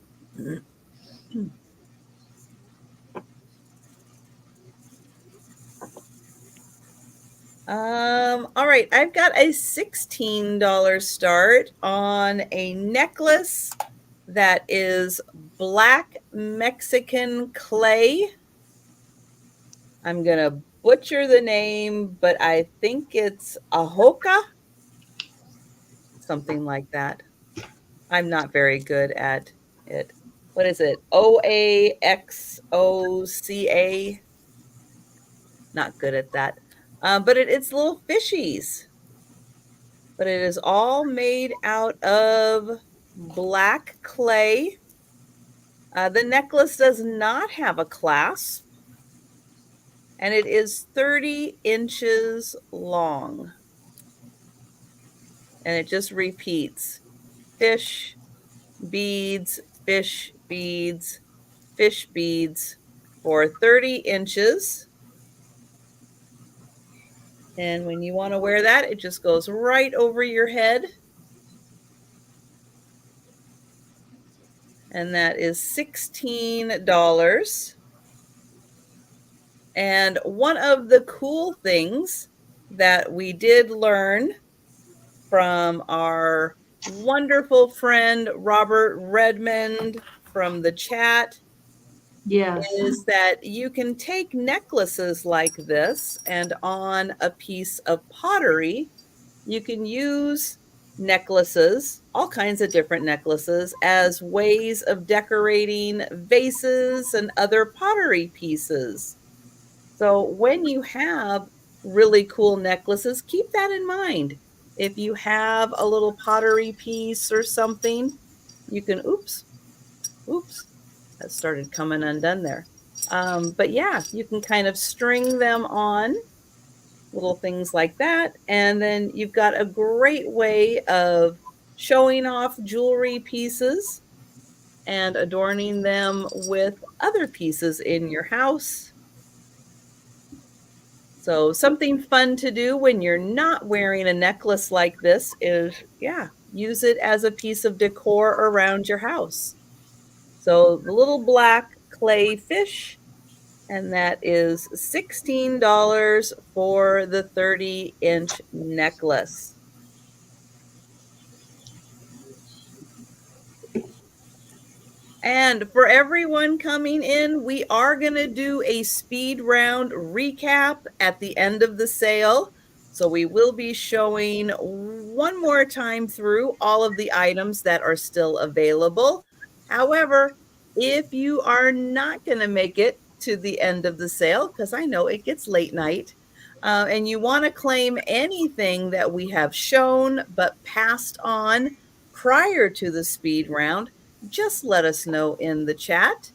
All right, I've got a $16 start on a necklace that is black Mexican clay. I'm gonna butcher the name, but I think it's Ahoka, something like that. I'm not very good at it. What is it? Oaxoca? Not good at that. But it's little fishies. But it is all made out of black clay. The necklace does not have a clasp, and it is 30 inches long. And it just repeats fish, beads, fish, beads, fish, beads for 30 inches. And when you want to wear that, it just goes right over your head. And that is $16. And one of the cool things that we did learn from our wonderful friend Robert Redmond from the chat Yes. is that you can take necklaces like this, and on a piece of pottery, you can use necklaces, all kinds of different necklaces, as ways of decorating vases and other pottery pieces. So when you have really cool necklaces, keep that in mind. If you have a little pottery piece or something, you can, oops, that started coming undone there. But yeah, you can kind of string them on, little things like that. And then you've got a great way of showing off jewelry pieces and adorning them with other pieces in your house. So something fun to do when you're not wearing a necklace like this is, yeah, use it as a piece of decor around your house. So the little black clay fish, and that is $16 for the 30-inch necklace. And for everyone coming in, we are going to do a speed round recap at the end of the sale. So we will be showing one more time through all of the items that are still available. However, if you are not going to make it to the end of the sale, because I know it gets late night, and you want to claim anything that we have shown but passed on prior to the speed round, just let us know in the chat.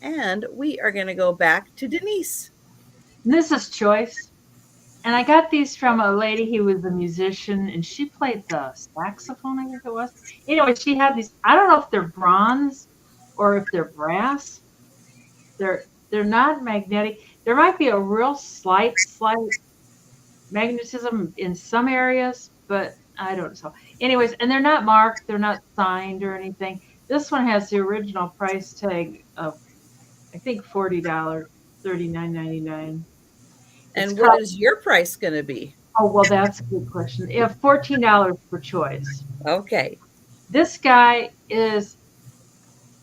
And we are going to go back to Denise. This is choice. And I got these from a lady who was a musician, and she played the saxophone, I think it was. Anyway, she had these. I don't know if they're bronze or if they're brass. They're not magnetic. There might be a real slight magnetism in some areas, but I don't know. Anyways, and they're not marked. They're not signed or anything. This one has the original price tag of, I think, $40, $39.99. And what is your price going to be? Oh, well, that's a good question. You have $14 per choice. Okay. This guy is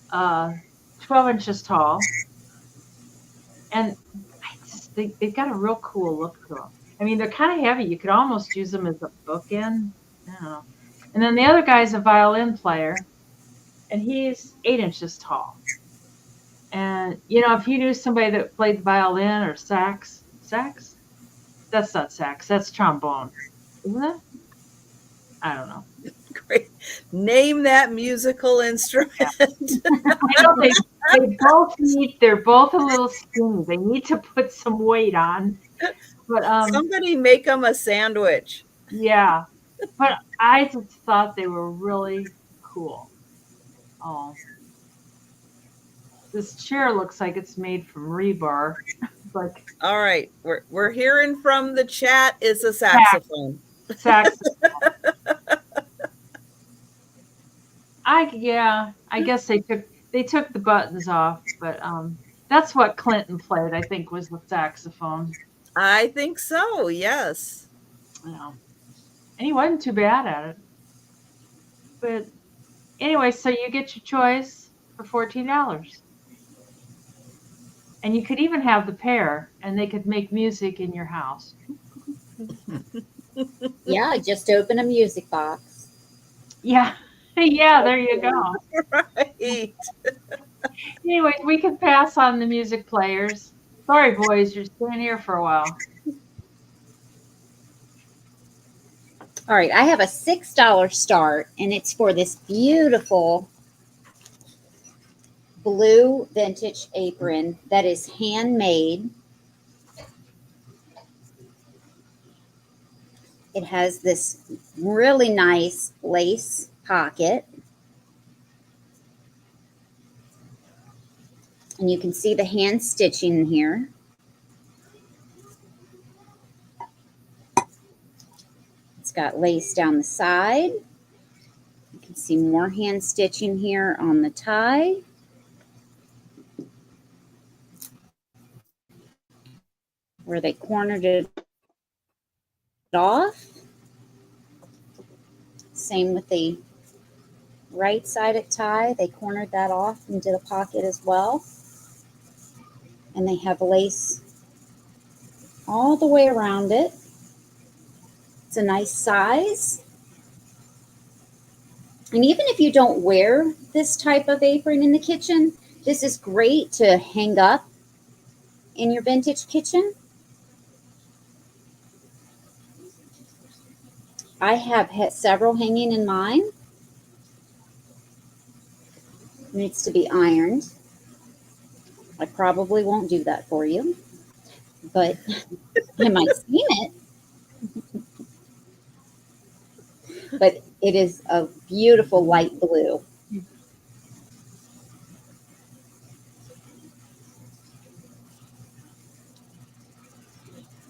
12 inches tall, and I just think they've got a real cool look to them. I mean, they're kind of heavy. You could almost use them as a bookend. I don't know. And then the other guy's a violin player, and he's 8 inches tall. And, you know, if you knew somebody that played violin or sax, that's not sax, that's trombone, isn't it? I don't know. Great. Name that musical instrument. Yeah. I know they're both a little skinny. They need to put some weight on. But somebody make them a sandwich. Yeah. But I just thought they were really cool. Oh. This chair looks like it's made from rebar. Like, all right. We're hearing from the chat is a saxophone. Saxophone. I guess they took the buttons off, but that's what Clinton played, I think, was the saxophone. I think so, yes. Yeah. And he wasn't too bad at it. But anyway, so you get your choice for $14. And you could even have the pair, and they could make music in your house. Yeah, just open a music box. Yeah. Yeah, there you go. Right. Anyways, we can pass on the music players. Sorry, boys, you're staying here for a while. All right, I have a $6 start, and it's for this beautiful blue vintage apron that is handmade. It has this really nice lace pocket. And you can see the hand stitching here. It's got lace down the side. You can see more hand stitching here on the tie. Where they cornered it off. Same with the right sided tie. They cornered that off and did a pocket as well. And they have lace all the way around it. It's a nice size. And even if you don't wear this type of apron in the kitchen, this is great to hang up in your vintage kitchen. I have had several hanging in mine. It needs to be ironed. I probably won't do that for you, but I might steam it. But it is a beautiful light blue.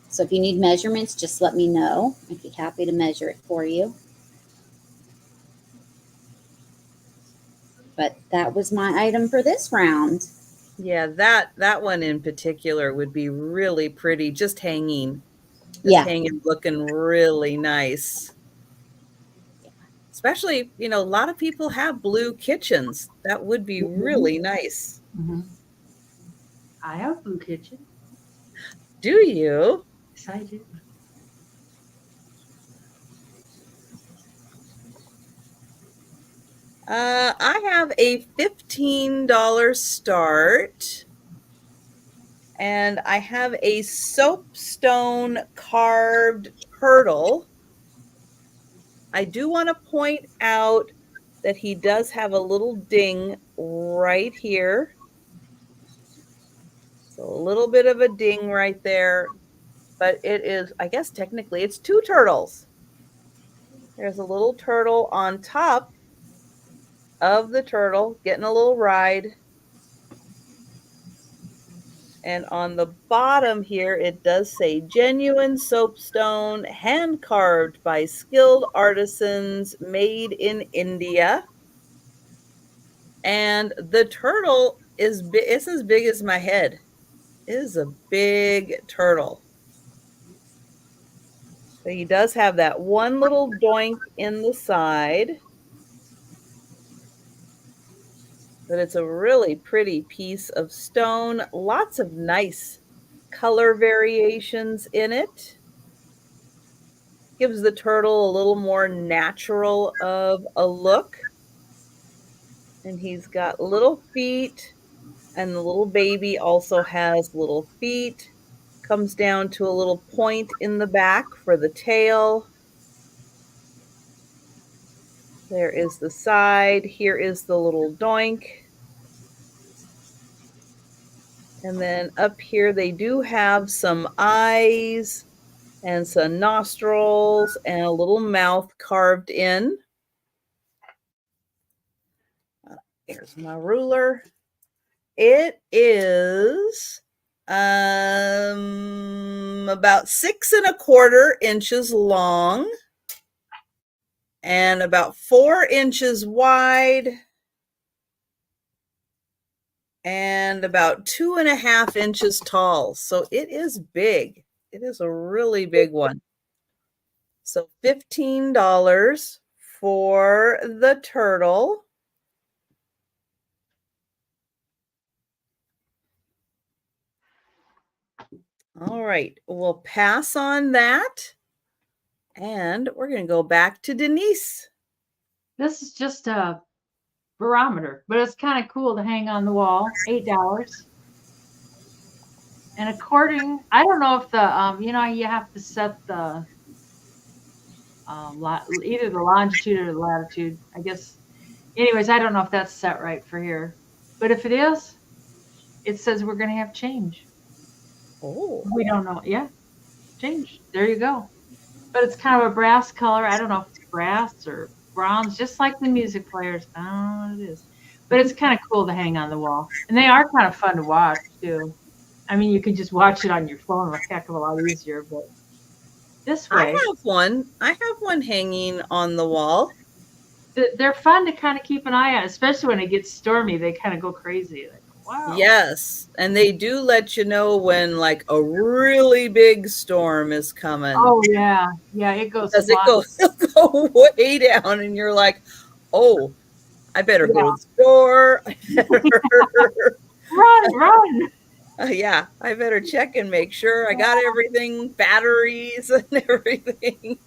So if you need measurements, just let me know. I'd be happy to measure it for you. But that was my item for this round. Yeah, that one in particular would be really pretty, just hanging. Just Yeah. hanging, looking really nice. Especially, a lot of people have blue kitchens. That would be really nice. Mm-hmm. I have a blue kitchen. Do you? Yes, I do. I have a $15 start. And I have a soapstone carved turtle. I do want to point out that he does have a little ding right here. So a little bit of a ding right there, but it is, I guess technically it's two turtles. There's a little turtle on top of the turtle getting a little ride. And on the bottom here, it does say genuine soapstone, hand carved by skilled artisans, made in India. And the turtle it's as big as my head. It is a big turtle. So he does have that one little doink in the side. But it's a really pretty piece of stone. Lots of nice color variations in it. Gives the turtle a little more natural of a look. And he's got little feet, and the little baby also has little feet. Comes down to a little point in the back for the tail. There is the side. Here is the little doink. And then up here, they do have some eyes and some nostrils and a little mouth carved in. Here's my ruler. It is about 6¼ inches long and about 4 inches wide and about 2½ inches tall. So it is big. It is a really big one. So $15 for the turtle. All right, we'll pass on that. And we're going to go back to Denise. This is just a barometer, but it's kind of cool to hang on the wall. $8. And I don't know if the you have to set the either the longitude or the latitude. I guess. Anyways, I don't know if that's set right for here. But if it is, it says we're going to have change. Oh, We don't know. Yeah, change. There you go. But it's kind of a brass color. I don't know if it's brass or bronze, just like the music players. I don't know what it is. But it's kind of cool to hang on the wall. And they are kind of fun to watch, too. I mean, you could just watch it on your phone, a heck of a lot easier. But this I way, have one. I have one hanging on the wall. they're fun to kind of keep an eye on, especially when it gets stormy. They kind of go crazy. Like, wow. Yes, and they do let you know when like a really big storm is coming Oh, yeah. Yeah, it goes because it flying. goes go way down, and you're like, "Oh, I better go to Yeah. the store. I better, Run, run. yeah, I better check and make sure I got everything, batteries and everything."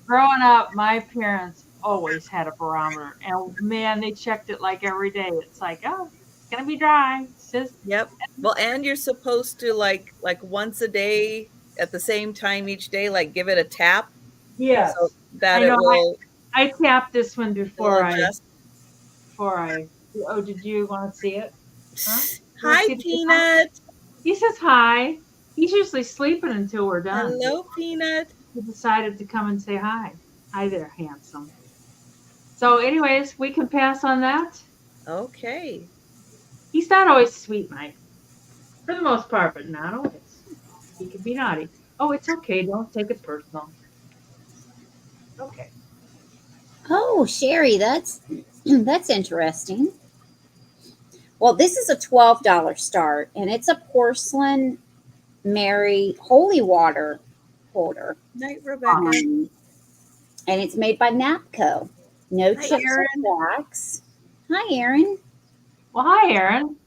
Growing up, my parents always had a barometer, and man, they checked it like every day. It's like, oh, it's gonna be dry. It's just Yep. Well, and you're supposed to like once a day at the same time each day, like give it a tap so yes. that I know. it I tapped this one will before adjust. before I. Oh, did you want to see it? Huh? You want to Hi, see the barometer? Peanut. He says hi. He's usually sleeping until we're done. Hello, Peanut. He decided to come and say hi. Hi there, handsome. So, anyways, we can pass on that. Okay. He's not always sweet, Mike. For the most part, but not always. He can be naughty. Oh, it's okay. Don't take it personal. Okay. Oh, Sherry, that's that's interesting. Well, this is a $12 start, and it's a porcelain Mary holy water holder. Night, Rebecca. And it's made by Napco. No Hi, chips or Erin. cracks. Hi, Erin. Well, hi, Aaron.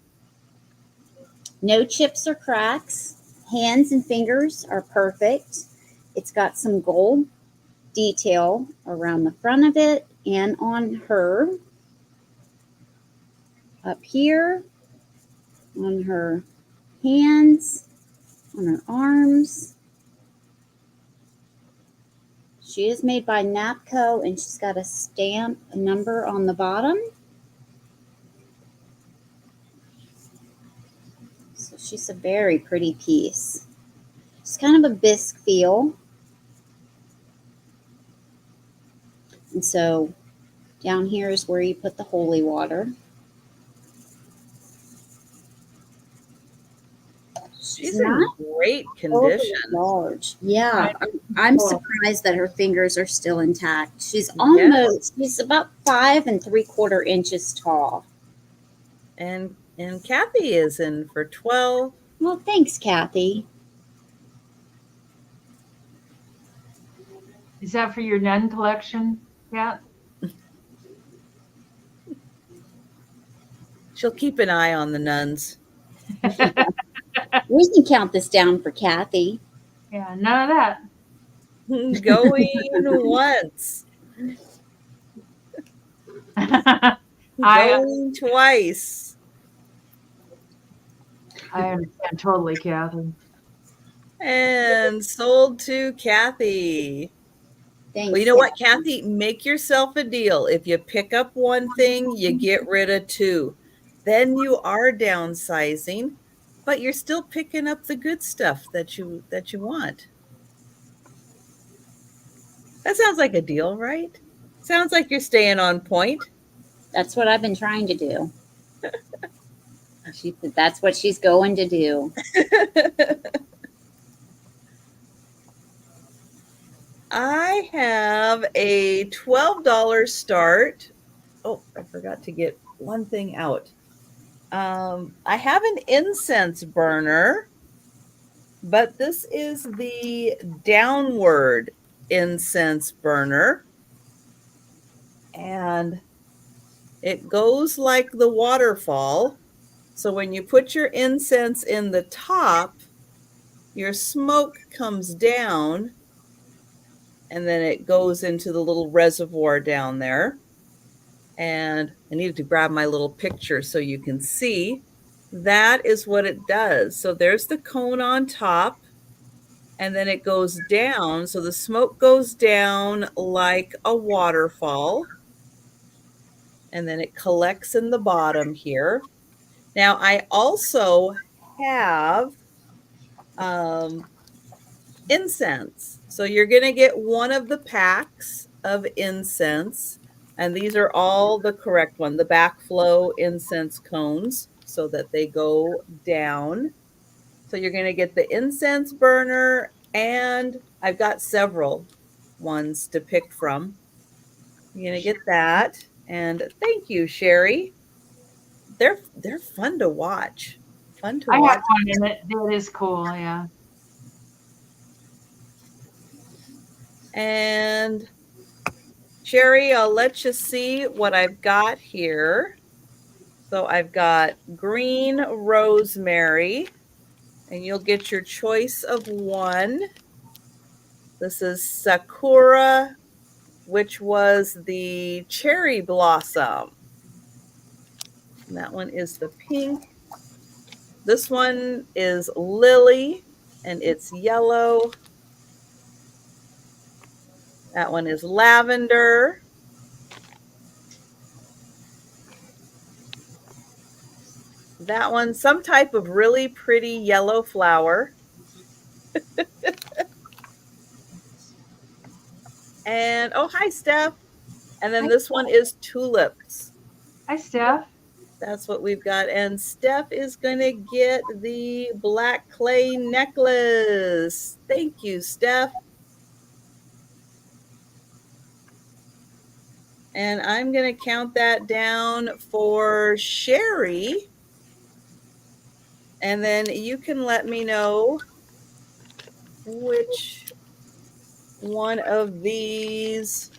No chips or cracks. Hands and fingers are perfect. It's got some gold detail around the front of it and on her. Up here, on her hands, on her arms. She is made by Napco and she's got a stamp, a number on the bottom. So she's a very pretty piece. It's kind of a bisque feel. And so down here is where you put the holy water. She's in great condition. Large. Yeah. I'm surprised that her fingers are still intact. She's almost, she's about 5 3/4 inches tall. And Kathy is in for 12. Well, thanks, Kathy. Is that for your nun collection, Kat? She'll keep an eye on the nuns. We can count this down for Kathy. Yeah, none of that. Going once. Going twice. I understand totally, Catherine. And sold to Kathy. Thanks. Well, you know what, Kathy? Make yourself a deal. If you pick up one thing, you get rid of two. Then you are downsizing, but you're still picking up the good stuff that you want. That sounds like a deal, right? Sounds like you're staying on point. That's what I've been trying to do. That's what she's going to do. I have a $12 start. Oh, I forgot to get one thing out. I have an incense burner, but this is the downward incense burner. And it goes like the waterfall. So when you put your incense in the top, your smoke comes down and then it goes into the little reservoir down there. And I needed to grab my little picture so you can see. That is what it does. So there's the cone on top, and then it goes down. So the smoke goes down like a waterfall, and then it collects in the bottom here. Now, I also have um, incense. So you're going to get one of the packs of incense. And these are all the correct one, the backflow incense cones, so that they go down. So you're going to get the incense burner, and I've got several ones to pick from. You're going to get that. And thank you, Sherry. They're fun to watch. Fun to I have watch. one and that is cool, yeah. And Sherry, I'll let you see what I've got here. So I've got green rosemary, and you'll get your choice of one. This is sakura, which was the cherry blossom. And that one is the pink. This one is lily, and it's yellow. That one is lavender. That one, some type of really pretty yellow flower. And oh, hi, Steph. And then Hi, this one is tulips. hi, Steph. That's what we've got. And Steph is going to get the black clay necklace. Thank you, Steph. And I'm going to count that down for Sherry. And then you can let me know which one of these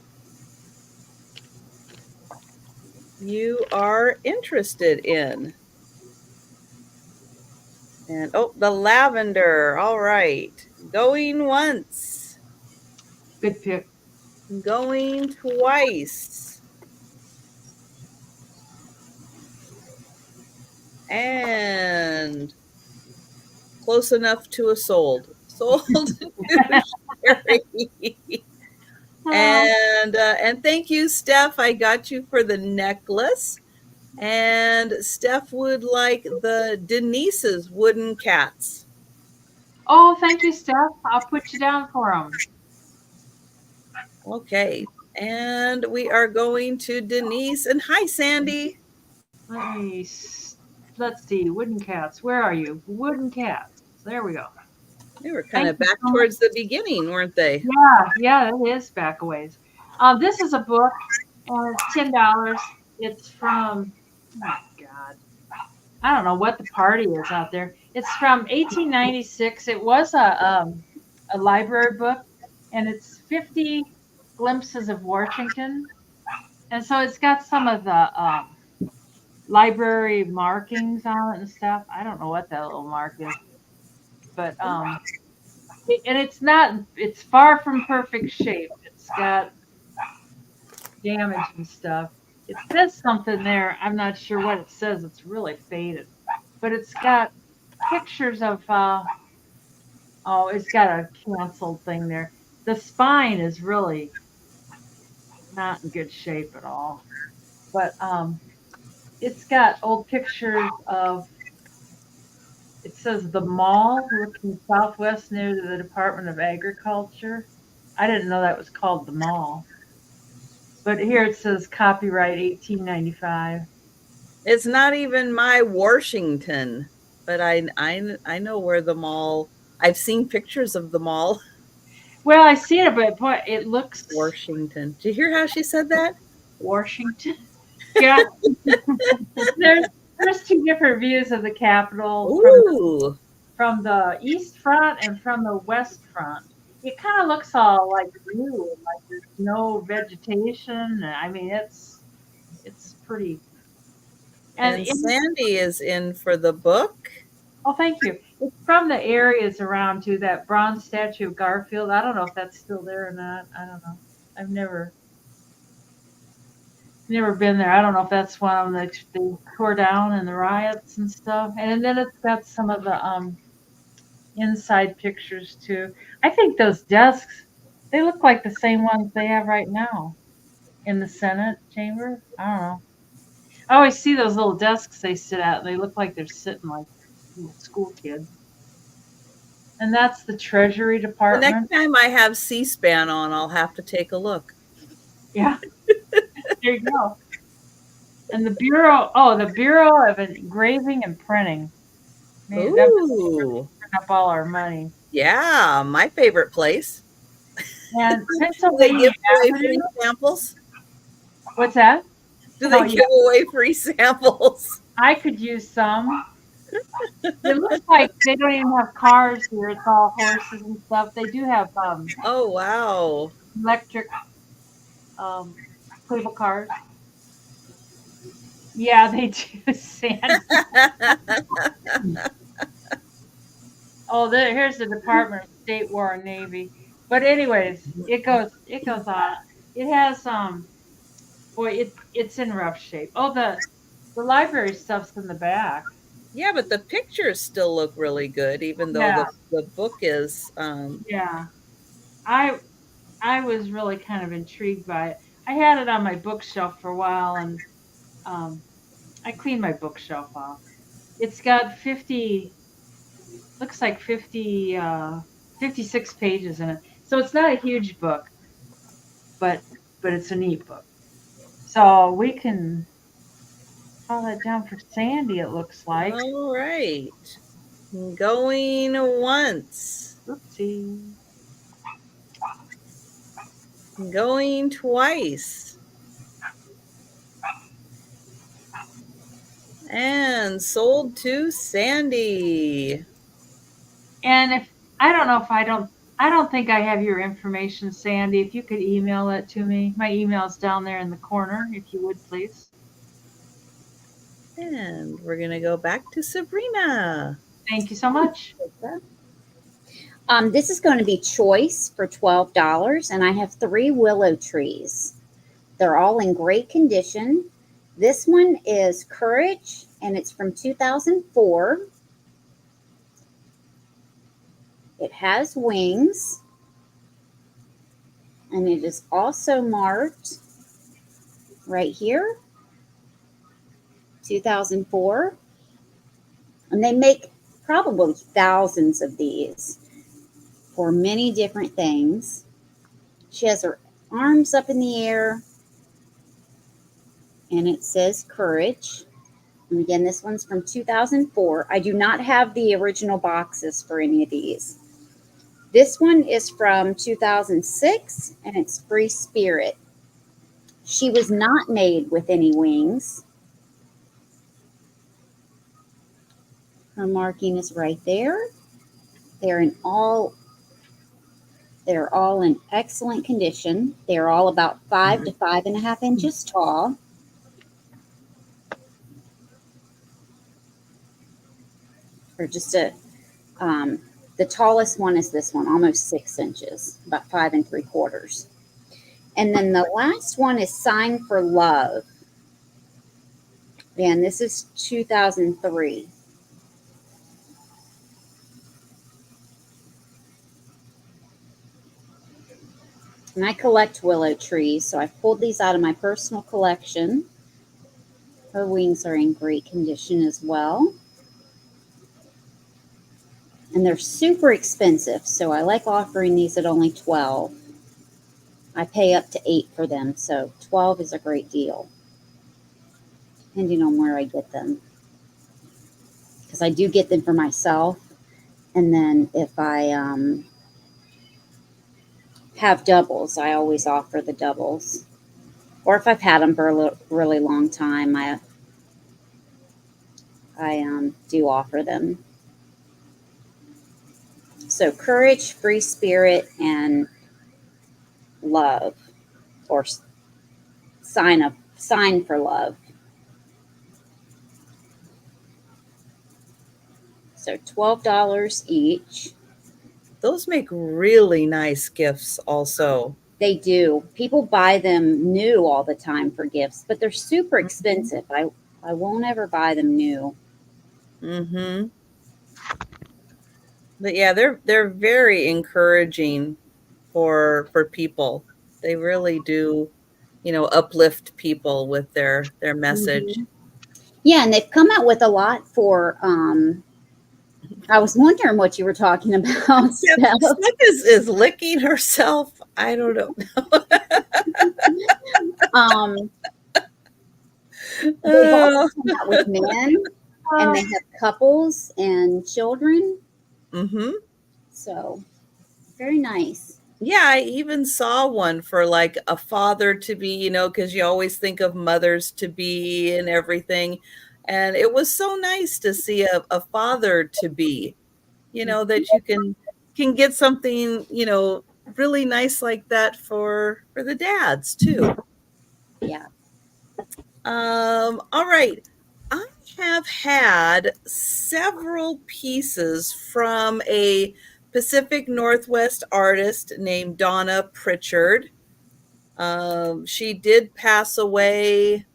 you are interested in. And oh, the lavender. All right. Going once, Good pick. going twice. And close enough to a sold. Sold to Sherry. Oh, And thank you, Steph. I got you for the necklace. And Steph would like the Denise's wooden cats. oh, thank you, Steph. I'll put you down for them. Okay. And we are going to Denise. And hi, Sandy. Let me, let's see. Wooden cats. Where are you? Wooden cats. There we go. They were kind Thank of you back so much. towards the beginning, weren't they? Yeah, yeah, it is back a ways. This is a book, and it's $10. It's from, oh God, I don't know what the party is out there. It's from 1896. It was a library book, and it's 50 glimpses of Washington. And so it's got some of the library markings on it and stuff. I don't know what that little mark is, but and it's not. It's far from perfect shape. It's got damage and stuff. It says something there. I'm not sure what it says. It's really faded, but it's got pictures of. Oh, it's got a canceled thing there. The spine is really not in good shape at all, but it's got old pictures of. It says the mall looking southwest near the Department of Agriculture. I didn't know that was called the mall. But here it says copyright 1895. It's not even my Washington, but I know where the mall. I've seen pictures of the mall. Well, I see it, but boy, it looks Washington. Did you hear how she said that? Washington. Yeah, there's there's two different views of the Capitol Ooh. from the east front and from the west front. It kind of looks all like blue, and like there's no vegetation. I mean, it's pretty. And And Sandy is in for the book. oh, thank you. It's from the areas around to that bronze statue of Garfield. I don't know if that's still there or not. I don't know. I've never been there. I don't know if that's one of them that they tore down in the riots and stuff. And then it's got some of the inside pictures too. I think those desks they look like the same ones they have right now in the Senate chamber. I don't know. I always see those little desks they sit at, and they look like they're sitting like little school kids. And that's the Treasury The next Department. time I have C-SPAN on, I'll have to take a look. Yeah, there you go. And the Bureau, oh, the Bureau of Engraving and Printing. Man, that must be where we Ooh, print up all our money. yeah, my favorite place. And Do they Pennsylvania give away Avenue, free samples? what's that? Do Oh, they yeah, give away free samples? I could use some. It looks like they don't even have cars here. It's all horses and stuff. They do have Oh, wow. electric um, cable cars. Yeah, they do. Sandy. Oh, here's the Department of State, War, and Navy. But anyways, it goes on. It has boy, it's in rough shape. Oh, the library stuff's in the back. Yeah, but the pictures still look really good, even though Yeah, the book is, yeah. I I was really kind of intrigued by it. I had it on my bookshelf for a while, and um, I cleaned my bookshelf off. It's got 50, looks like 50, 56 pages in it. So it's not a huge book, but it's a neat book. So we can call that down for Sandy, it looks like. all right. Going once, Oopsie. going twice, and sold to Sandy. And if I don't know if I don't think I have your information, Sandy. If you could email it to me. My email's down there in the corner, if you would please. And we're going to go back to Sabrina. Thank you so much. This is going to be choice for $12, and I have 3 willow trees. They're all in great condition. This one is Courage, and it's from 2004. It has wings, and it is also marked right here, 2004. And they make probably thousands of these for many different things. She has her arms up in the air, and it says Courage. And again, this one's from 2004. I do not have the original boxes for any of these. This one is from 2006, and it's Free Spirit. She was not made with any wings. Her marking is right there. They're in all They're all in excellent condition. They're all about 5 to 5.5 inches tall. Or just the tallest one is this one, almost 6 inches, about 5 3/4. And then the last one is Sign for Love. And this is 2003. And I collect willow trees, so I pulled these out of my personal collection. Her wings are in great condition as well. And they're super expensive, so I like offering these at only 12. I pay up to 8 for them, so 12 is a great deal, depending on where I get them. Because I do get them for myself, and then if I have doubles, I always offer the doubles. Or if I've had them for a really long time, I do offer them. So Courage, Free Spirit, and Love, or Sign for Love. So $12 each. Those make really nice gifts also. They do. People buy them new all the time for gifts, but they're super expensive. I won't ever buy them new. Mm-hmm. But yeah, they're very encouraging for people. They really do, uplift people with their message. Yeah, and they've come out with a lot for. I was wondering what you were talking about, Steph. Steph is licking herself. I don't know. Um, they've also Oh. come out with men, and Uh, they have couples and children. Hmm. So very nice. Yeah, I even saw one for like a father to be, because you always think of mothers to be and everything. And it was so nice to see a father to be, that you can get something, really nice like that for the dads too. Yeah. All right. I have had several pieces from a Pacific Northwest artist named Donna Pritchard. She did pass away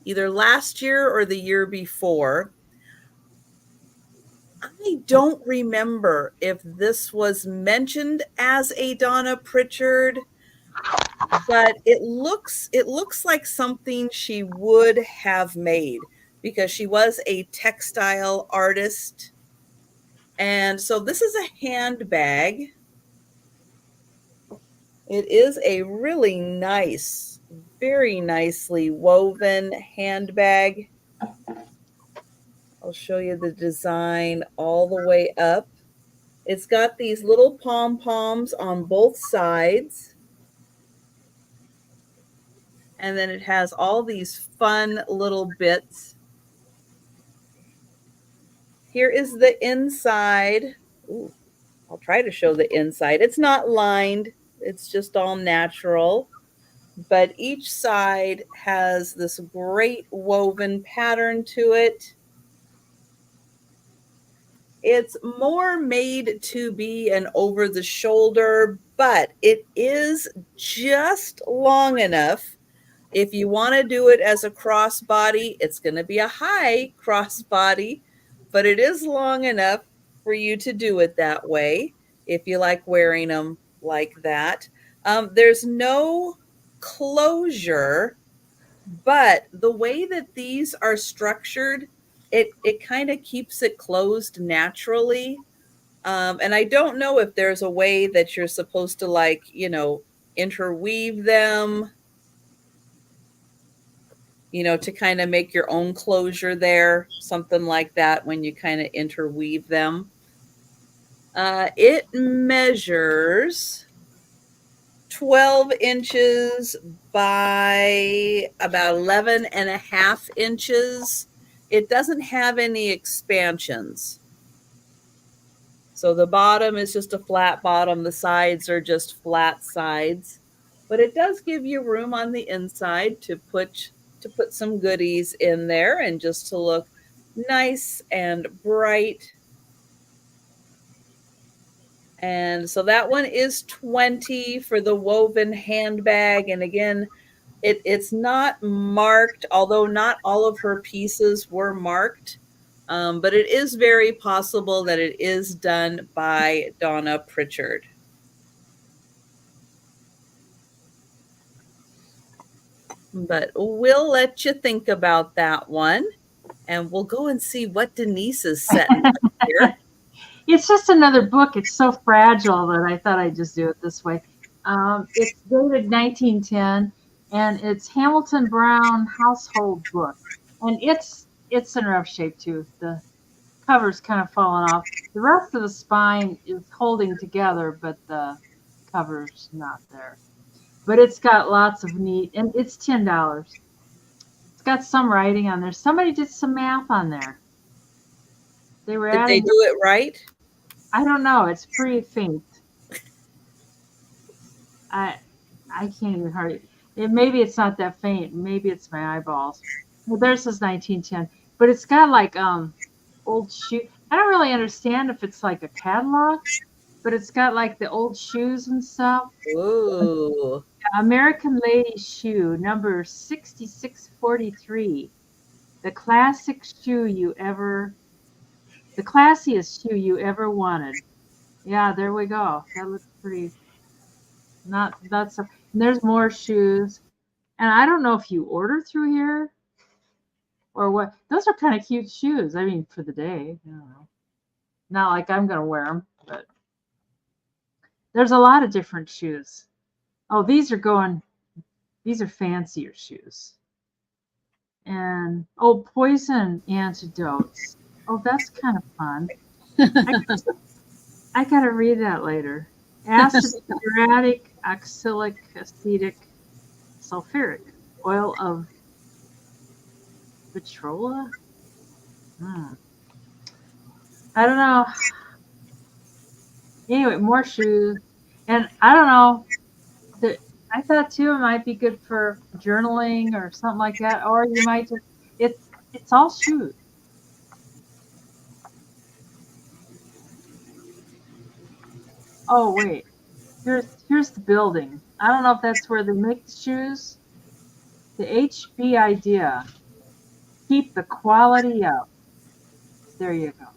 either last year or the year before. I don't remember if this was mentioned as a Donna Pritchard, but it looks like something she would have made because she was a textile artist. And so this is a handbag. It is a really nice, very nicely woven handbag. I'll show you the design all the way up. It's got these little pom poms on both sides. And then it has all these fun little bits. Here is the inside. Ooh, I'll try to show the inside. It's not lined, it's just all natural. But each side has this great woven pattern to it. It's more made to be an over the shoulder, but it is just long enough. If you want to do it as a crossbody, it's going to be a high crossbody, but it is long enough for you to do it that way if you like wearing them like that. There's no closure, but the way that these are structured, it kind of keeps it closed naturally. And I don't know if there's a way that you're supposed to interweave them, to kind of make your own closure there, something like that when you kind of interweave them. It measures 12 inches by about 11 and a half inches. It doesn't have any expansions. So the bottom is just a flat bottom. The sides are just flat sides. But it does give you room on the inside to put some goodies in there and just to look nice and bright. And so that one is 20 for the woven handbag. And again, it's not marked, although not all of her pieces were marked. But it is very possible that it is done by Donna Pritchard. But we'll let you think about that one. And we'll go and see what Denise is setting up here. it's just another book. It's so fragile that I thought I'd just do it this way. It's dated 1910, and it's Hamilton Brown household book, and it's in rough shape too. The cover's kind of fallen off. The rest of the spine is holding together, but the cover's not there. But it's got lots of neat, and it's $10. It's got some writing on there. Somebody did some math on there. They were Did they adding. do it right? I don't know. It's pretty faint. I I can't even hardly. Maybe it's not that faint. Maybe it's my eyeballs. Well, theirs says 1910, but it's got like old shoe. I don't really understand if it's like a catalog, but it's got like the old shoes and stuff. Ooh. American Lady Shoe number 6643. The classic shoe you ever, the classiest shoe you ever wanted. Yeah, there we go. That looks pretty. Not that's. And there's more shoes. And I don't know if you order through here. or what? Those are kind of cute shoes. I mean, for the day, I don't know. Not like I'm gonna wear them, but there's a lot of different shoes. Oh, these are fancier shoes. And oh, poison antidotes. Oh, that's kind of fun. I, I gotta read that later. Acid uric, oxalic, acetic, sulfuric, oil of vitrola. Hmm. I don't know. Anyway, more shoes, and I don't know. I thought too it might be good for journaling or something like that, or you might just it's all shoes. Oh wait, here's the building. I don't know if that's where they make the shoes. The HB idea: keep the quality up. There you go.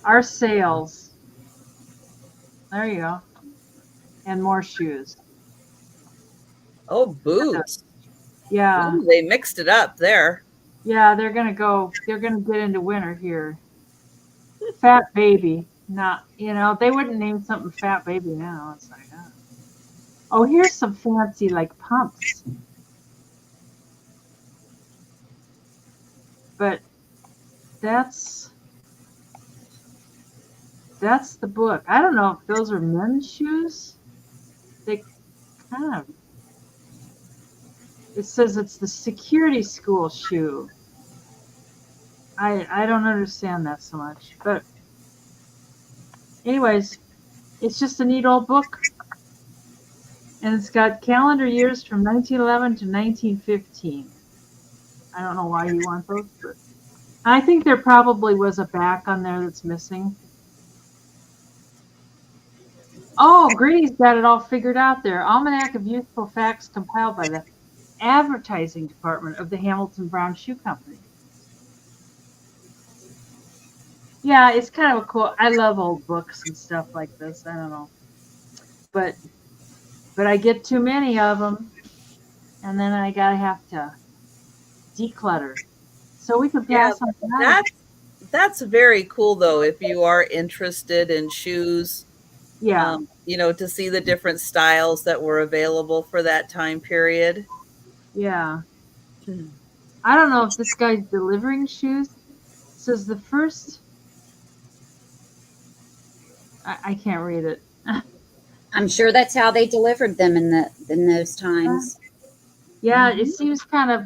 Our sales. There you go, and more shoes. Oh, boots. Yeah, Ooh, they mixed it up there. yeah. They're gonna go. They're gonna get into winter here. Fat baby. Not, they wouldn't name something fat baby now. It's like, oh. Oh, here's some fancy like pumps. But that's that's the book. I don't know if those are men's shoes. They kind of it says it's the security school shoe. I don't understand that so much. But anyways, it's just a neat old book. And it's got calendar years from 1911 to 1915. I don't know why you want those, but I think there probably was a back on there that's missing. Oh, Grady's got it all figured out there. Almanac of Useful Facts compiled by the advertising department of the Hamilton Brown Shoe Company. Yeah, it's kind of a cool. I love old books and stuff like this. I don't know, but I get too many of them, and then I gotta have to declutter. So we can Yeah, pass on that. that's very cool though. If you are interested in shoes, Yeah, to see the different styles that were available for that time period. yeah. I don't know if this guy's delivering shoes. It says the first. I can't read it. I'm sure that's how they delivered them in those times. Yeah, Mm-hmm. it seems kind of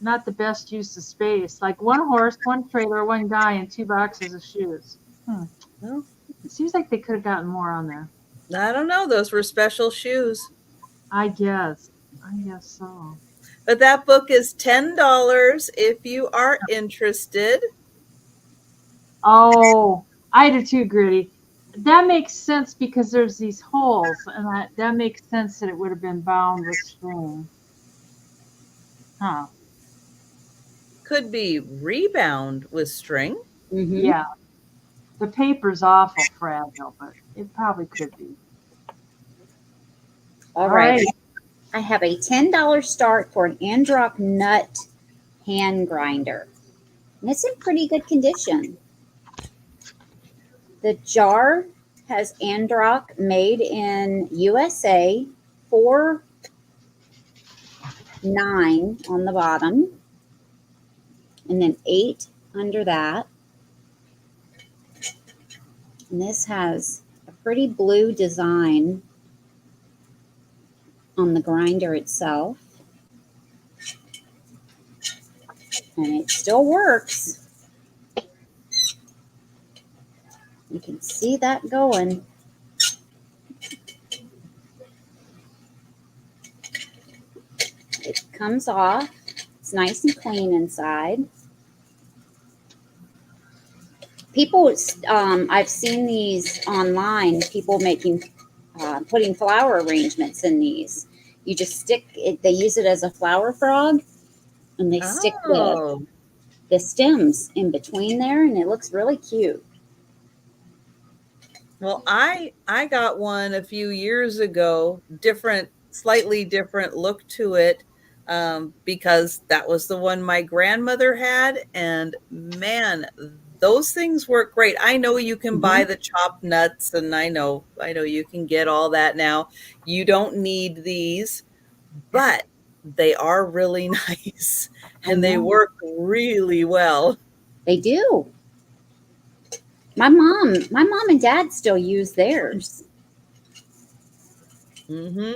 not the best use of space. Like one horse, one trailer, one guy, and 2 boxes of shoes. Well, It seems like they could have gotten more on there. I don't know. Those were special shoes. I guess. I guess so. But that book is $10 if you are interested. Oh, I do too, Gritty. That makes sense because there's these holes, and that makes sense that it would have been bound with string. Huh. Could be rebound with string. Mm-hmm. Yeah. The paper's awful fragile, but it probably could be. All right. I have a $10 start for an Androck nut hand grinder. And it's in pretty good condition. The jar has Androck made in USA 4.9 on the bottom. And then 8 under that. And this has a pretty blue design on the grinder itself. And it still works. You can see that going. It comes off. It's nice and clean inside. People, I've seen these online, people putting flower arrangements in these. You just stick it, they use it as a flower frog, and they stick the stems in between there, and it looks really cute. Well, I got one a few years ago, slightly different look to it. because that was the one my grandmother had. And man, those things work great. I know you can buy Mhm. the chopped nuts, and I know you can get all that now. You don't need these, but they are really nice I and they know. work really well. They do. My mom and dad still use theirs, Hmm.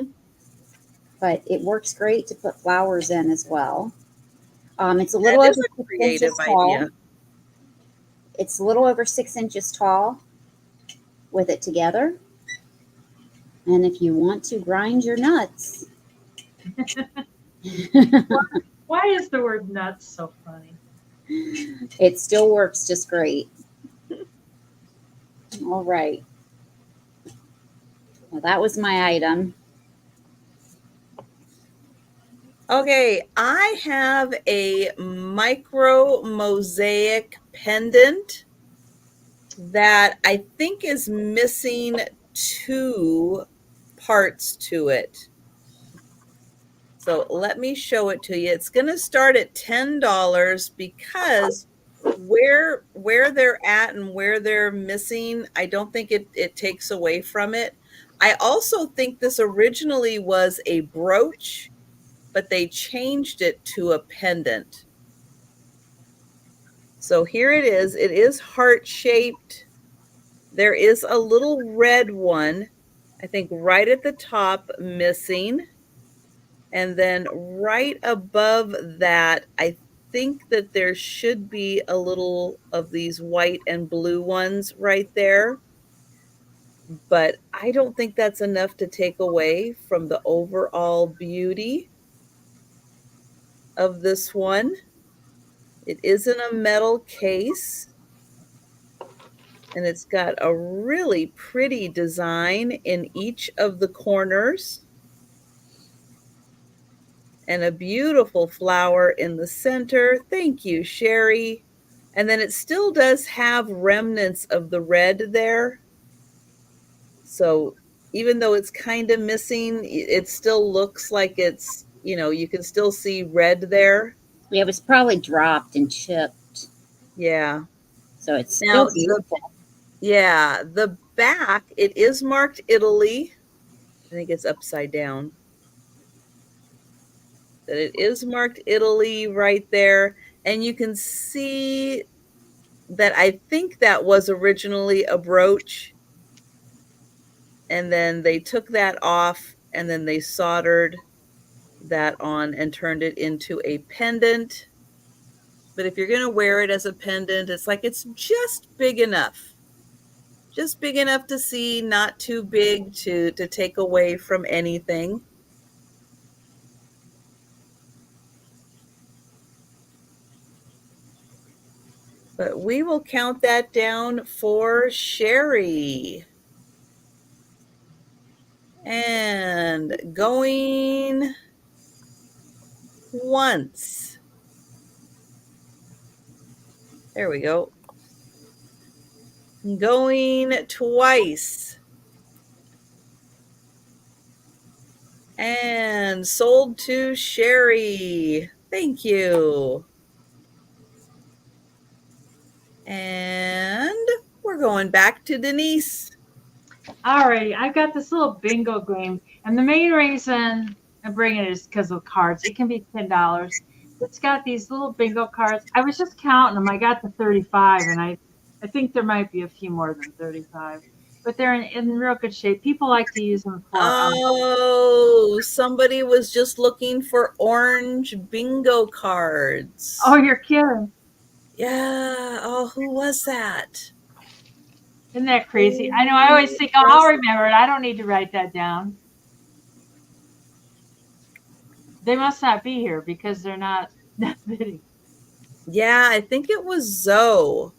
but it works great to put flowers in as well. It's a That little is over a six creative inches tall. idea. It's a little over 6 inches tall with it together. And if you want to grind your nuts, Why is the word nuts so funny? it still works just great. All right. Well, that was my item. Okay, I have a micro mosaic pendant that I think is missing two parts to it. So let me show it to you. It's going to start at $10 because where they're at and where they're missing, I don't think it takes away from it. I also think this originally was a brooch, but they changed it to a pendant. So here it is. It is heart shaped. There is a little red one, I think right at the top, missing. And then right above that, I think that there should be a little of these white and blue ones right there. But I don't think that's enough to take away from the overall beauty of this one. It is in a metal case, and it's got a really pretty design in each of the corners and a beautiful flower in the center. Thank you, Sherry. And then it still does have remnants of the red there. So even though it's kind of missing, it still looks like you can still see red there. Yeah, it was probably dropped and chipped, Yeah. so it's still Now, beautiful. the back, it is marked Italy. I think it's upside down. That it is marked Italy right there. And you can see that I think that was originally a brooch, and then they took that off, and then they soldered that on and turned it into a pendant. But if you're going to wear it as a pendant, it's like it's just big enough to see, not too big to take away from anything. But we will count that down for Sherry. And going once. There we go. Going twice. And sold to Sherry. Thank you. And we're going back to Denise. Alrighty, I've got this little bingo game, and the main reason I'm bringing it is because of cards. It can be $10. It's got these little bingo cards. I was just counting them. I got to 35, and I think there might be a few more than 35, but they're in real good shape. People like to use them for. Oh, somebody was just looking for orange bingo cards. Oh, you're kidding! Yeah. Oh, who was that? Isn't that crazy? I know. I always Who think, oh, I'll was it? remember it. I don't need to write that down. They must not be here because they're not that big. Yeah, I think it was Zoe.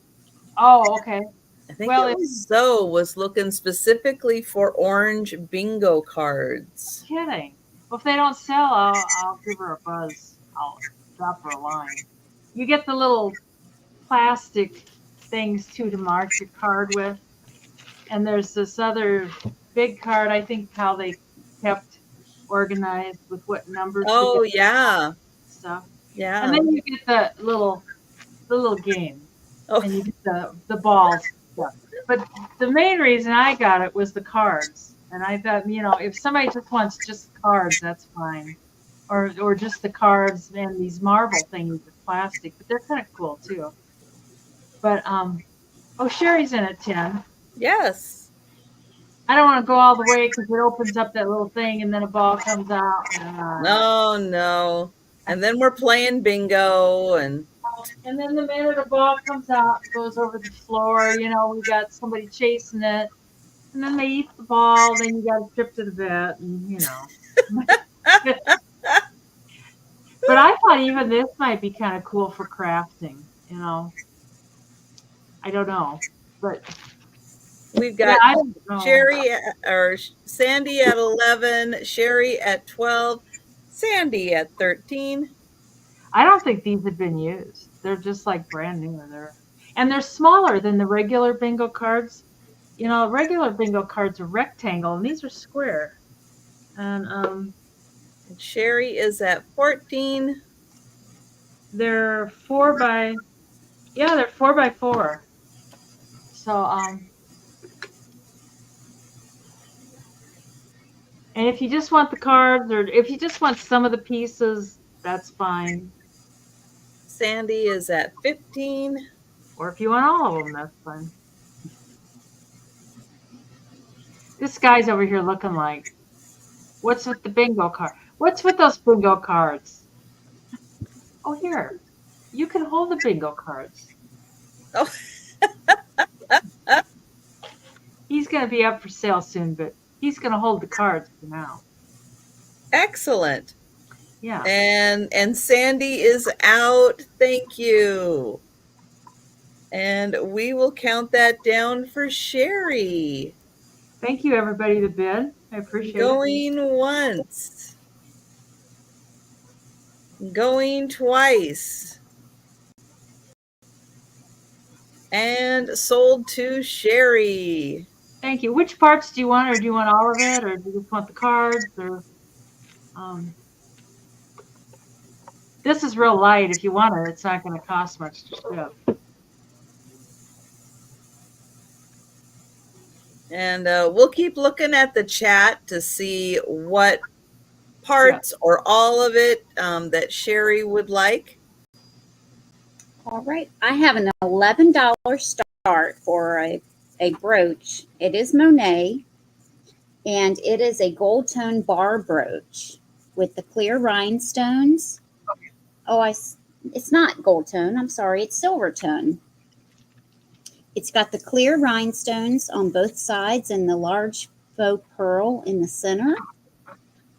Oh, okay. I think Well, it if was Zoe was looking specifically for orange bingo cards. kidding. Well, if they don't sell, I'll give her a buzz. I'll drop her a line. You get the little plastic things too to mark your card with. And there's this other big card. I think how they kept. organized with what numbers to Oh, get yeah. stuff. And Yeah. then you get the little game, Oh, and you get the balls stuff. But the main reason I got it was the cards. And I thought, if somebody just wants just cards, that's fine. Or just the cards and these marble things with plastic, but they're kind of cool too. But oh, Sherry's in at 10. yes. I don't want to go all the way because it opens up that little thing and then a ball comes out. No, no. And then we're playing bingo and And then the minute a ball comes out and goes over the floor, we got somebody chasing it. And then they eat the ball, then you got to trip to the vet, and. But I thought even this might be kind of cool for crafting. I don't know. But we've yeah, got I don't know. Sandy at 11, Sherry at 12, Sandy at 13. I don't think these have been used. They're just like brand new. And they're smaller than the regular bingo cards. Regular bingo cards are rectangle, and these are square. And And Sherry is at 14. they're 4 by 4. So and if you just want the cards, or if you just want some of the pieces, that's fine. Sandy is at 15. Or if you want all of them, that's fine. This guy's over here looking like, what's with the bingo card? What's with those bingo cards? Oh, here. You can hold the bingo cards. Oh, He's going to be up for sale soon, but he's going to hold the cards for now. excellent. Yeah. And Sandy is out. Thank you. And we will count that down for Sherry. Thank you, everybody that bid. I appreciate it. Going once. Going twice. And sold to Sherry. Thank you. Which parts do you want, or do you want all of it, or do you just want the cards, or this is real light. If you want it, it's not going to cost much to ship. And we'll keep looking at the chat to see what parts or all of it that Sherry would like. All right. I have an $11 start for a brooch. It is Monet, and it is a gold tone bar brooch with the clear rhinestones. Oh, it's not gold tone. I'm sorry. It's silver tone. It's got the clear rhinestones on both sides and the large faux pearl in the center.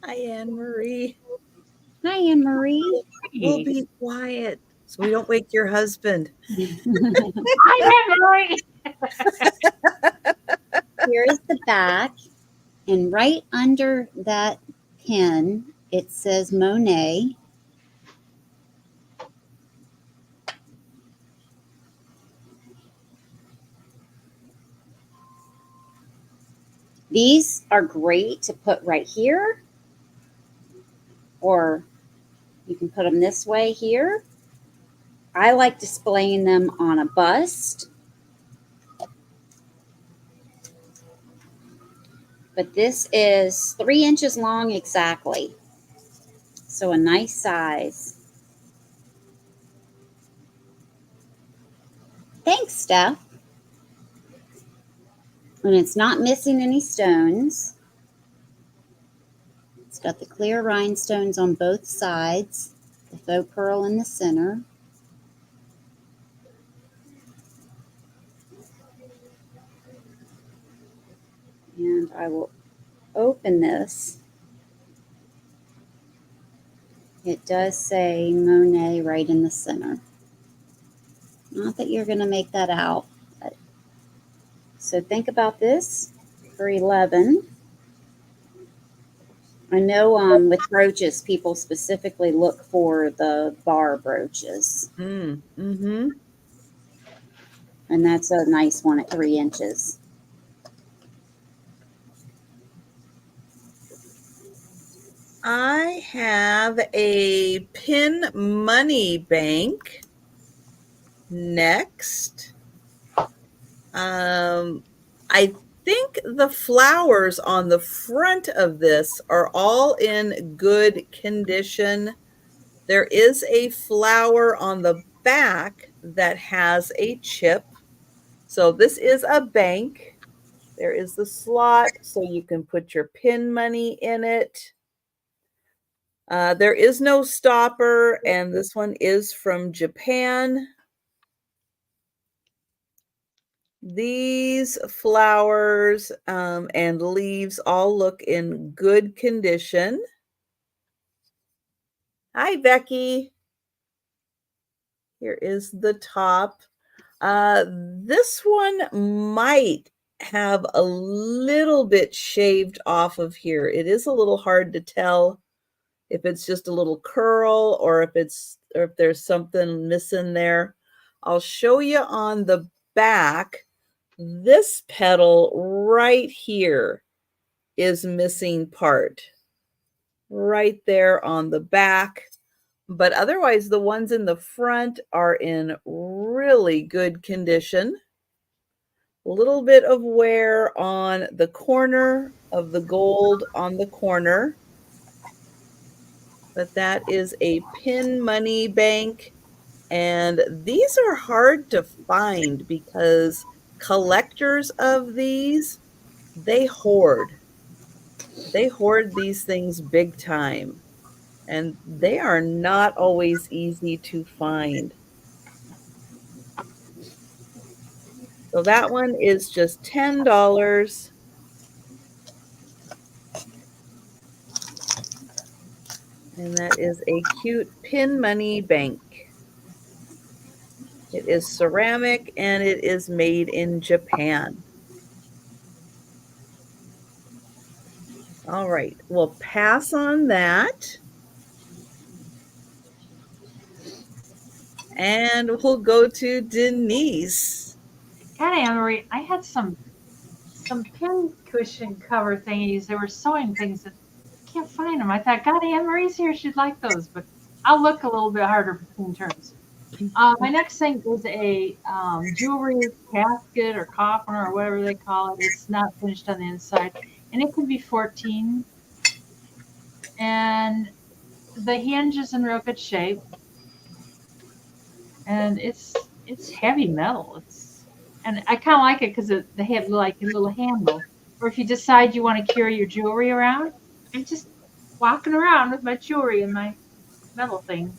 Hi, Anne Marie. Hi, Anne Marie. We'll be quiet so we don't wake your husband. Hi, Anne Marie. Here is the back, and right under that pin, it says Monet. These are great to put right here, or you can put them this way here. I like displaying them on a bust. But this is 3 inches long exactly. So a nice size. Thanks, Steph. And it's not missing any stones. It's got the clear rhinestones on both sides, the faux pearl in the center. And I will open this. It does say Monet right in the center. Not that you're going to make that out. So think about this for 11. I know with brooches, people specifically look for the bar brooches. Mm-hmm. And that's a nice one at 3 inches. I have a pin money bank next. I think the flowers on the front of this are all in good condition. There is a flower on the back that has a chip. So this is a bank. There is the slot so you can put your pin money in it. There is no stopper, and this one is from Japan. These flowers and leaves all look in good condition. Hi, Becky. Here is the top. This one might have a little bit shaved off of here. It is a little hard to tell if it's just a little curl or if there's something missing there. I'll show you on the back. This petal right here is missing part right there on the back. But otherwise, the ones in the front are in really good condition. A little bit of wear on the corner of the gold on the corner. But that is a pin money bank. And these are hard to find because collectors of these, they hoard. They hoard these things big time. And they are not always easy to find. So that one is just $10. And that is a cute pin money bank. It is ceramic and it is made in Japan. All right, we'll pass on that. And we'll go to Denise. God, Anne Marie, I had some pin cushion cover thingies. There were sewing things that I can't find them. I thought, God, Anne Marie's here. She'd like those, but I'll look a little bit harder between turns. My next thing is a jewelry casket or coffin or whatever they call it. It's not finished on the inside, and it can be 14. And the hinge is in real good shape, and it's heavy metal. And I kind of like it because they have like a little handle. Or if you decide you want to carry your jewelry around, I'm just walking around with my jewelry and my metal thing.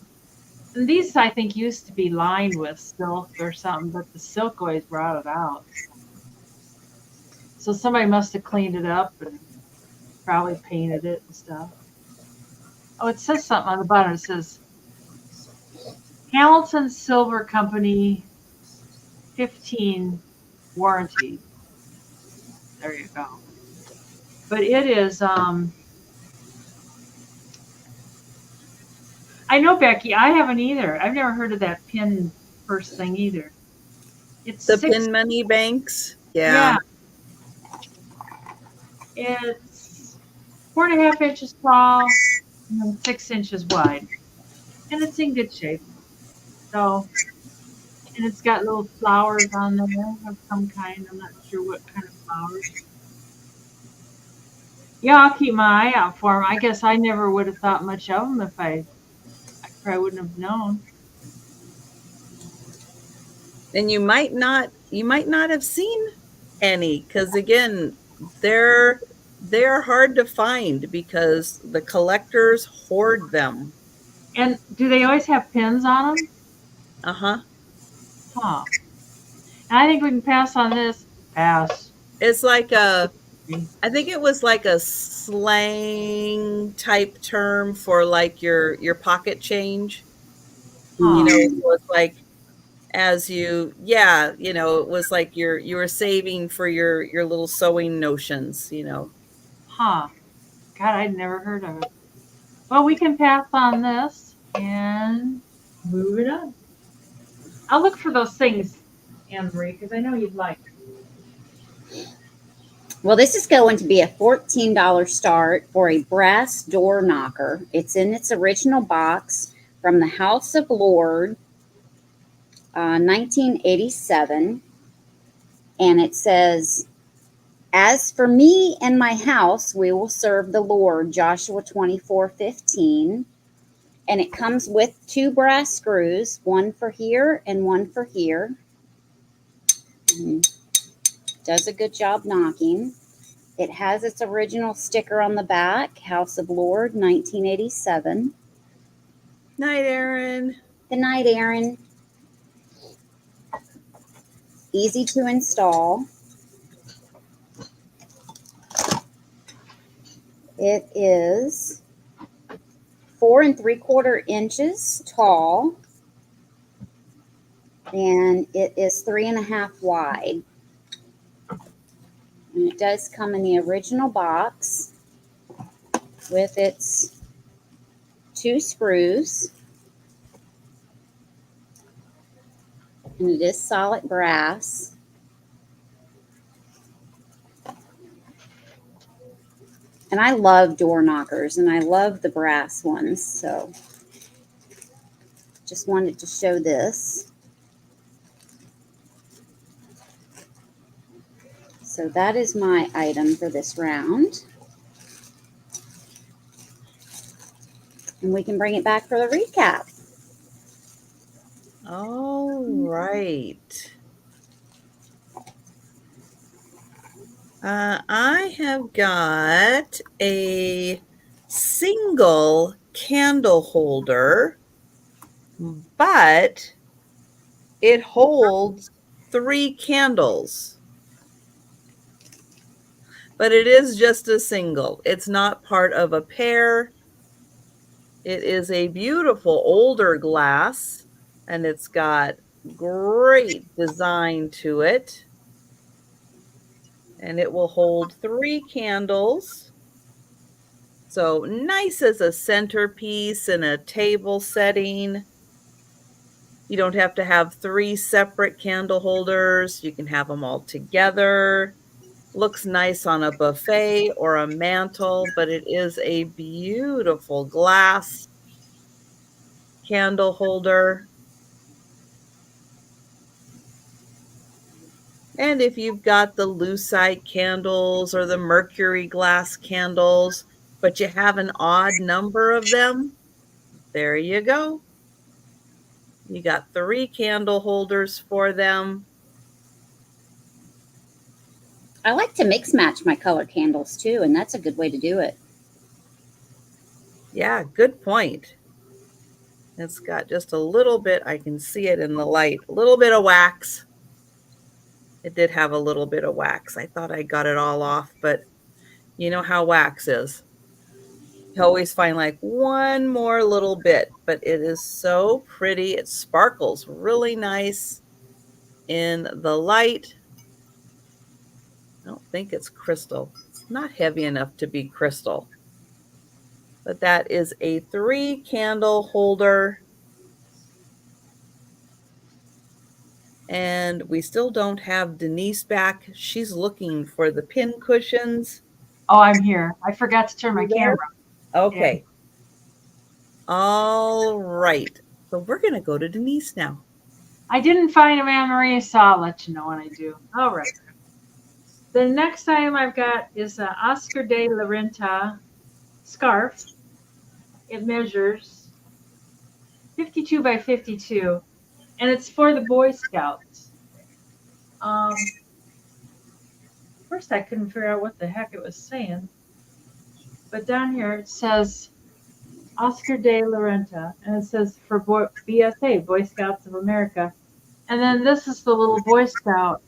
And these I think used to be lined with silk or something, but the silk always rotted out. So somebody must have cleaned it up and probably painted it and stuff. Oh, it says something on the bottom. It says Hamilton Silver Company 15 warranty. There you go. But it is I know, Becky, I haven't either. I've never heard of that pin purse thing either. It's The six. pin money banks. Yeah, Yeah. it's 4.5 inches tall and then 6 inches wide, and it's in good shape. So, and it's got little flowers on there of some kind. I'm not sure what kind of flowers. Yeah, I'll keep my eye out for them. I guess I never would have thought much of them if I probably wouldn't have known. And you might not have seen any because again, they're hard to find because the collectors hoard them. And do they always have pins on them? Uh-huh. Huh. And I think we can pass on this. Pass. It's like I think it was like a slang type term for like your pocket change. Huh. So it's like as it was like you were saving for your little sewing notions. Huh. God, I'd never heard of it. Well, we can pass on this and move it on. I'll look for those things, Anne Marie, because I know you'd like. Well, this is going to be a $14 start for a brass door knocker. It's in its original box from the House of Lord, 1987. And it says, "As for me and my house, we will serve the Lord," Joshua 24:15. And it comes with two brass screws, one for here and one for here. And does a good job knocking. It has its original sticker on the back, House of Lord, 1987. Night, Erin. Good night, Aaron. Easy to install. It is 4 3/4 inches tall, and it is 3.5 wide. And it does come in the original box with its two screws. And it is solid brass. And I love door knockers, and I love the brass ones. So just wanted to show this. So that is my item for this round. And we can bring it back for the recap. All right. I have got a single candle holder, but it holds 3 candles. But it is just a single. It's not part of a pair. It is a beautiful older glass, and it's got great design to it. And it will hold 3 candles. So nice as a centerpiece in a table setting. You don't have to have 3 separate candle holders. You can have them all together. Looks nice on a buffet or a mantle, but it is a beautiful glass candle holder. And if you've got the lucite candles or the mercury glass candles, but you have an odd number of them, there you go. You got 3 candle holders for them. I like to mix match my color candles too, and that's a good way to do it. Yeah, good point. It's got just a little bit, I can see it in the light, a little bit of wax. It did have a little bit of wax. I thought I got it all off, but you know how wax is. You always find like one more little bit, but it is so pretty. It sparkles really nice in the light. I don't think it's crystal. It's not heavy enough to be crystal. But that is a 3 candle holder. And we still don't have Denise back. She's looking for the pin cushions. Oh, I'm here. I forgot to turn my camera. Okay. All right. So we're going to go to Denise now. I didn't find them, Anne Marie, so I'll let you know when I do. All right. The next item I've got is an Oscar de la Renta scarf. It measures 52 by 52, and it's for the Boy Scouts. First, I couldn't figure out what the heck it was saying, but down here it says Oscar de la Renta, and it says for BSA, Boy Scouts of America. And then this is the little Boy Scout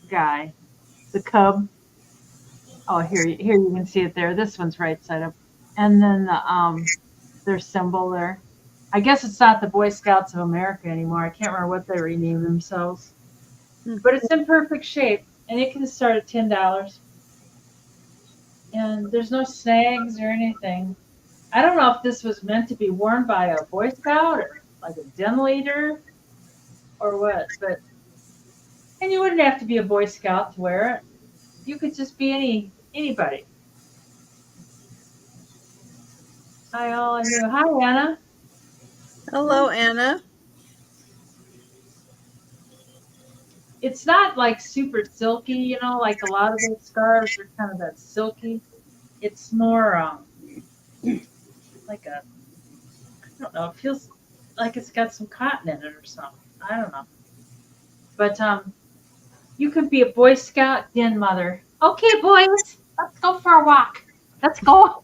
guy, the cub. Oh, here you can see it there. This one's right side up. And then their symbol there. I guess it's not the Boy Scouts of America anymore. I can't remember what they renamed themselves. But it's in perfect shape, and it can start at $10. And there's no snags or anything. I don't know if this was meant to be worn by a Boy Scout or like a den leader or what, and you wouldn't have to be a Boy Scout to wear it. You could just be anybody. Hi, all of you. Hi, Anna. Hello, Anna. It's not like super silky, like a lot of those scarves are kind of that silky. It's more like I don't know, it feels like it's got some cotton in it or something. I don't know. But you could be a Boy Scout den mother. Okay, boys, let's go for a walk. Let's go.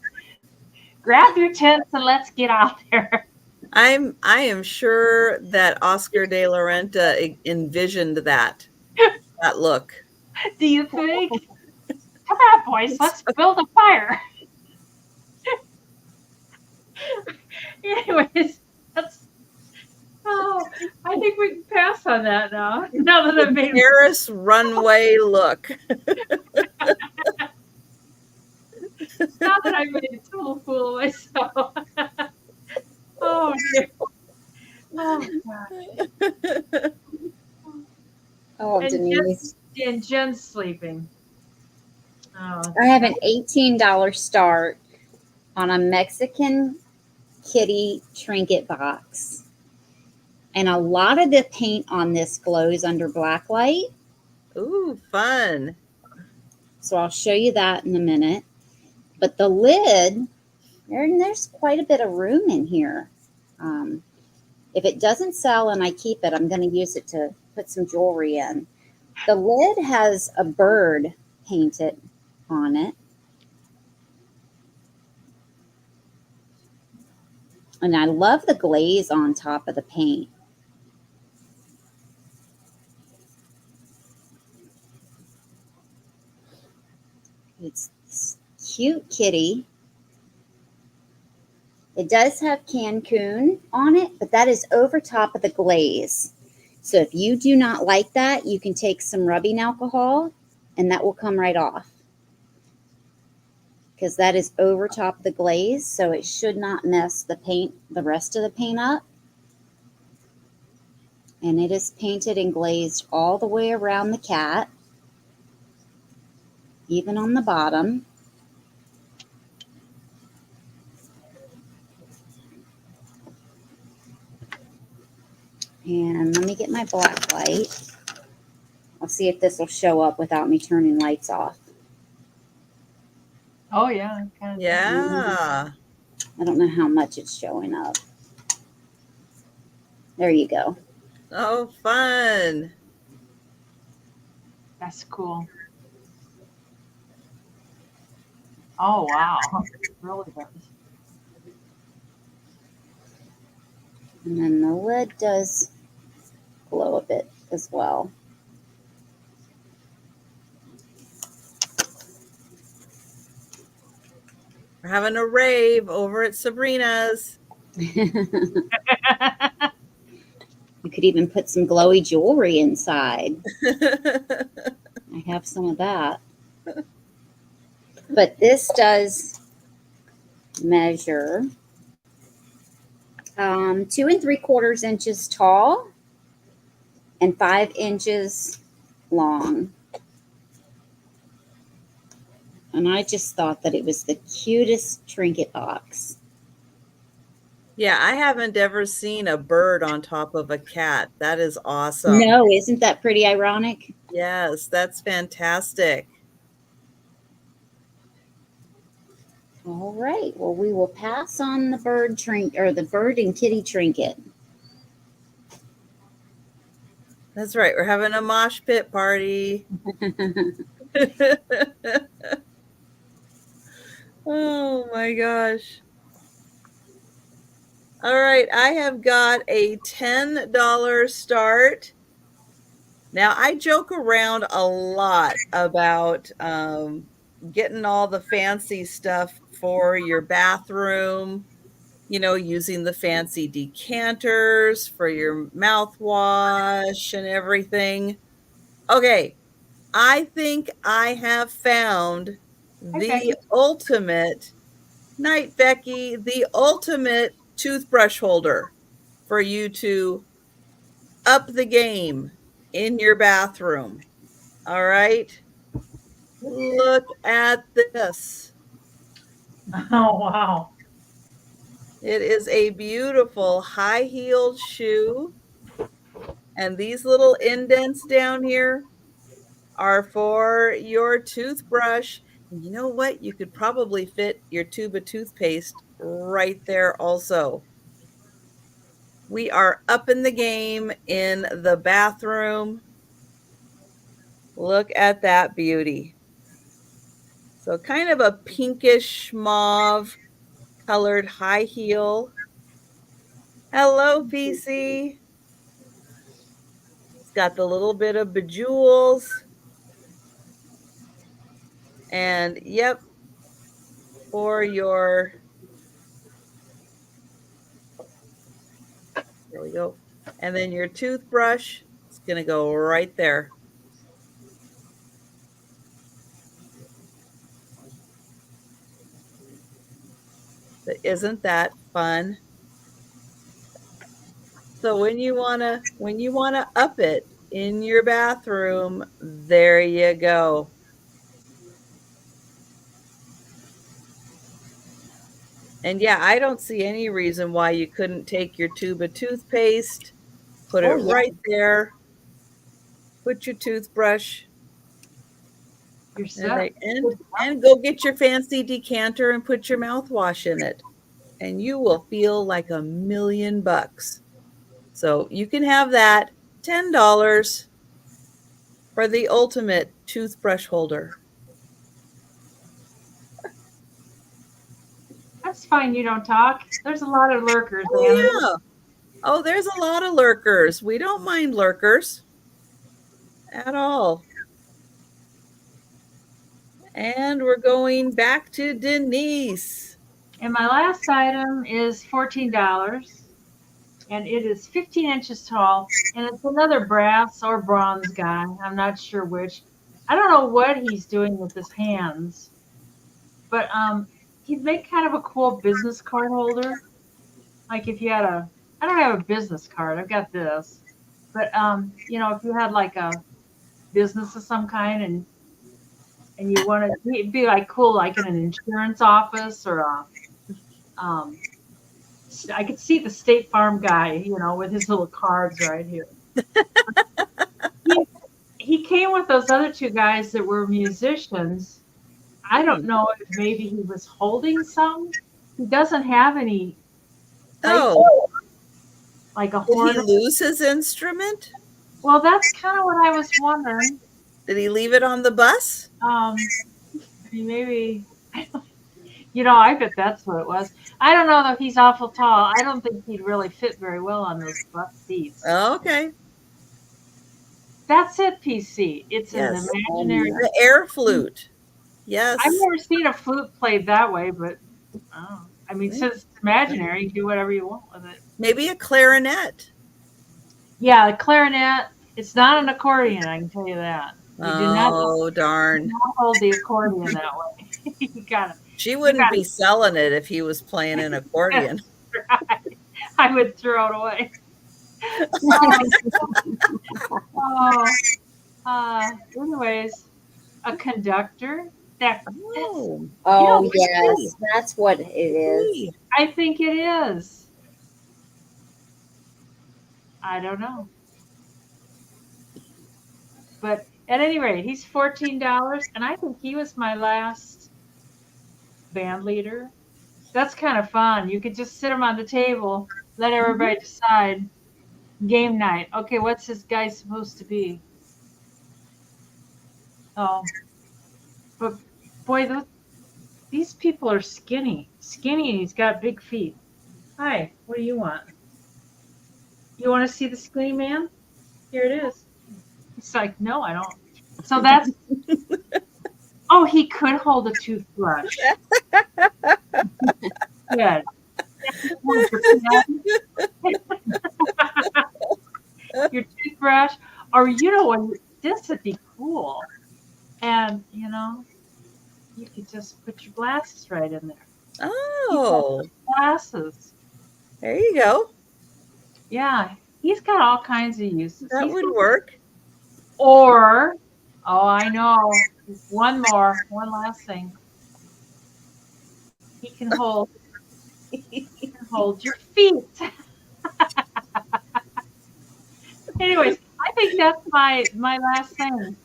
Grab your tents and let's get out there. I am sure that Oscar de la Renta envisioned that look. Do you think? Come on, boys, let's build a fire. Anyways, that's oh, I think we can pass on that now. Now that I've made Paris runway look. now that I made a total fool of myself. Oh dear. Oh god. Oh, Denise. And Jen's sleeping. Oh. I have an $18 start on a Mexican kitty trinket box. And a lot of the paint on this glows under black light. Ooh, fun. So I'll show you that in a minute. But the lid, there's quite a bit of room in here. If it doesn't sell and I keep it, I'm going to use it to put some jewelry in. The lid has a bird painted on it. And I love the glaze on top of the paint. It's this cute kitty. It does have Cancun on it, but that is over top of the glaze. So if you do not like that, you can take some rubbing alcohol and that will come right off. Because that is over top of the glaze, so it should not mess the rest of the paint up. And it is painted and glazed all the way around the cat, even on the bottom. And let me get my black light. I'll see if this will show up without me turning lights off. Oh yeah. Yeah. I don't know how much it's showing up. There you go. Oh, fun. That's cool. Oh wow. It really does. And then the lid does glow a bit as well. We're having a rave over at Sabrina's. You could even put some glowy jewelry inside. I have some of that. But this does measure 2 3/4 inches tall and 5 inches long. And I just thought that it was the cutest trinket box. Yeah, I haven't ever seen a bird on top of a cat. That is awesome. No, isn't that pretty ironic? Yes, that's fantastic. All right. Well, we will pass on the bird the bird and kitty trinket. That's right. We're having a mosh pit party. Oh my gosh. All right, I have got a $10 start. Now, I joke around a lot about getting all the fancy stuff for your bathroom, using the fancy decanters for your mouthwash and everything. Okay, I think I have found the ultimate, Night Becky, the ultimate toothbrush holder for you to up the game in your bathroom. All right. Look at this. Oh, wow. It is a beautiful high-heeled shoe, and these little indents down here are for your toothbrush. And you know what? You could probably fit your tube of toothpaste right there also. We are up in the game in the bathroom. Look at that beauty. So kind of a pinkish mauve colored high heel. Hello, PC. It's got the little bit of bejewels. And yep, for your, there we go. And then your toothbrush, it's going to go right there. But isn't that fun? So when you want to up it in your bathroom, there you go. And yeah, I don't see any reason why you couldn't take your tube of toothpaste, put it Oh, yeah. right there, put your toothbrush, You're and set. they and go get your fancy decanter and put your mouthwash in it. And you will feel like $1,000,000. So you can have that $10 for the ultimate toothbrush holder. That's fine. You don't talk. There's a lot of lurkers, Anna. Oh yeah. Oh, there's a lot of lurkers. We don't mind lurkers at all. And we're going back to Denise. And my last item is $14. And it is 15 inches tall. And it's another brass or bronze guy. I'm not sure which. I don't know what he's doing with his hands. But he'd make kind of a cool business card holder. Like if you had a, I don't have a business card. I've got this. But if you had like a business of some kind and you want to it'd be like cool, like in an insurance office or a, um, I could see the State Farm guy, with his little cards right here. he, he came with those other two guys that were musicians. I don't know if maybe he was holding some. He doesn't have any type, Oh, like a did he horn. lose his instrument? Well, that's kind of what I was wondering. Did he leave it on the bus? Maybe, I bet that's what it was. I don't know though. He's awful tall. I don't think he'd really fit very well on those bus seats. Okay. That's it, PC. It's an Yes. imaginary. The air flute. Yes. I've never seen a flute played that way, but since it's imaginary, you do whatever you want with it. Maybe a clarinet. Yeah, the clarinet. It's not an accordion, I can tell you that. You Oh, darn. do not hold the accordion that way. You got it. She wouldn't be selling it if he was playing an accordion. Right. I would throw it away. Anyways, a conductor. Oh, yes, that's what it is. I think it is. I don't know. But at any rate, he's $14, and I think he was my last band leader. That's kind of fun. You could just sit him on the table, let everybody decide. Game night. Okay, what's this guy supposed to be? Oh, but boy, these people are skinny. Skinny, and he's got big feet. Hi, what do you want? You want to see the skinny man? Here it is. It's like, no, I don't. So that's. Oh, he could hold a toothbrush. Good. Your toothbrush, or this would be cool. And you could just put your glasses right in there. Oh, glasses. There you go. Yeah, he's got all kinds of uses. That would work. Or Oh, I know. One more, one last thing. He can hold your feet. Anyways, I think that's my last thing.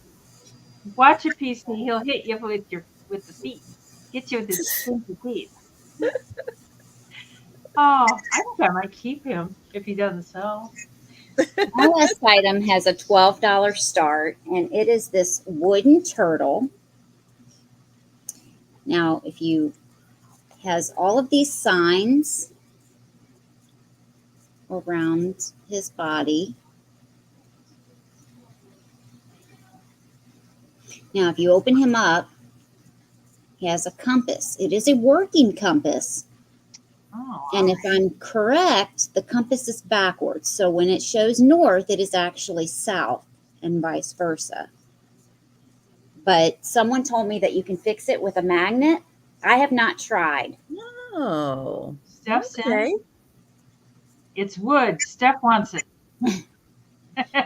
Watch a PC. He'll hit you with the feet. Get you with his stinky feet. Oh, I think I might keep him if he doesn't sell. My last item has a $12 start, and it is this wooden turtle. Now, if you has all of these signs around his body. Now, if you open him up, he has a compass. It is a working compass. Oh, And wow. if I'm correct, the compass is backwards. So when it shows north, it is actually south and vice versa. But someone told me that you can fix it with a magnet. I have not tried. Oh, Steph okay. says it's wood. Steph wants it.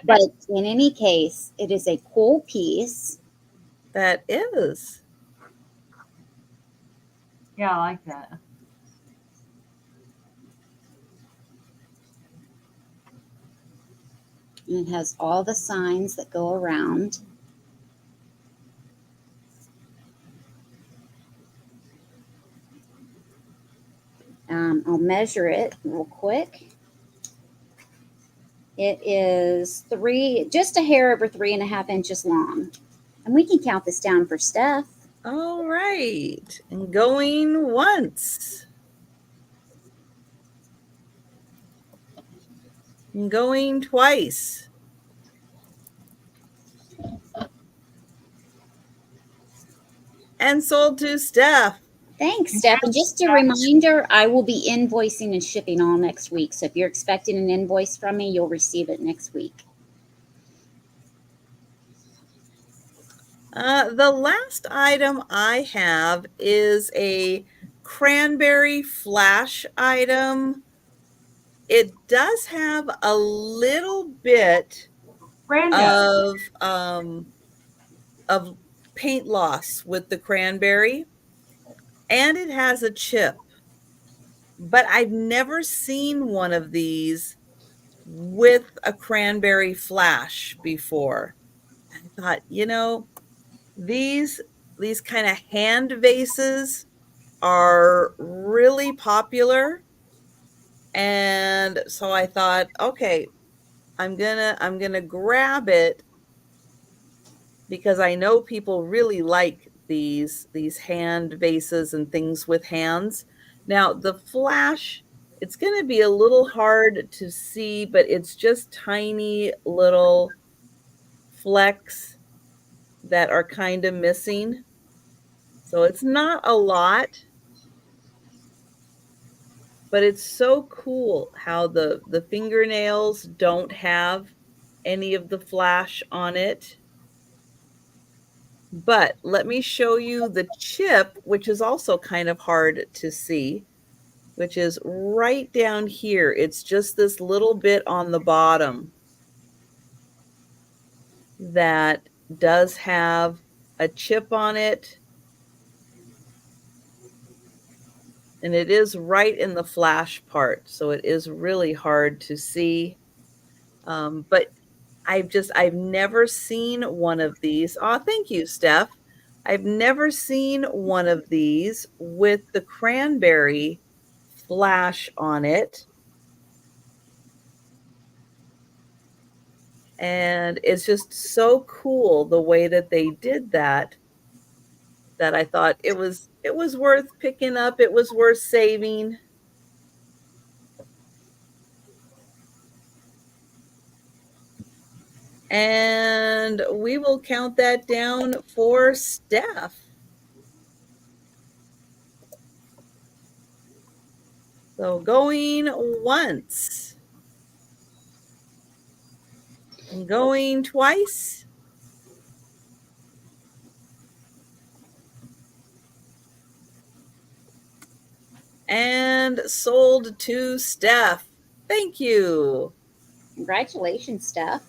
But in any case, it is a cool piece. That is. Yeah, I like that. And it has all the signs that go around. I'll measure it real quick. It is just a hair over 3.5 inches long. And we can count this down for Steph. All right. And going once. And going twice. And sold to Steph. Thanks, Steph. And just a reminder, I will be invoicing and shipping all next week. So if you're expecting an invoice from me, you'll receive it next week. The last item I have is a cranberry flash item. It does have a little bit Brenda. of paint loss with the cranberry, and it has a chip. But I've never seen one of these with a cranberry flash before. I thought, these kind of hand vases are really popular, and so I thought, okay, I'm gonna grab it because I know people really like these hand vases and things with hands. Now the flash, it's going to be a little hard to see, but it's just tiny little flecks that are kind of missing. So it's not a lot, but it's so cool how the fingernails don't have any of the flash on it. But let me show you the chip, which is also kind of hard to see, which is right down here. It's just this little bit on the bottom that does have a chip on it. And it is right in the flash part, so it is really hard to see. But I've never seen one of these. Oh, thank you, Steph. I've never seen one of these with the cranberry flash on it. And it's just so cool the way that they did that, that I thought it was worth picking up. It was worth saving. And we will count that down for Steph. So going once. And going twice. And sold to Steph. Thank you. Congratulations, Steph.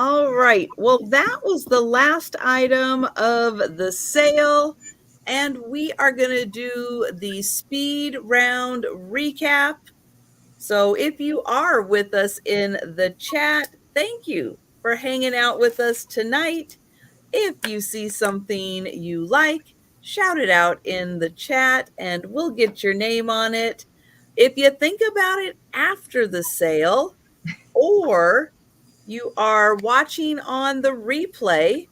All right. Well, that was the last item of the sale. And we are going to do the speed round recap. So if you are with us in the chat, thank you for hanging out with us tonight. If you see something you like, shout it out in the chat and we'll get your name on it. If you think about it after the sale, or you are watching on the replay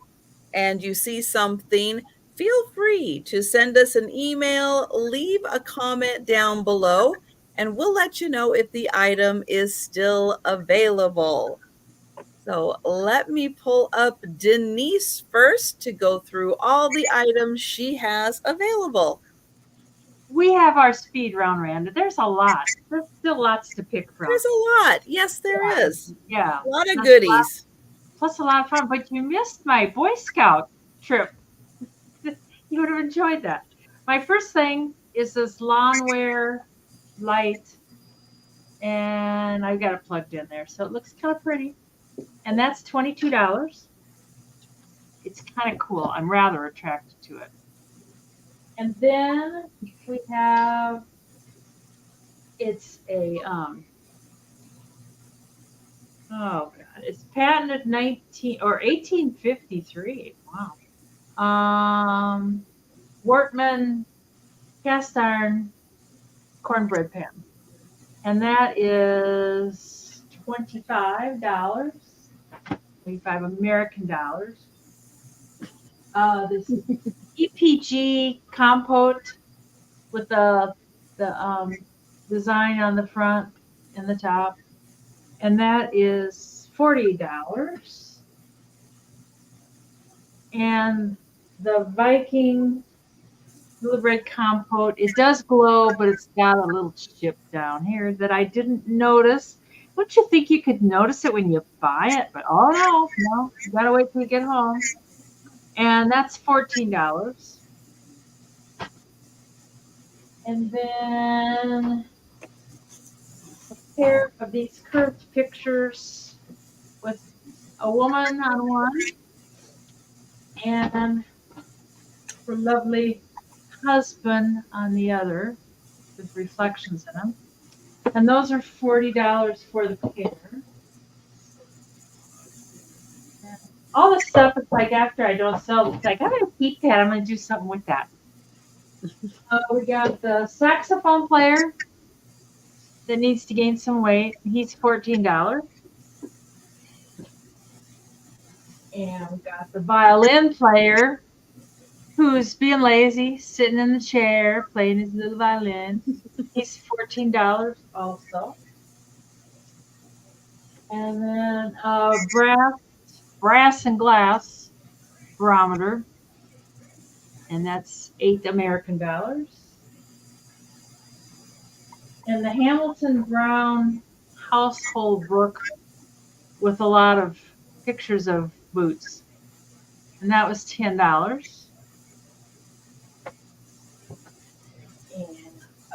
and you see something, feel free to send us an email, leave a comment down below, and we'll let you know if the item is still available. So let me pull up Denise first to go through all the items she has available. We have our speed round, Randa. There's a lot. There's still lots to pick from. There's a lot. Yes, there is. Yeah. A lot of goodies. Plus a lot of fun. But you missed my Boy Scout trip. You would have enjoyed that. My first thing is this lawnwear light, and I've got it plugged in there, so it looks kind of pretty. And that's $22. It's kind of cool. I'm rather attracted to it. And then we have, it's a, oh God, it's patented 1853. Wow. Wortman cast iron cornbread pan. And that is $25, 25 American dollars. This EPG compote with the design on the front and the top, and that is $40. And the Viking Bread compote, it does glow, but it's got a little chip down here that I didn't notice. Don't you think you could notice it when you buy it? But oh no, you gotta wait till you get home. And that's $14. And then a pair of these curved pictures with a woman on one and her lovely husband on the other with reflections in them. And those are $40 for the pair. And all this stuff is like after I don't sell, it's like, I'm going to keep that. I'm going to do something with that. We got the saxophone player that needs to gain some weight. He's $14. And we got the violin player who's being lazy, sitting in the chair, playing his little violin. He's $14 also. And then brass and glass barometer. And that's $8 American dollars. And the Hamilton Brown household book with a lot of pictures of boots. And that was $10. And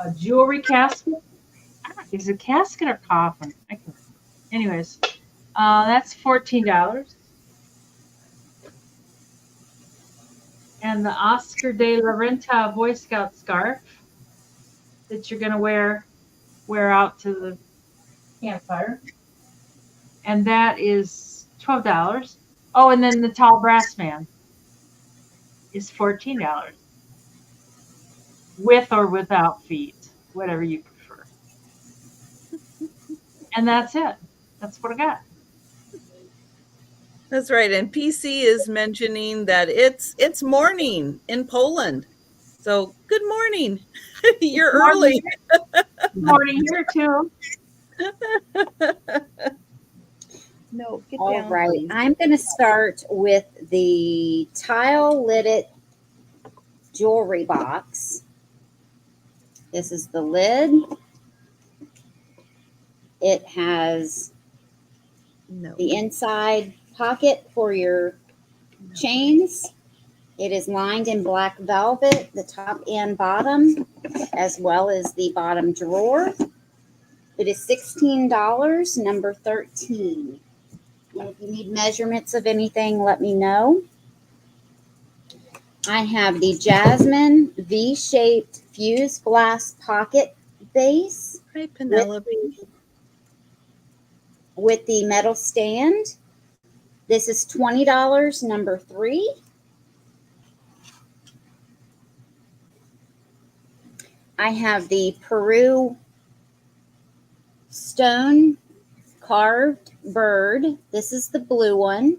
a jewelry casket. Is it a casket or coffin? Anyways, that's $14. And the Oscar de la Renta Boy Scout scarf that you're going to wear out to the campfire. And that is $12. Oh, and then the tall brass man is $14. With or without feet, whatever you prefer. And that's it. That's what I got. That's right. And PC is mentioning that it's morning in Poland. So good morning. You're early. Good morning here too. No, get All down. right. Please. I'm going to start with the tile lidded jewelry box. This is the lid. It has the inside pocket for your chains. It is lined in black velvet, the top and bottom, as well as the bottom drawer. It is $16, number 13. If you need measurements of anything, let me know. I have the Jasmine V-shaped fused glass pocket vase Hi, Penelope. with the metal stand. This is $20, number 3. I have the Peru stone carved bird. This is the blue one.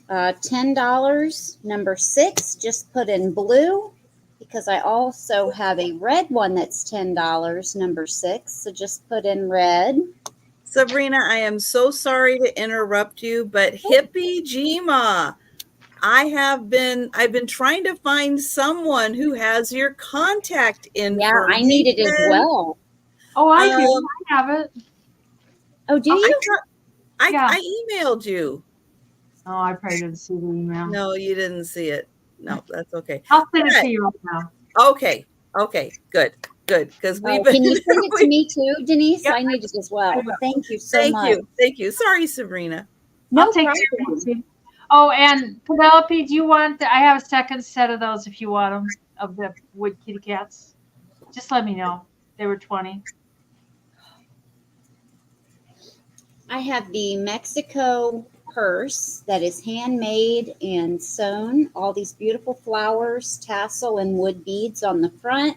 $10, number 6. Just put in blue because I also have a red one that's $10, number 6. So just put in red. Sabrina, I am so sorry to interrupt you, but Hippie Jima, I've been trying to find someone who has your contact Yeah, information. I need it as well. Oh, I do. I have it. Oh, do you? Yeah. I emailed you. Oh, I probably didn't see the email. No, you didn't see it. No, that's okay. I'll send it to you right now. Okay. Good. Because we've been. Can you send it to me too, Denise? Yep. I need it as well. Thank you so much. Thank you. Sorry, Sabrina. No I'll take problem. care of it. Oh, and Penelope, do you want? I have a second set of those if you want them, of the wood kitty cats. Just let me know. They were 20. I have the Mexico purse that is handmade and sewn. All these beautiful flowers, tassel, and wood beads on the front.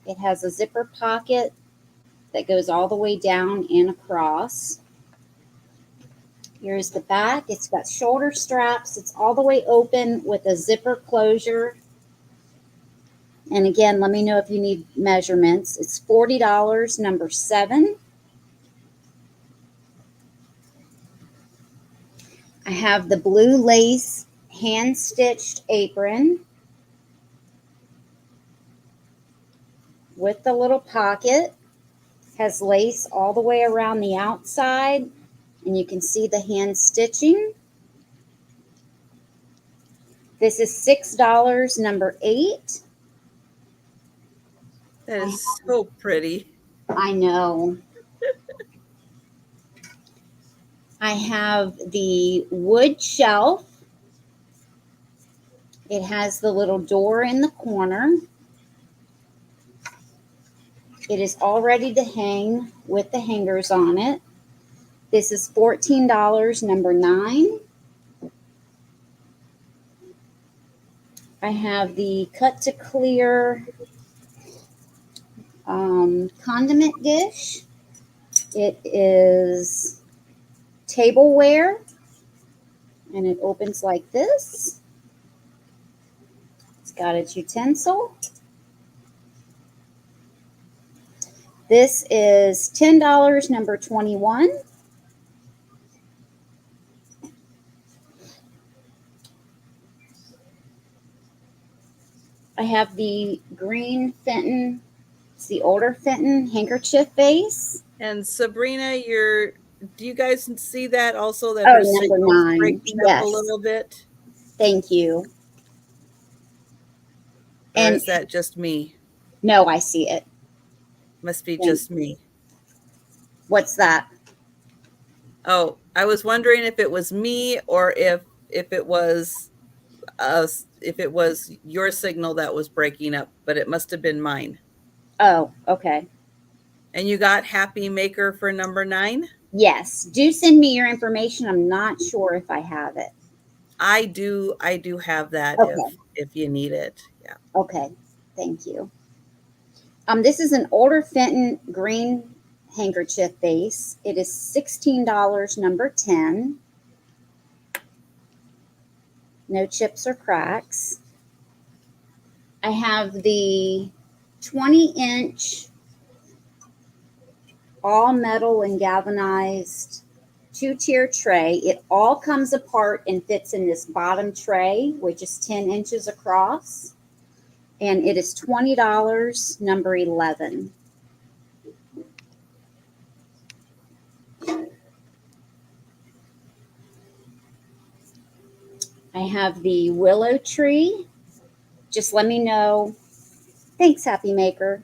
It has a zipper pocket that goes all the way down and across. Here's the back. It's got shoulder straps. It's all the way open with a zipper closure. And again, let me know if you need measurements. It's $40, number 7. I have the blue lace hand-stitched apron with the little pocket. Has lace all the way around the outside, and you can see the hand stitching. This is $6, number 8. That is so pretty. I know. I have the wood shelf. It has the little door in the corner. It is all ready to hang with the hangers on it. This is $14, number 9. I have the cut to clear condiment dish. It is tableware, and it opens like this. It's got its utensil. This is $10, number 21. I have the green Fenton, it's the older Fenton handkerchief vase. And Sabrina, do you guys see that also? That Oh, her number signal's 9. breaking Yes. up a little bit? Thank you. Or And is that just me? no, I see it. Must be just me. What's that? Oh, I was wondering if it was me or if it was us, if it was your signal that was breaking up, but it must have been mine. Oh, okay. And you got Happy Maker for number 9? Yes. Do send me your information. I'm not sure if I have it. I do have that Okay. if you need it. Yeah. Okay. Thank you. This is an older Fenton green handkerchief vase. It is $16, number 10. No chips or cracks. I have the 20-inch all metal and galvanized 2-tier tray. It all comes apart and fits in this bottom tray, which is 10 inches across. And it is $20, number 11. I have the willow tree. Just let me know. Thanks, Happy Maker.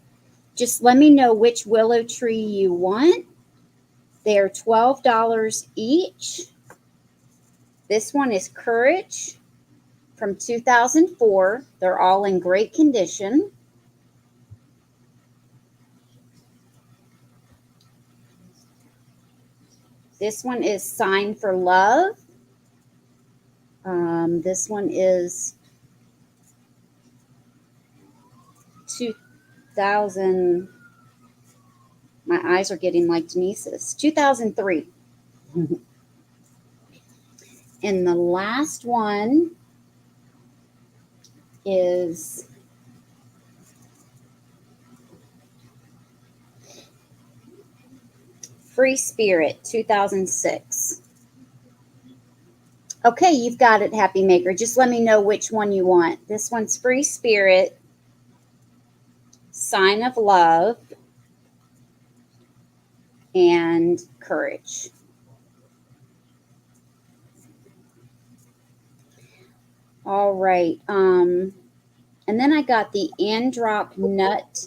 Just let me know which willow tree you want. They are $12 each. This one is Courage from 2004. They're all in great condition. This one is Sign for Love. This one is 2000. My eyes are getting like Denise's. 2003. And the last one is Free Spirit, 2006. Okay, you've got it, Happy Maker. Just let me know which one you want. This one's Free Spirit, Sign of Love, and Courage. All right. And then I got the Androp Nut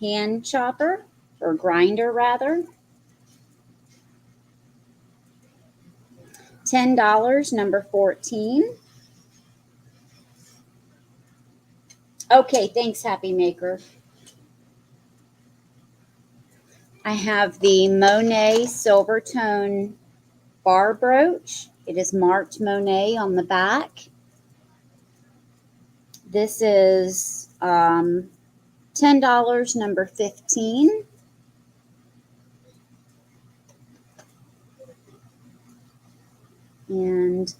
hand chopper, or grinder rather. $10, number 14. Okay, thanks, Happy Maker. I have the Monet Silver Tone bar brooch. It is marked Monet on the back. This is $10, number 15. And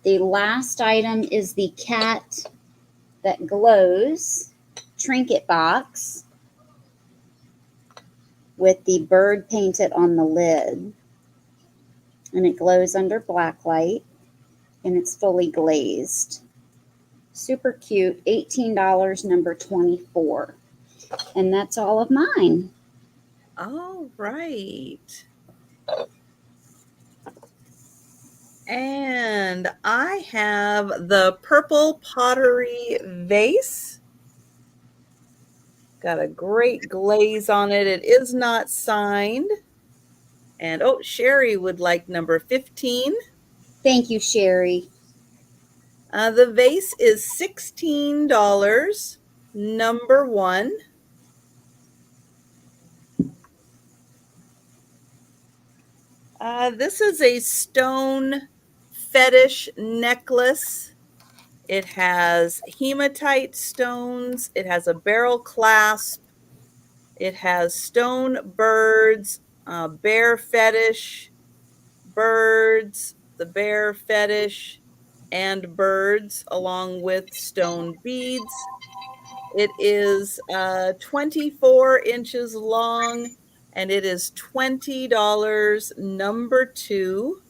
the last item is the Cat That Glows trinket box with the bird painted on the lid. And it glows under black light, and it's fully glazed. Super cute, $18, number 24. And that's all of mine. All right. And I have the purple pottery vase. Got a great glaze on it. It is not signed. And oh, Sherry would like number 15. Thank you, Sherry. The vase is $16, number 1. This is a stone fetish necklace. It has hematite stones. It has a barrel clasp. It has stone birds, bear fetish, birds, the bear fetish, and birds, along with stone beads. It is 24 inches long, and it is $20, number 2.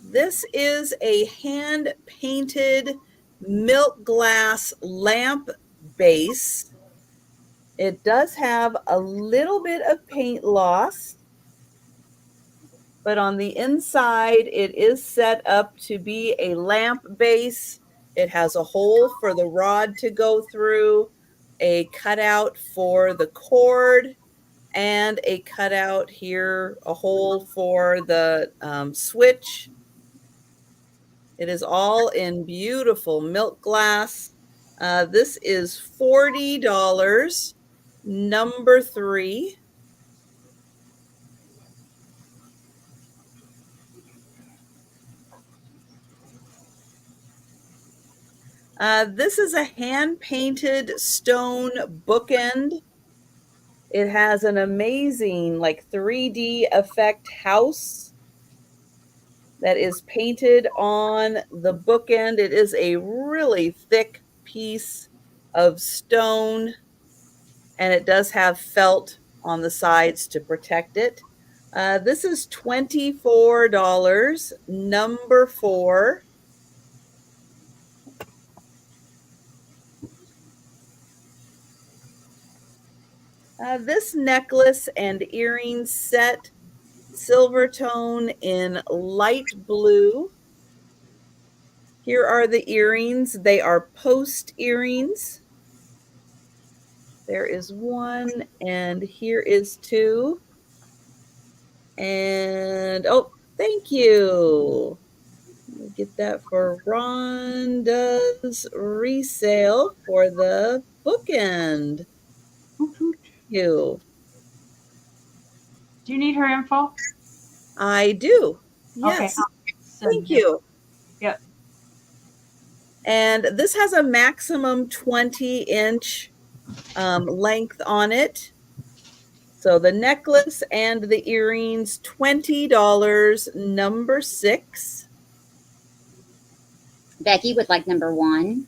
This is a hand-painted milk glass lamp base. It does have a little bit of paint loss, but on the inside, it is set up to be a lamp base. It has a hole for the rod to go through, a cutout for the cord, and a cutout here, a hole for the switch. It is all in beautiful milk glass. This is $40, number 3. This is a hand-painted stone bookend. It has an amazing, like 3D effect house that is painted on the bookend. It is a really thick piece of stone, and it does have felt on the sides to protect it. This is $24, number 4. This necklace and earring set, silver tone in light blue. Here are the earrings. They are post earrings. There is one, and here is two. And oh, thank you. Let me get that for Rhonda's resale for the bookend. Hoot, hoot. You. Do you need her info? I do. Okay, Yes. I'll Thank send you. you. Yep. And this has a maximum 20-inch length on it. So the necklace and the earrings, $20, number 6. Becky would like number 1.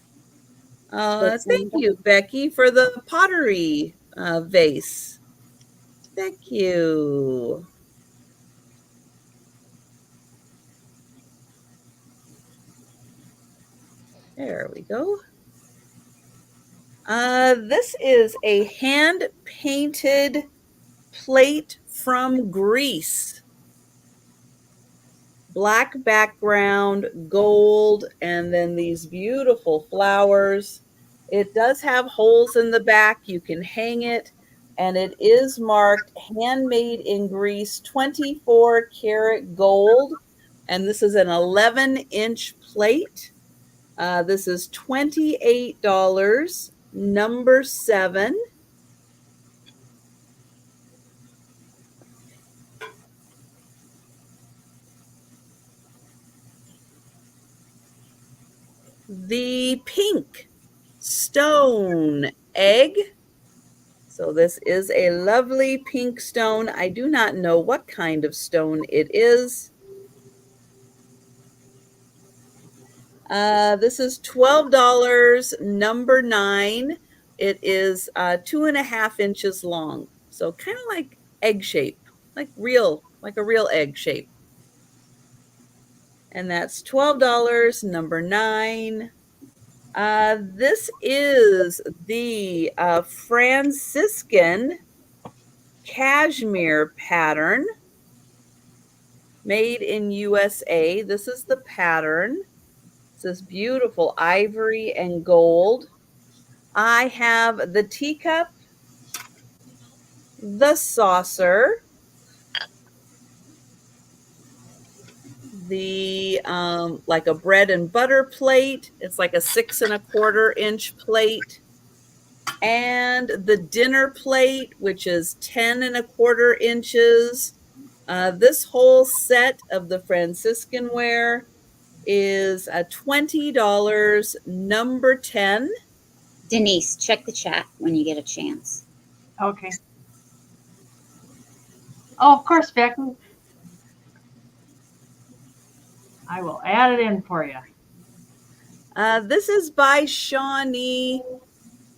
Thank you, Becky, for the pottery vase. Thank you. There we go. This is a hand-painted plate from Greece. Black background, gold, and then these beautiful flowers. It does have holes in the back. You can hang it, and it is marked handmade in Greece, 24 karat gold. And this is an 11-inch plate. This is $28, number 7. The pink stone egg. So this is a lovely pink stone. I do not know what kind of stone it is. This is $12, number 9. It is 2.5 inches long. So kind of like egg shape, like a real egg shape. And that's $12, number 9. This is the Franciscan cashmere pattern made in USA. This is the pattern. This beautiful ivory and gold. I have the teacup, the saucer, the like a bread and butter plate. It's like a 6.25-inch plate. And the dinner plate, which is 10.25 inches. This whole set of the Franciscan ware is $20, number 10. Denise, check the chat when you get a chance. Okay. Oh, of course, Becky. I will add it in for you. This is by Shawnee.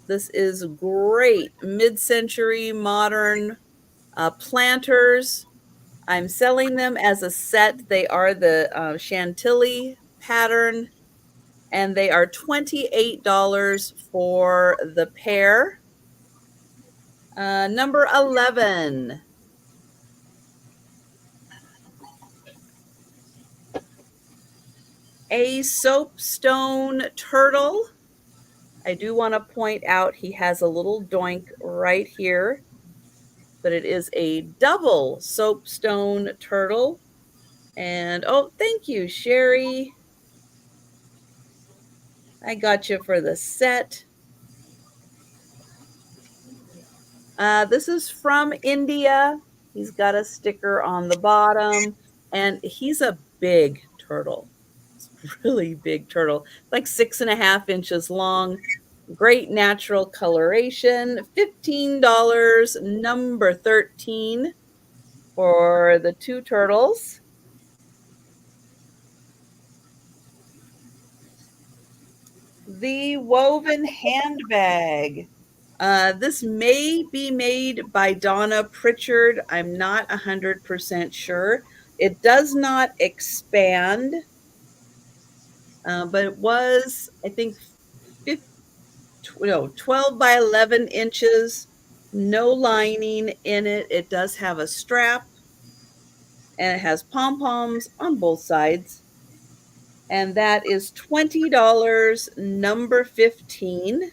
This is great mid-century modern planters. I'm selling them as a set. They are the Chantilly pattern, and they are $28 for the pair. Number 11. A soapstone turtle. I do want to point out he has a little doink right here, but it is a double soapstone turtle. And oh, thank you, Sherry. I got you for the set. This is from India. He's got a sticker on the bottom, and he's a big turtle. It's a really big turtle, like 6.5 inches long. Great natural coloration. $15, number 13 for the 2 turtles. The woven handbag. This may be made by Donna Pritchard. I'm not 100% sure. It does not expand, but it was, I think, 12 by 11 inches, no lining in it. It does have a strap, and it has pom-poms on both sides. and that is $20, number 15.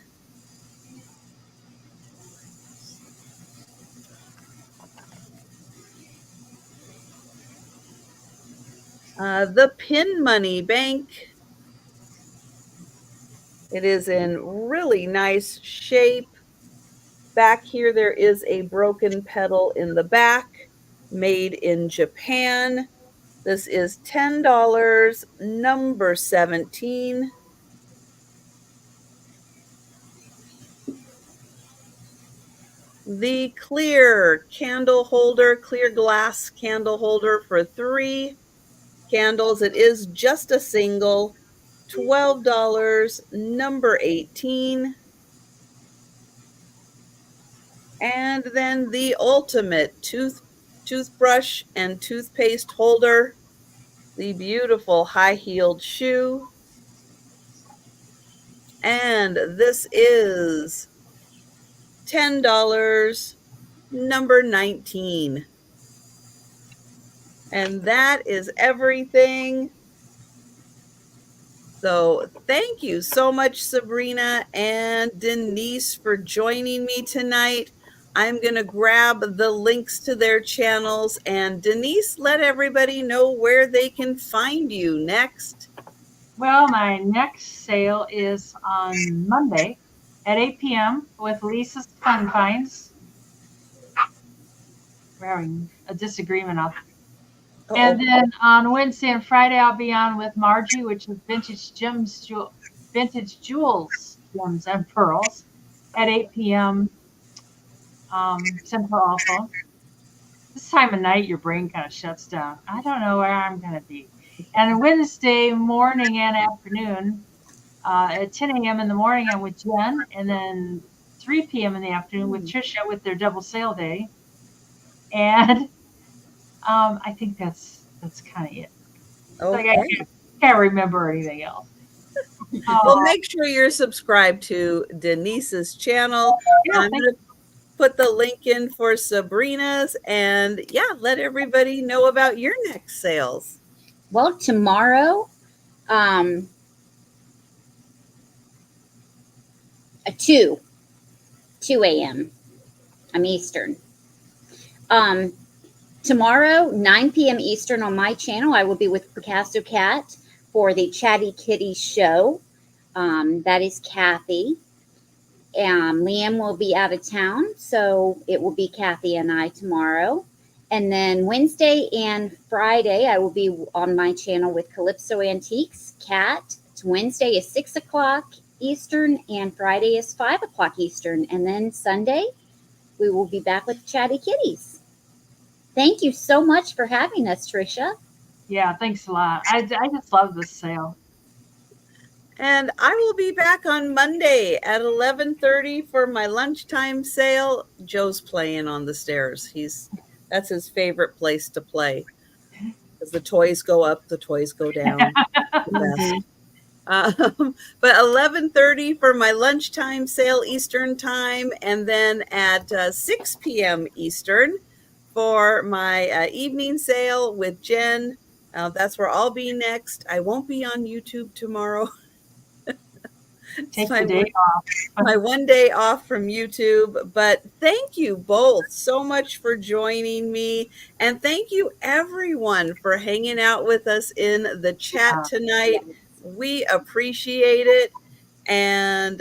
The Pin Money Bank. It is in really nice shape. Back here, there is a broken pedal in the back, made in Japan. This is $10, number 17. The clear candle holder, clear glass candle holder for 3 candles. It is just a single, $12, number 18. And then the ultimate toothbrush and toothpaste holder, the beautiful high-heeled shoe. And this is $10, number 19. And that is everything. So thank you so much, Sabrina and Denise, for joining me tonight. I'm going to grab the links to their channels. And Denise, let everybody know where they can find you next. Well, my next sale is on Monday at 8 p.m. with Lisa's Fun Finds. We're having a disagreement up. And then on Wednesday and Friday, I'll be on with Margie, which is Vintage Jewels, Gems and Pearls, at 8 p.m. Central also. This time of night, your brain kind of shuts down. I don't know where I'm going to be. And Wednesday morning and afternoon, at 10 a.m. in the morning, I'm with Jen, and then 3 p.m. in the afternoon with Trisha with their double sale day. And I think that's kind of it. Okay. Like I can't remember anything else. Well, make sure you're subscribed to Denise's channel. Yeah, I'm going to put the link in for Sabrina's, and let everybody know about your next sales. Well, tomorrow, 2 a.m. I'm Eastern. Tomorrow, 9 p.m. Eastern on my channel, I will be with Picasso Cat for the Chatty Kitty show. That is Kathy. Liam will be out of town, so it will be Kathy and I tomorrow. And then Wednesday and Friday, I will be on my channel with Calypso Antiques, Cat. Wednesday is 6 o'clock Eastern, and Friday is 5 o'clock Eastern. And then Sunday, we will be back with Chatty Kitties. Thank you so much for having us, Trisha. Yeah, thanks a lot. I just love this sale. And I will be back on Monday at 11:30 for my lunchtime sale. Joe's playing on the stairs. That's his favorite place to play, because the toys go up, the toys go down. But 11:30 for my lunchtime sale Eastern time, and then at 6 p.m. Eastern for my evening sale with Jen. That's where I'll be next. I won't be on YouTube tomorrow. Take the day off. My one day off from YouTube. But thank you both so much for joining me. And thank you everyone for hanging out with us in the chat tonight. We appreciate it. And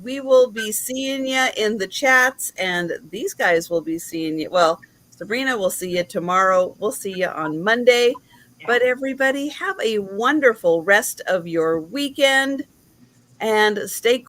we will be seeing you in the chats, and these guys will be seeing you. Well, Sabrina will see you tomorrow. We'll see you on Monday. Yeah. But everybody, have a wonderful rest of your weekend and stay